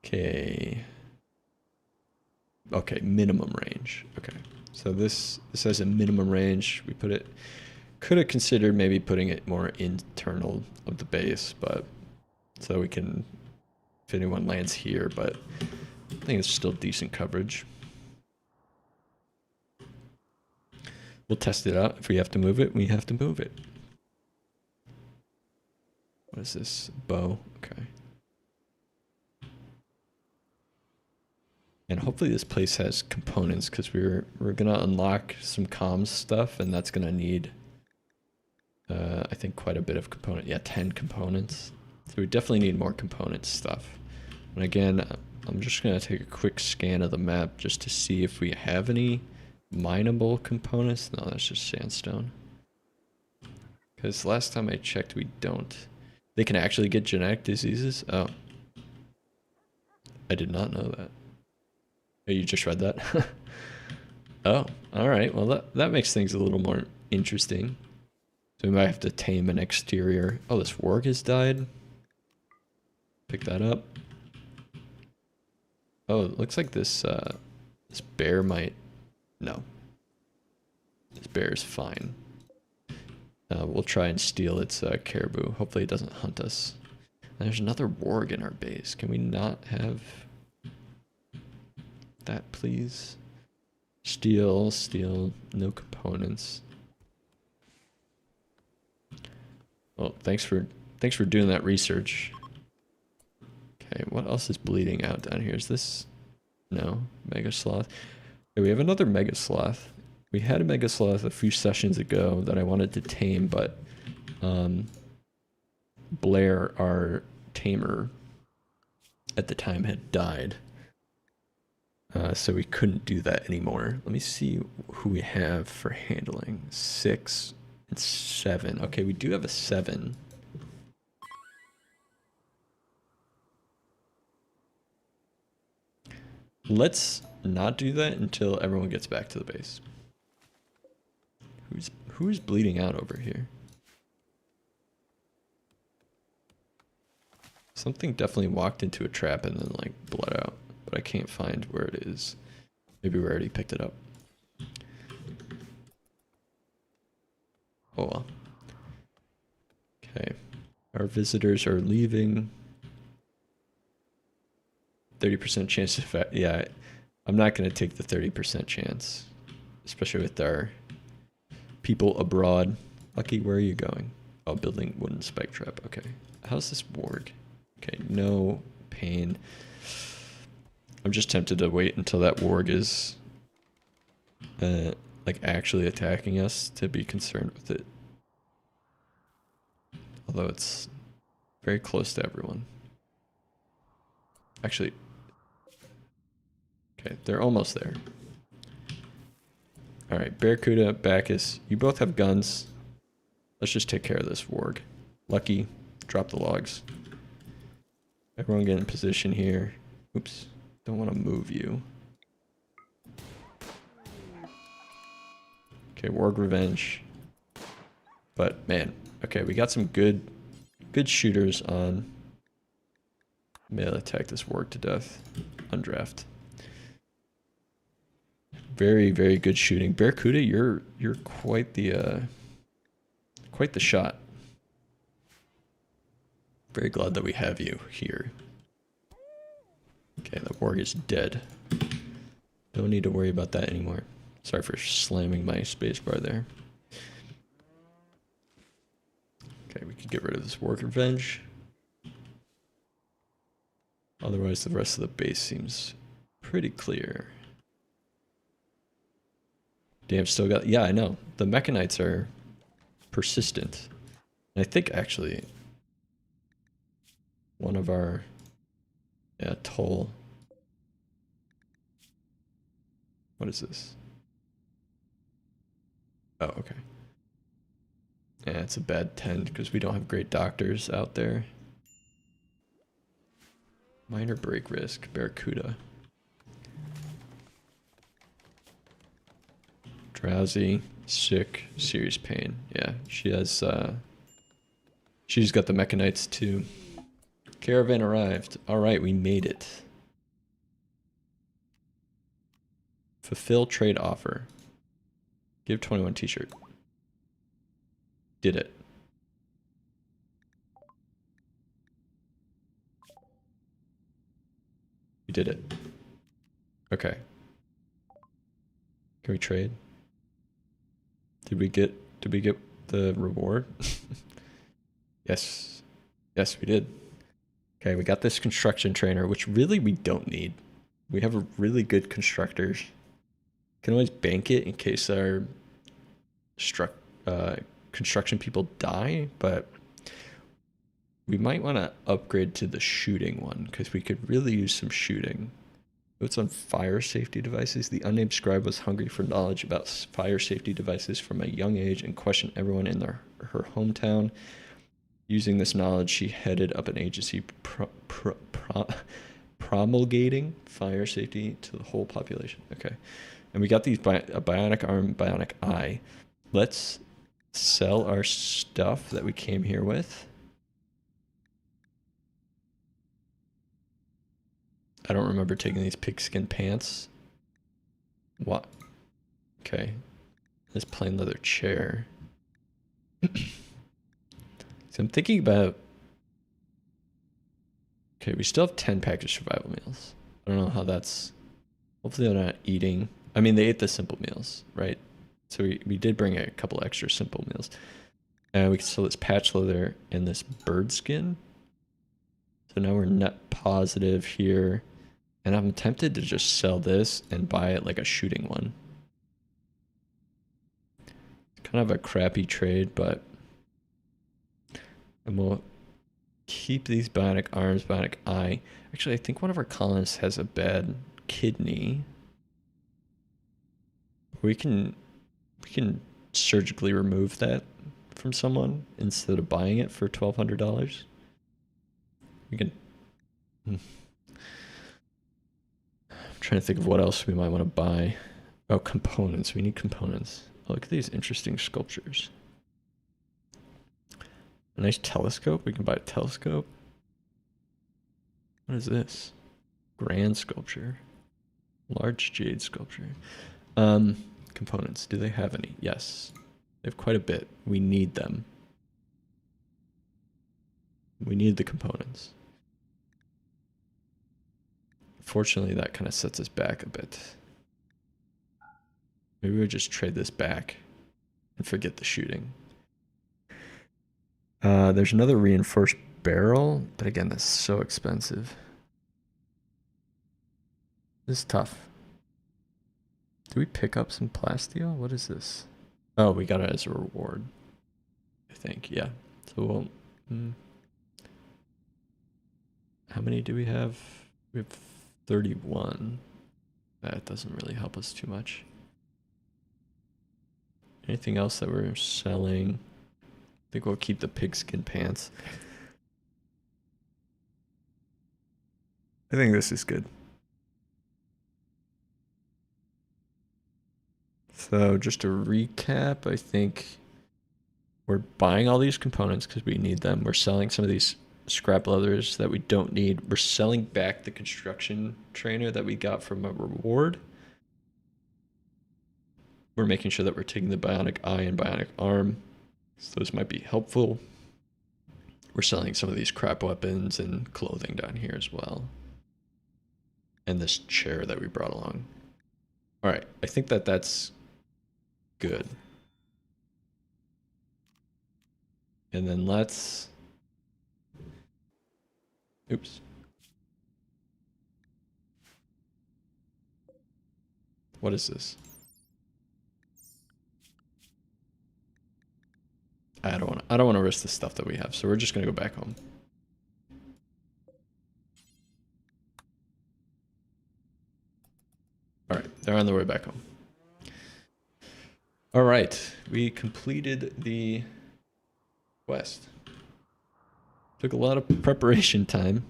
A: Okay. Okay, minimum range. Okay. So this has a minimum range. We put it, could have considered maybe putting it more internal of the base, but so we can, if anyone lands here, but I think it's still decent coverage. We'll test it out. If we have to move it, we have to move it. What is this? Bow. Okay. And hopefully this place has components, because we're gonna unlock some comms stuff, and that's gonna need I think quite a bit of component. Yeah, 10 components. So we definitely need more component stuff. And again, I'm just gonna take a quick scan of the map just to see if we have any mineable components. No, that's just sandstone. Because last time I checked, we don't. They can actually get genetic diseases? Oh. I did not know that. Oh, you just read that? Oh, alright. Well, that makes things a little more interesting. So we might have to tame an exterior. Oh, this warg has died. Pick that up. Oh, it looks like this this bear might... No. This bear is fine. We'll try and steal its caribou. Hopefully it doesn't hunt us. And there's another warg in our base. Can we not have that, please? Steal, no components. Well, thanks for doing that research. Okay, what else is bleeding out down here? Is this... No, Mega Sloth. Okay, we have another Mega Sloth. We had a Mega Sloth a few sessions ago that I wanted to tame, but Blair, our tamer, at the time had died. So we couldn't do that anymore. Let me see who we have for handling. 6 and 7. Okay, we do have a 7. Let's not do that until everyone gets back to the base. Who's bleeding out over here? Something definitely walked into a trap and then like bled out, but I can't find where it is. Maybe we already picked it up. Oh well. Okay. Our visitors are leaving. 30% chance of fact. Yeah, I'm not going to take the 30% chance, especially with our people abroad. Lucky, where are you going? Oh, building wooden spike trap. Okay. How's this warg? Okay, no pain. I'm just tempted to wait until that warg is like actually attacking us to be concerned with it. Although it's very close to everyone. Actually, okay, they're almost there. Alright, Barracuda, Bacchus, you both have guns. Let's just take care of this warg. Lucky, drop the logs. Everyone get in position here. Oops, don't want to move you. Okay, warg revenge. But man, okay, we got some good shooters on. Maybe I'll attack this warg to death. Undraft. Very, very good shooting. Barracuda, you're quite the shot. Very glad that we have you here. Okay, the warg is dead. Don't need to worry about that anymore. Sorry for slamming my spacebar there. Okay, we can get rid of this warg revenge. Otherwise, the rest of the base seems pretty clear. Damn, still got... Yeah, I know. The Mechanites are persistent. And I think, actually, one of our... Yeah, toll... What is this? Oh, okay. Yeah, it's a bad 10 because we don't have great doctors out there. Minor break risk, Barracuda. Drowsy, sick, serious pain. Yeah, she has, she's got the Mechanites too. Caravan arrived. Alright, we made it. Fulfill trade offer. Give 21 t-shirt. Did it. We did it. Okay. Can we trade? Did we get the reward? Yes. Yes, we did. Okay, we got this construction trainer, which really we don't need. We have a really good constructors. Can always bank it in case our construction people die, but we might want to upgrade to the shooting one because we could really use some shooting. Notes on fire safety devices. The unnamed scribe was hungry for knowledge about fire safety devices from a young age and questioned everyone in her hometown. Using this knowledge, she headed up an agency promulgating fire safety to the whole population. Okay. And we got these a bionic arm, bionic eye. Let's sell our stuff that we came here with. I don't remember taking these pigskin pants. What? Okay. This plain leather chair. So I'm thinking about... Okay, we still have 10 packaged survival meals. I don't know how that's... Hopefully they're not eating... I mean, they ate the simple meals, right? So we did bring a couple extra simple meals. And we can sell this patch leather and this bird skin. So now we're net positive here. And I'm tempted to just sell this and buy it like a shooting one. It's kind of a crappy trade, but... And we'll keep these bionic arms, bionic eye. Actually, I think one of our colonists has a bad kidney. We can surgically remove that from someone instead of buying it for $1,200. We can... I'm trying to think of what else we might want to buy. Oh, components. We need components. Oh, look at these interesting sculptures. A nice telescope. We can buy a telescope. What is this? Grand sculpture. Large jade sculpture. Components. Do they have any? Yes. They have quite a bit. We need them. We need the components. Fortunately, that kind of sets us back a bit. Maybe we'll just trade this back and forget the shooting. There's another reinforced barrel, but again, that's so expensive. This is tough. Do we pick up some plasteel? What is this? Oh, we got it as a reward. I think, yeah. So we'll... How many do we have? We have 31. That doesn't really help us too much. Anything else that we're selling? I think we'll keep the pigskin pants. I think this is good. So just to recap, I think we're buying all these components because we need them. We're selling some of these scrap leathers that we don't need. We're selling back the construction trainer that we got from a reward. We're making sure that we're taking the bionic eye and bionic arm. So those might be helpful. We're selling some of these crap weapons and clothing down here as well. And this chair that we brought along. All right, I think that that's good. And then let's... Oops. What is this? I don't want to risk the stuff that we have, so we're just gonna go back home. All right, they're on their way back home. All right, we completed the quest. Took a lot of preparation time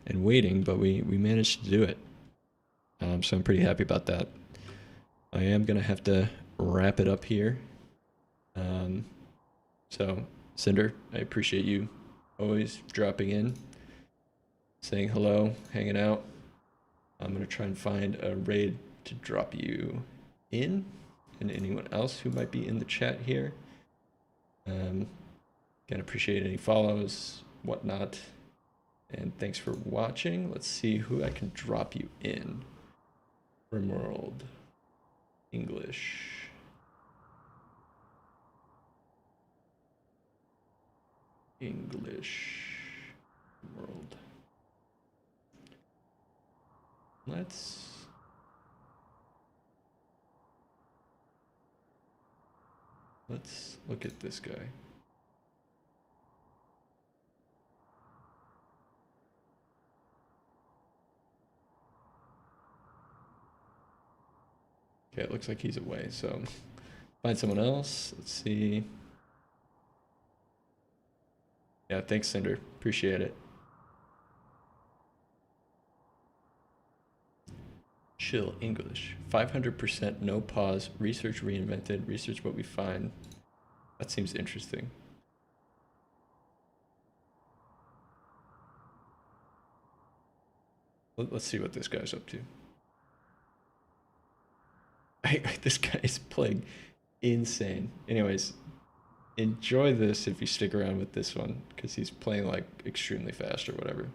A: and waiting, but we managed to do it. So I'm pretty happy about that. I am gonna have to wrap it up here. So Cinder, I appreciate you always dropping in, saying hello, hanging out. I'm gonna try and find a raid to drop you in, and anyone else who might be in the chat here. Again, appreciate any follows, whatnot, and thanks for watching. Let's see who I can drop you in. RimWorld, English. World. Let's look at this guy. Okay, it looks like he's away, so find someone else. Let's see. Yeah, thanks, Cinder. Appreciate it. Chill English. 500% no pause. Research reinvented. Research what we find. That seems interesting. Let's see what this guy's up to. This guy is playing insane. Anyways, enjoy this if you stick around with this one, because he's playing like extremely fast or whatever.